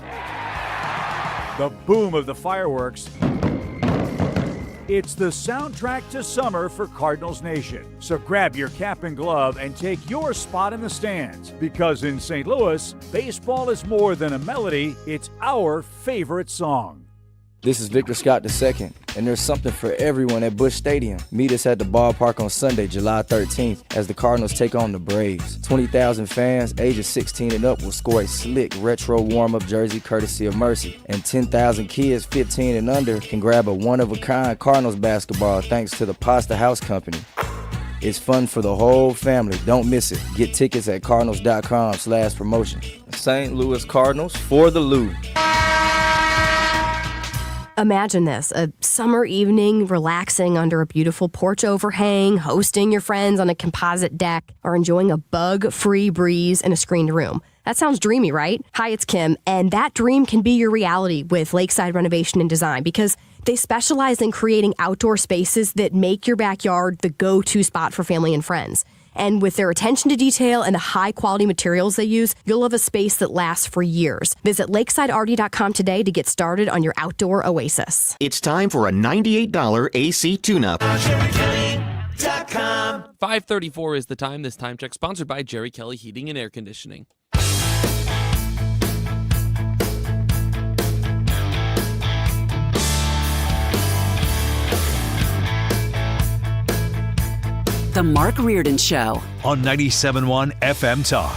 the boom of the fireworks. It's the soundtrack to summer for Cardinals Nation. So grab your cap and glove and take your spot in the stands. Because in St. Louis, baseball is more than a melody, it's our favorite song.
This is Victor Scott II, and there's something for everyone at Busch Stadium. Meet us at the ballpark on Sunday, July 13th, as the Cardinals take on the Braves. 20,000 fans, ages 16 and up, will score a slick retro warm-up jersey courtesy of Mercy. And 10,000 kids 15 and under can grab a one-of-a-kind Cardinals basketball thanks to the Pasta House Company. It's fun for the whole family. Don't miss it. Get tickets at cardinals.com/promotion. St. Louis Cardinals for the Lou.
Imagine this, a summer evening, relaxing under a beautiful porch overhang, hosting your friends on a composite deck, or enjoying a bug-free breeze in a screened room. That sounds dreamy, right? Hi, it's Kim, and that dream can be your reality with Lakeside Renovation and Design because they specialize in creating outdoor spaces that make your backyard the go-to spot for family and friends. And with their attention to detail and the high-quality materials they use, you'll have a space that lasts for years. Visit lakesideRD.com today to get started on your outdoor oasis.
It's time for a $98 AC tune-up.
5:34 is the time. This time check sponsored by Jerry Kelly Heating and Air Conditioning.
The Mark Reardon Show
on 97.1 FM Talk.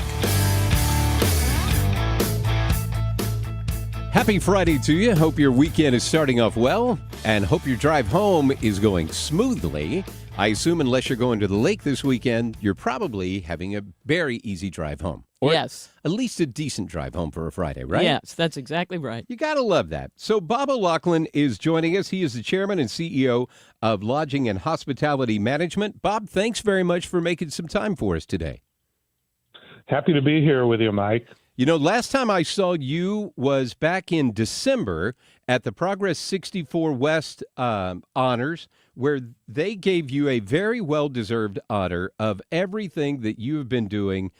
Happy Friday to you. Hope your weekend is starting off well and hope your drive home is going smoothly. I assume unless you're going to the lake this weekend, you're probably having a very easy drive home. Or
yes.
At least a decent drive home for a Friday, right?
Yes, that's exactly right.
You got to love that. So Bob O'Loughlin is joining us. He is the chairman and CEO of Lodging and Hospitality Management. Bob, thanks very much for making some time for us today.
Happy to be here with you, Mike.
You know, last time I saw you was back in December at the Progress 64 West Honors, where they gave you a very well-deserved honor of everything that you have been doing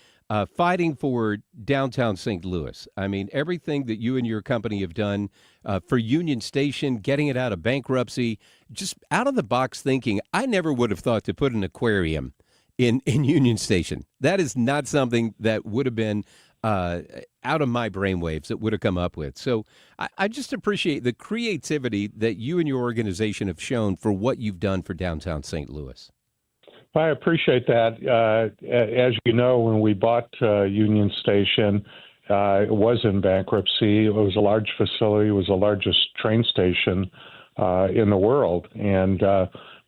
fighting for downtown St. Louis. I mean, everything that you and your company have done for Union Station, getting it out of bankruptcy, just out-of-the-box thinking. I never would have thought to put an aquarium in Union Station. That is not something that would have been out of my brainwaves that would have come up with. So I just appreciate the creativity that you and your organization have shown for what you've done for downtown St. Louis.
I appreciate that. As you know, when we bought Union Station, it was in bankruptcy. It was a large facility. It was the largest train station in the world. And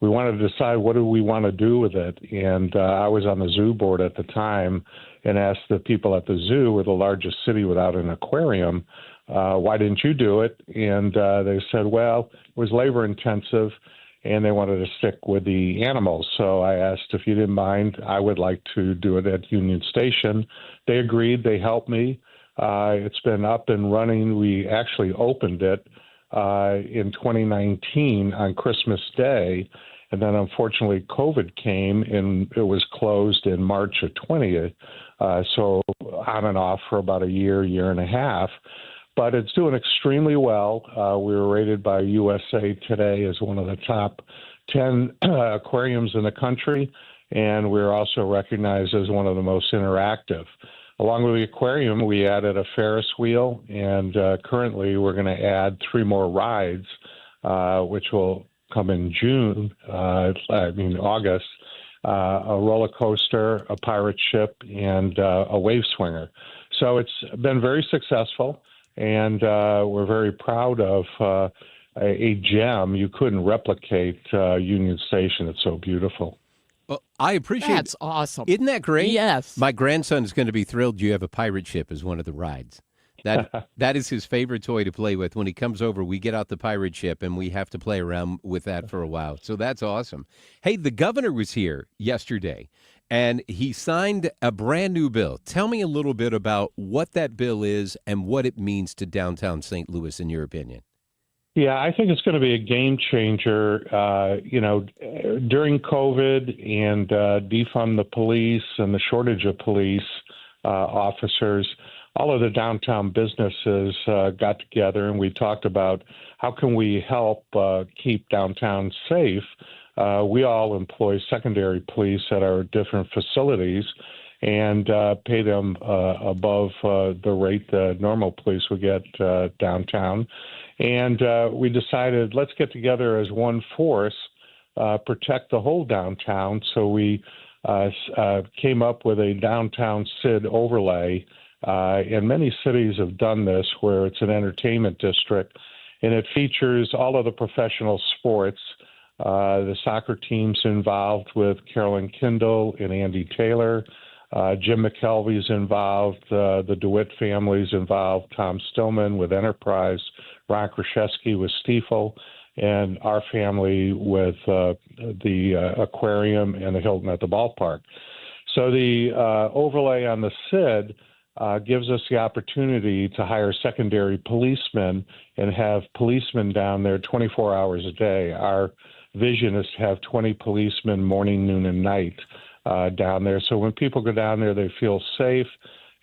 we wanted to decide what do we want to do with it. And I was on the zoo board at the time and asked the people at the zoo, we're the largest city without an aquarium, why didn't you do it? And they said, well, it was labor intensive, and they wanted to stick with the animals. So I asked if you didn't mind, I would like to do it at Union Station. They agreed. They helped me. It's been up and running. We actually opened it in 2019 on Christmas Day. And then, unfortunately, COVID came, and it was closed in March of 20th. So on and off for about a year and a half. But it's doing extremely well. We were rated by USA Today as one of the top 10 aquariums in the country, and we're also recognized as one of the most interactive. Along with the aquarium, we added a Ferris wheel, and currently we're going to add 3 more rides, which will come in August. A roller coaster, a pirate ship, and a wave swinger. So it's been very successful, and we're very proud of a gem. You couldn't replicate Union Station. It's so beautiful.
Well, I appreciate it.
That's awesome.
Isn't that great?
Yes.
My grandson is going to be thrilled you have a pirate ship as one of the rides. That is his favorite toy to play with. When he comes over, we get out the pirate ship, and we have to play around with that for a while. So that's awesome. Hey, the governor was here yesterday, and he signed a brand new bill. Tell me a little bit about what that bill is and what it means to downtown St. Louis, in your opinion.
Yeah, I think it's going to be a game changer. During COVID and defund the police and the shortage of police officers, all of the downtown businesses got together, and we talked about how can we help keep downtown safe. We all employ secondary police at our different facilities and pay them above the rate the normal police would get downtown. And we decided, let's get together as one force, protect the whole downtown. So we came up with a downtown SID overlay. And many cities have done this, where it's an entertainment district, and it features all of the professional sports. The soccer team's involved with Carolyn Kindle and Andy Taylor. Jim McKelvey's involved. The DeWitt family's involved. Tom Stillman with Enterprise. Ron Kraszewski with Stiefel. And our family with the aquarium and the Hilton at the ballpark. So the overlay on the SID gives us the opportunity to hire secondary policemen and have policemen down there 24 hours a day. Our vision is to have 20 policemen morning, noon, and night down there. So when people go down there, they feel safe.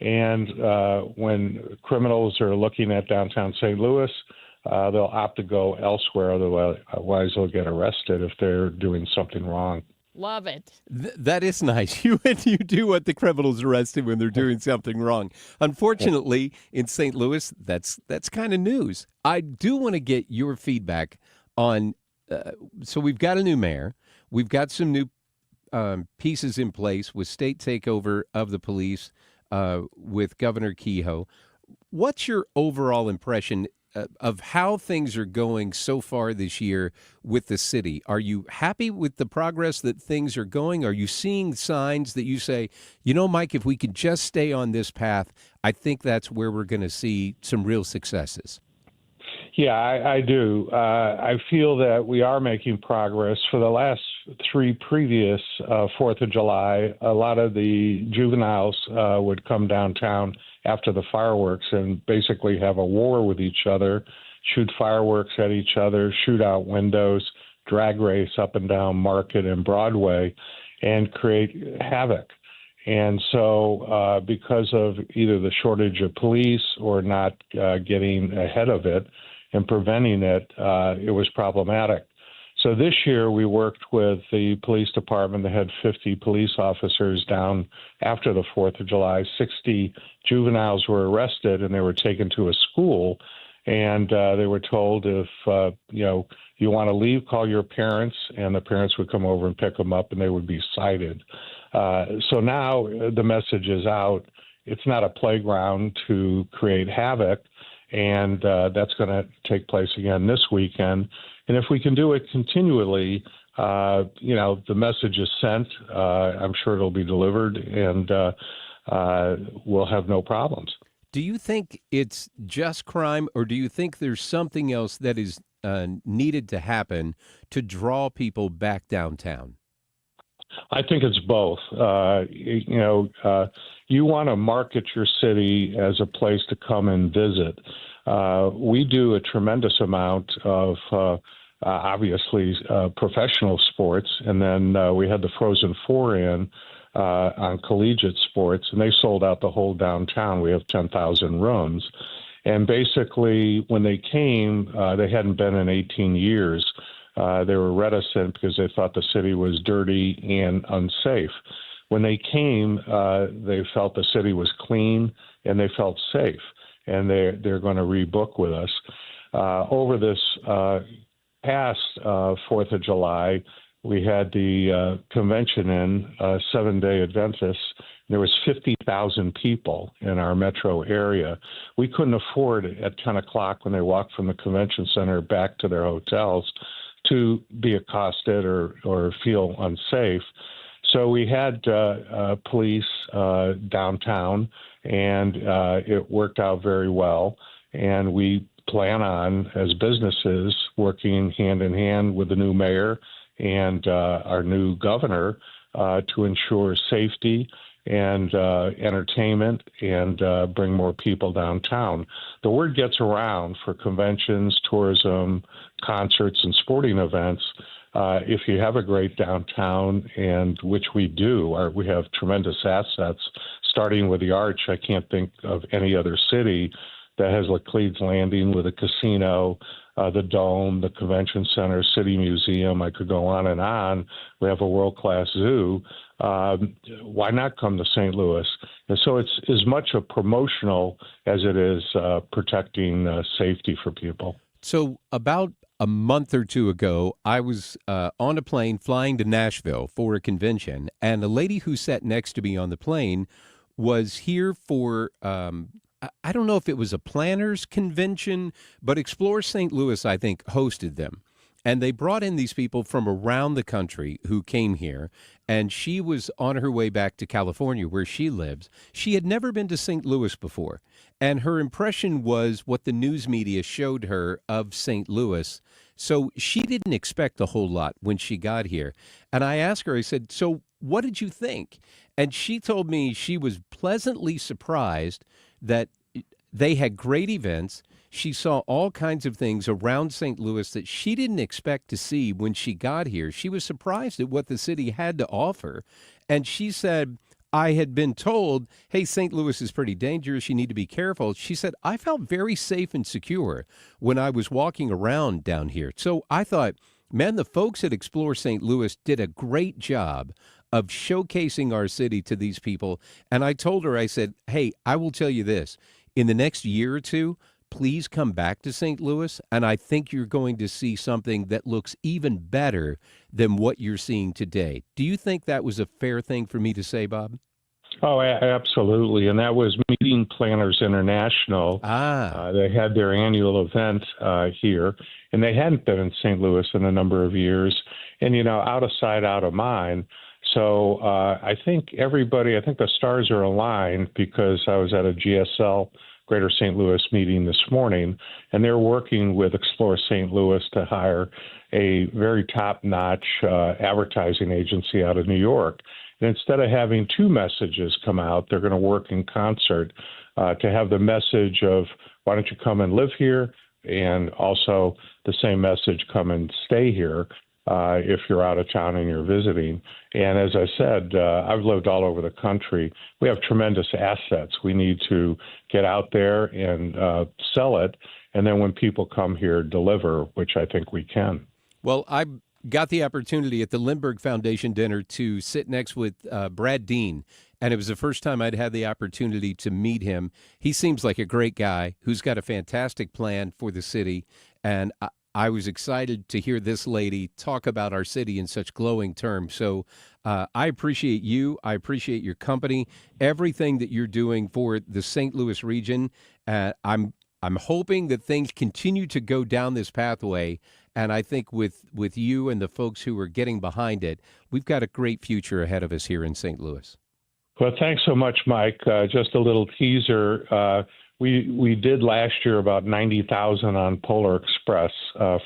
And when criminals are looking at downtown St. Louis, they'll opt to go elsewhere. Otherwise, they'll get arrested if they're doing something wrong.
Love it.
That is nice. You do what the criminals arrested when they're doing something wrong. Unfortunately, in St. Louis, that's kind of news. I do want to get your feedback on. So we've got a new mayor. We've got some new pieces in place with state takeover of the police with Governor Kehoe. What's your overall impression of how things are going so far this year with the city? Are you happy with the progress that things are going? Are you seeing signs that you say, Mike, if we could just stay on this path, I think that's where we're going to see some real successes?
Yeah, I do. I feel that we are making progress. For the last 3 previous 4th of July, a lot of the juveniles would come downtown after the fireworks and basically have a war with each other, shoot fireworks at each other, shoot out windows, drag race up and down Market and Broadway, and create havoc. And so because of either the shortage of police or not getting ahead of it and preventing it, it was problematic. So this year we worked with the police department. They had 50 police officers down after the 4th of July. 60 juveniles were arrested and they were taken to a school. And they were told if, you want to leave, call your parents, and the parents would come over and pick them up and they would be cited. So now the message is out. It's not a playground to create havoc. And that's going to take place again this weekend. And if we can do it continually, the message is sent. I'm sure it'll be delivered, and we'll have no problems.
Do you think it's just crime, or do you think there's something else that is needed to happen to draw people back downtown?
I think it's both. You want to market your city as a place to come and visit. We do a tremendous amount of, obviously, professional sports, and then we had the Frozen Four in on collegiate sports, and they sold out the whole downtown. We have 10,000 rooms. And basically, when they came, they hadn't been in 18 years. They were reticent because they thought the city was dirty and unsafe. When they came, they felt the city was clean and they felt safe, and they're going to rebook with us. Over this past 4th of July, we had the convention in Seventh-day Adventists. There was 50,000 people in our metro area. We couldn't afford at 10 o'clock when they walked from the convention center back to their hotels to be accosted or feel unsafe. So we had police downtown, and it worked out very well. And we plan on, as businesses, working hand in hand with the new mayor and our new governor to ensure safety and entertainment and bring more people downtown. The word gets around for conventions, tourism, concerts, and sporting events. If you have a great downtown, and which we do, we have tremendous assets, starting with the Arch. I can't think of any other city that has Laclede's Landing with a casino, the Dome, the Convention Center, City Museum. I could go on and on. We have a world-class zoo. Why not come to St. Louis? And so it's as much a promotional as it is protecting safety for people.
So about a month or two ago, I was on a plane flying to Nashville for a convention, and a lady who sat next to me on the plane was here for I don't know if it was a planners convention, but Explore St. Louis, I think, hosted them. And they brought in these people from around the country who came here, and she was on her way back to California, where she lives. She had never been to St. Louis before, and her impression was what the news media showed her of St. Louis. So she didn't expect a whole lot when she got here. And I asked her, I said, so what did you think? And she told me she was pleasantly surprised that they had great events. She saw all kinds of things around St. Louis that she didn't expect to see when she got here. She was surprised at what the city had to offer. And she said, I had been told, hey, St. Louis is pretty dangerous. You need to be careful. She said, I felt very safe and secure when I was walking around down here. So I thought, man, the folks at Explore St. Louis did a great job of showcasing our city to these people. And I told her, I said, hey, I will tell you this. In the next year or two, please come back to St. Louis, and I think you're going to see something that looks even better than what you're seeing today. Do you think that was a fair thing for me to say, Bob?
Oh, absolutely. And that was Meeting Planners International. They had their annual event here, and they hadn't been in St. Louis in a number of years. And, out of sight, out of mind. So I think the stars are aligned, because I was at a GSL Greater St. Louis meeting this morning, and they're working with Explore St. Louis to hire a very top-notch advertising agency out of New York. And instead of having two messages come out, they're going to work in concert. to have the message of why don't you come and live here, and also the same message, come and stay here if you're out of town and you're visiting. And as I said, I've lived all over the country. We have tremendous assets. We need to get out there and sell it, and then when people come here, deliver, which I think we can.
Well, I got the opportunity at the Lindbergh Foundation dinner to sit next with Brad Dean, and it was the first time I'd had the opportunity to meet him. He seems like a great guy who's got a fantastic plan for the city, and I was excited to hear this lady talk about our city in such glowing terms. So I appreciate you. I appreciate your company, everything that you're doing for the St. Louis region. I'm hoping that things continue to go down this pathway. And I think with you and the folks who are getting behind it, we've got a great future ahead of us here in St. Louis.
Well, thanks so much, Mike. Just a little teaser. We did last year about 90,000 on Polar Express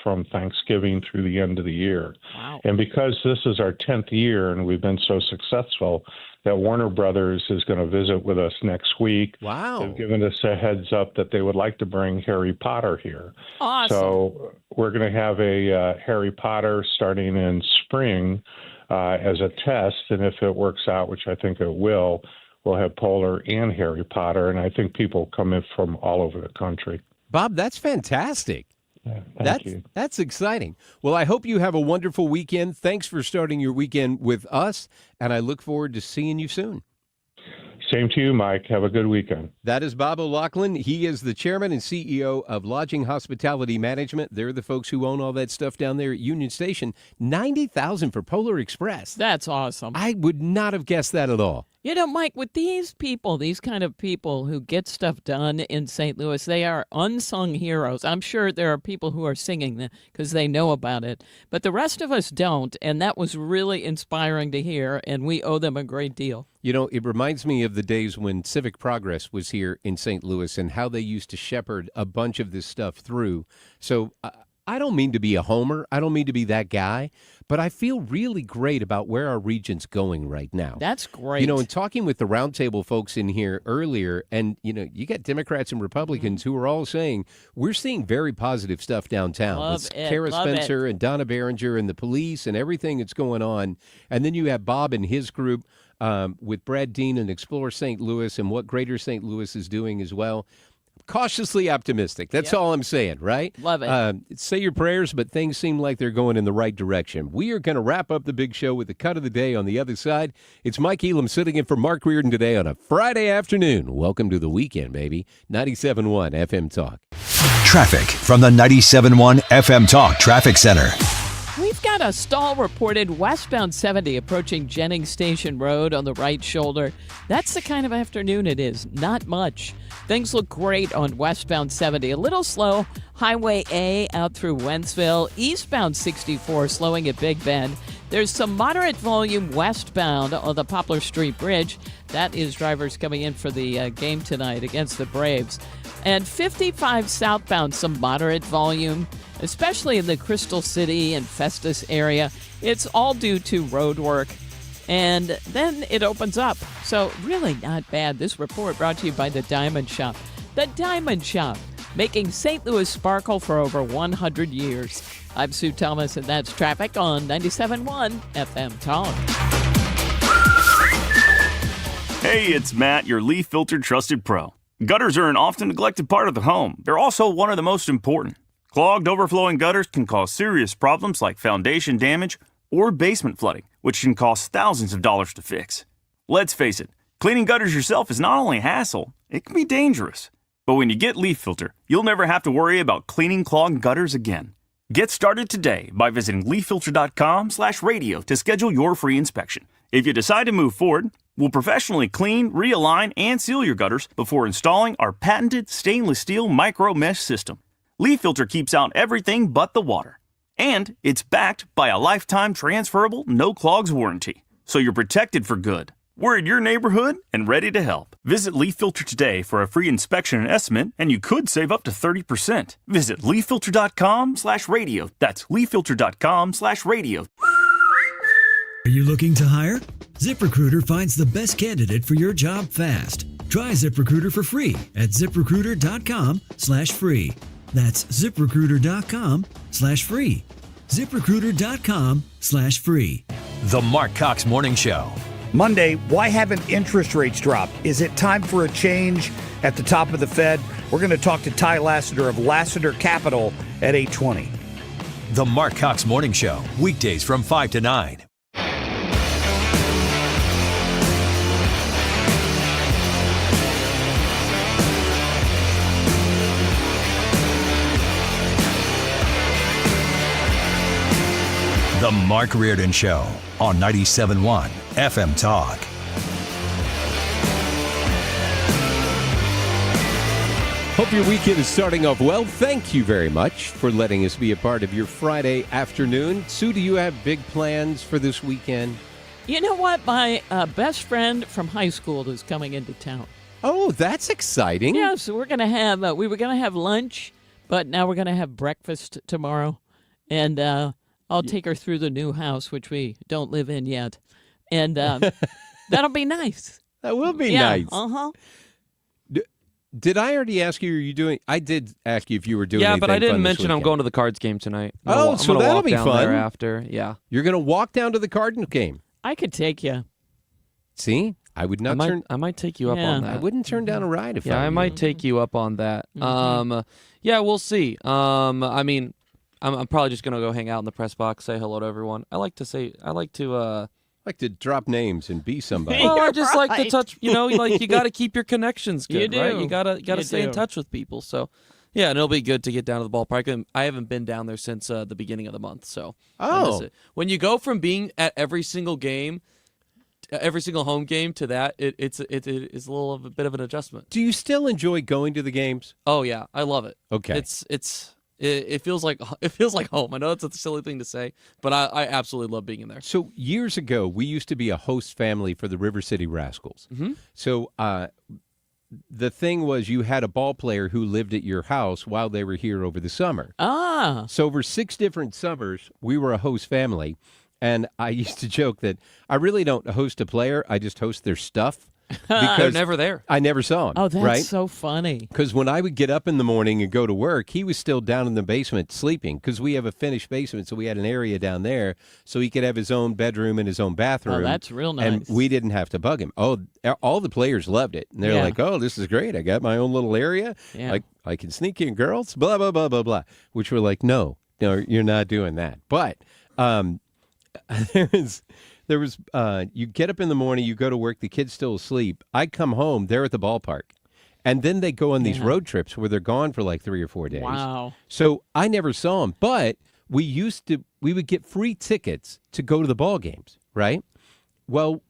from Thanksgiving through the end of the year.
Wow.
And because this is our 10th year and we've been so successful, that Warner Brothers is going to visit with us next week.
Wow.
They've given us a heads up that they would like to bring Harry Potter here.
Awesome.
So we're going to have a Harry Potter starting in spring as a test. And if it works out, which I think it will, we'll have Polar and Harry Potter. And I think people come in from all over the country.
Bob, that's fantastic.
Yeah, thank you.
That's exciting. Well, I hope you have a wonderful weekend. Thanks for starting your weekend with us, and I look forward to seeing you soon.
Same to you, Mike. Have a good weekend.
That is Bob O'Loughlin. He is the chairman and CEO of Lodging Hospitality Management. They're the folks who own all that stuff down there at Union Station. 90,000 for Polar Express.
That's awesome.
I would not have guessed that at all.
You know, Mike, with these people, these kind of people who get stuff done in St. Louis, they are unsung heroes. I'm sure there are people who are singing because they know about it, but the rest of us don't, and that was really inspiring to hear, and we owe them a great deal.
You know, it reminds me of the days when Civic Progress was here in St. Louis and how they used to shepherd a bunch of this stuff through. So I don't mean to be a homer. I don't mean to be that guy, but I feel really great about where our region's going right now.
That's great.
You know, in talking with the Roundtable folks in here earlier, and, you know, you got Democrats and Republicans who are all saying we're seeing very positive stuff downtown.
Love it.
Kara
Love
Spencer
it.
and Donna Behringer and the police and everything that's going on. And then you have Bob and his group with Brad Dean and Explore St. Louis and what Greater St. Louis is doing as well. Cautiously optimistic. That's all I'm saying, right?
Love it.
Say your prayers, but things seem like they're going in the right direction. We are going to wrap up the big show with the cut of the day on the other side. It's Mike Elam sitting in for Mark Reardon today on a Friday afternoon. Welcome to the weekend, baby. 97.1 FM Talk.
Traffic from the 97.1 FM Talk Traffic Center.
We've got a stall reported westbound 70 approaching Jennings Station Road on the right shoulder. That's the kind of afternoon it is. Not much. Things look great on westbound 70. A little slow. Highway A out through Wentzville. Eastbound 64 slowing at Big Bend. There's some moderate volume westbound on the Poplar Street Bridge. That is drivers coming in for the game tonight against the Braves. And 55 southbound, some moderate volume, especially in the Crystal City and Festus area. It's all due to road work. And then it opens up. So really not bad. This report brought to you by the Diamond Shop. The Diamond Shop, making St. Louis sparkle for over 100 years. I'm Sue Thomas, and that's traffic on 97.1 FM Talk.
Hey, it's Matt, your leaf filter trusted pro. Gutters are an often neglected part of the home. They're also one of the most important. Clogged, overflowing gutters can cause serious problems like foundation damage or basement flooding, which can cost thousands of dollars to fix. Let's face it, cleaning gutters yourself is not only a hassle, it can be dangerous. But when you get Leaf Filter, you'll never have to worry about cleaning clogged gutters again. Get started today by visiting leaffilter.com/radio to schedule your free inspection. If you decide to move forward, we'll professionally clean, realign, and seal your gutters before installing our patented stainless steel micro mesh system. Leaf Filter keeps out everything but the water. And it's backed by a lifetime transferable no clogs warranty. So you're protected for good. We're in your neighborhood and ready to help. Visit Leaf Filter today for a free inspection and estimate, and you could save up to 30%. Visit leaffilter.com/radio. That's leaffilter.com/radio.
Are you looking to hire? ZipRecruiter finds the best candidate for your job fast. Try ZipRecruiter for free at ZipRecruiter.com/free. That's ZipRecruiter.com/free. ZipRecruiter.com/free.
The Mark Cox Morning Show.
Monday, why haven't interest rates dropped? Is it time for a change at the top of the Fed? We're going to talk to Ty Lassiter of Lassiter Capital at 8:20.
The Mark Cox Morning Show, weekdays from 5 to 9. The Mark Reardon Show on 97.1 FM Talk.
Hope your weekend is starting off well. Thank you very much for letting us be a part of your Friday afternoon. Sue, do you have big plans for this weekend?
You know what? My best friend from high school is coming into town.
Oh, that's exciting.
Yeah, so we're going to have, we were going to have lunch, but now we're going to have breakfast tomorrow. And I'll take her through the new house, which we don't live in yet. And that'll be nice.
That will be nice.
Uh-huh.
Did I already ask you, are you doing, I did ask you if you were doing
anything. Yeah, but I didn't
fun
mention I'm
weekend.
going to the Cards game tonight.
Oh, so that'll be
down
fun.
There after, yeah.
You're going to walk down to the Cardinal game.
I could take you.
See? I would not turn.
I might take you up on that.
I wouldn't turn down a ride if
I might take you up on that. Yeah, we'll see. I mean, I'm probably just gonna go hang out in the press box, say hello to everyone. I like to
drop names and be somebody.
Well, I just like to touch. You know, like you got to keep your connections good,
You do.
right? You gotta stay in
do.
touch with people. So, yeah, and it'll be good to get down to the ballpark. I haven't been down there since the beginning of the month. So, I miss it. When you go from being at every single game, every single home game to that, it is a little of a bit of an adjustment.
Do you still enjoy going to the games?
Oh yeah, I love it.
Okay,
it feels like home. I know it's a silly thing to say, but I absolutely love being in there.
So years ago, we used to be a host family for the River City Rascals.
Mm-hmm.
So the thing was, you had a ball player who lived at your house while they were here over the summer. So over 6 different summers, we were a host family. And I used to joke that I really don't host a player. I just host their stuff. Because
they're never there.
I never saw him.
Oh, that's
right?
so funny.
Because when I would get up in the morning and go to work, he was still down in the basement sleeping because we have a finished basement, so we had an area down there so he could have his own bedroom and his own bathroom.
Oh, that's real nice.
And we didn't have to bug him. Oh, all the players loved it. And they're like, oh, this is great. I got my own little area.
Yeah.
I can sneak in girls, blah, blah, blah, blah, blah. Which we're like, no, you're not doing that. But there was you get up in the morning, you go to work, the kid's still asleep. I come home, they're at the ballpark. And then they go on these road trips where they're gone for like 3 or 4 days.
Wow.
So I never saw them, but we would get free tickets to go to the ball games, right? Well,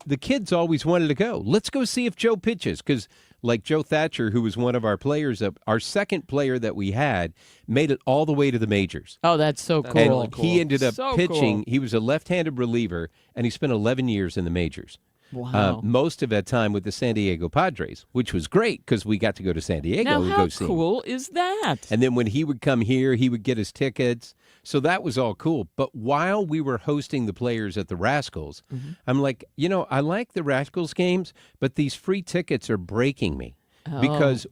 the kids always wanted to go. Let's go see if Joe pitches, because like Joe Thatcher, who was one of our players, our second player that we had, made it all the way to the majors.
Oh, that's so cool.
And
Really cool.
he ended up pitching.
Cool.
He was a left-handed reliever, and he spent 11 years in the majors.
Wow.
Most of that time with the San Diego Padres, which was great because we got to go to San Diego
Now,
and
how
go see him.
cool is that?
And then when he would come here, he would get his tickets. So that was all cool. But while we were hosting the players at the Rascals, I'm like, I like the Rascals games, but these free tickets are breaking me. Because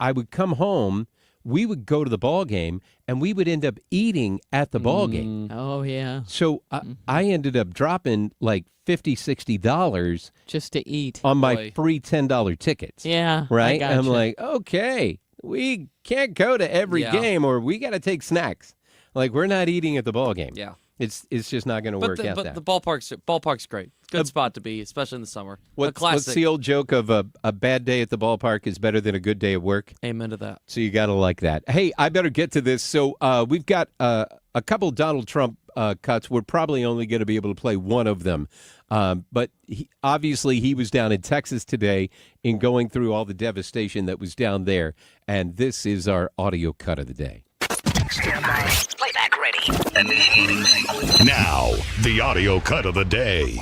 I would come home, we would go to the ball game, and we would end up eating at the ball game.
Oh, yeah.
So I ended up dropping like $50, $60
just to eat
on my free $10 tickets.
Yeah,
right.
I
I'm
gotcha.
like, okay, we can't go to every game, or we got to take snacks. Like we're not eating at the ball game.
Yeah.
It's just not going to work out.
But the ballpark's great. Good spot to be, especially in the summer.
What's the old joke of a bad day at the ballpark is better than a good day at work?
Amen to that.
So you got to like that. Hey, I better get to this. So we've got a couple Donald Trump cuts. We're probably only going to be able to play one of them. But obviously he was down in Texas today in going through all the devastation that was down there. And this is our audio cut of the day.
Stand by. Playback ready. Now, the audio cut of the day.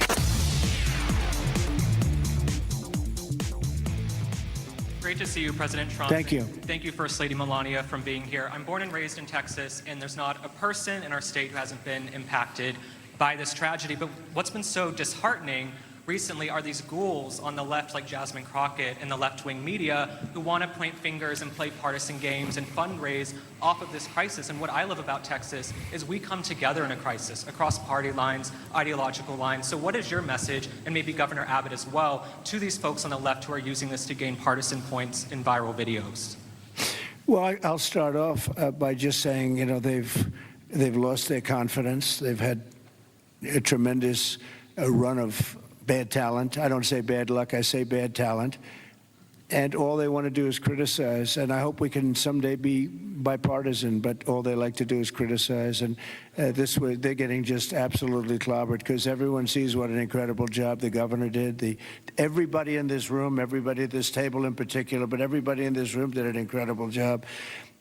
Great to see you, President Trump.
Thank you.
Thank you, First Lady Melania, from being here. I'm born and raised in Texas, and there's not a person in our state who hasn't been impacted by this tragedy. But what's been so disheartening recently are these ghouls on the left, like Jasmine Crockett and the left-wing media, who want to point fingers and play partisan games and fundraise off of this crisis. And what I love about Texas is we come together in a crisis across party lines, ideological lines. So what is your message, and maybe Governor Abbott as well, to these folks on the left who are using this to gain partisan points in viral videos?
Well, I'll start off by just saying, they've lost their confidence. They've had a tremendous run of bad talent. I don't say bad luck, I say bad talent. And all they want to do is criticize. And I hope we can someday be bipartisan, but all they like to do is criticize. And this way, they're getting just absolutely clobbered because everyone sees what an incredible job the governor did. Everybody in this room, everybody at this table in particular, but everybody in this room did an incredible job.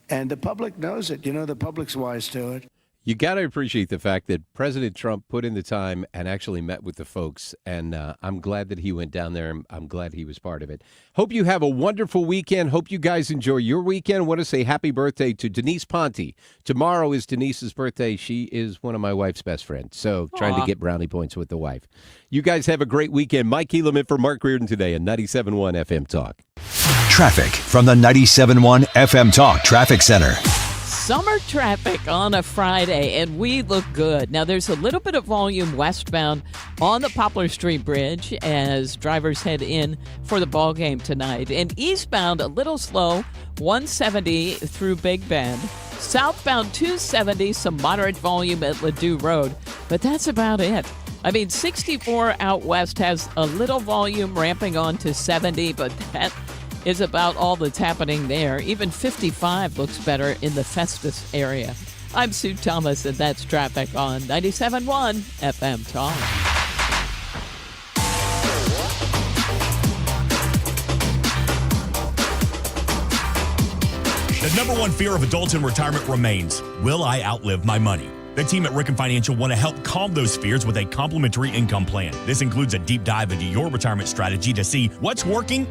And the public knows it. The public's wise to it.
You got to appreciate the fact that President Trump put in the time and actually met with the folks. And I'm glad that he went down there. I'm glad he was part of it. Hope you have a wonderful weekend. Hope you guys enjoy your weekend. I want to say happy birthday to Denise Ponte. Tomorrow is Denise's birthday. She is one of my wife's best friends. So trying to get brownie points with the wife. You guys have a great weekend. Mike Helaman for Mark Reardon today on 97.1 FM Talk.
Traffic from the 97.1 FM Talk Traffic Center.
Summer traffic on a Friday, and we look good. Now, there's a little bit of volume westbound on the Poplar Street Bridge as drivers head in for the ball game tonight. And eastbound, a little slow, 170 through Big Bend. Southbound, 270, some moderate volume at Ladue Road. But that's about it. 64 out west has a little volume ramping on to 70, but that is about all that's happening there. Even 55 looks better in the Festus area. I'm Sue Thomas, and that's traffic on 97.1 FM Talk.
The number one fear of adults in retirement remains, will I outlive my money? The team at Ricken Financial want to help calm those fears with a complimentary income plan. This includes a deep dive into your retirement strategy to see what's working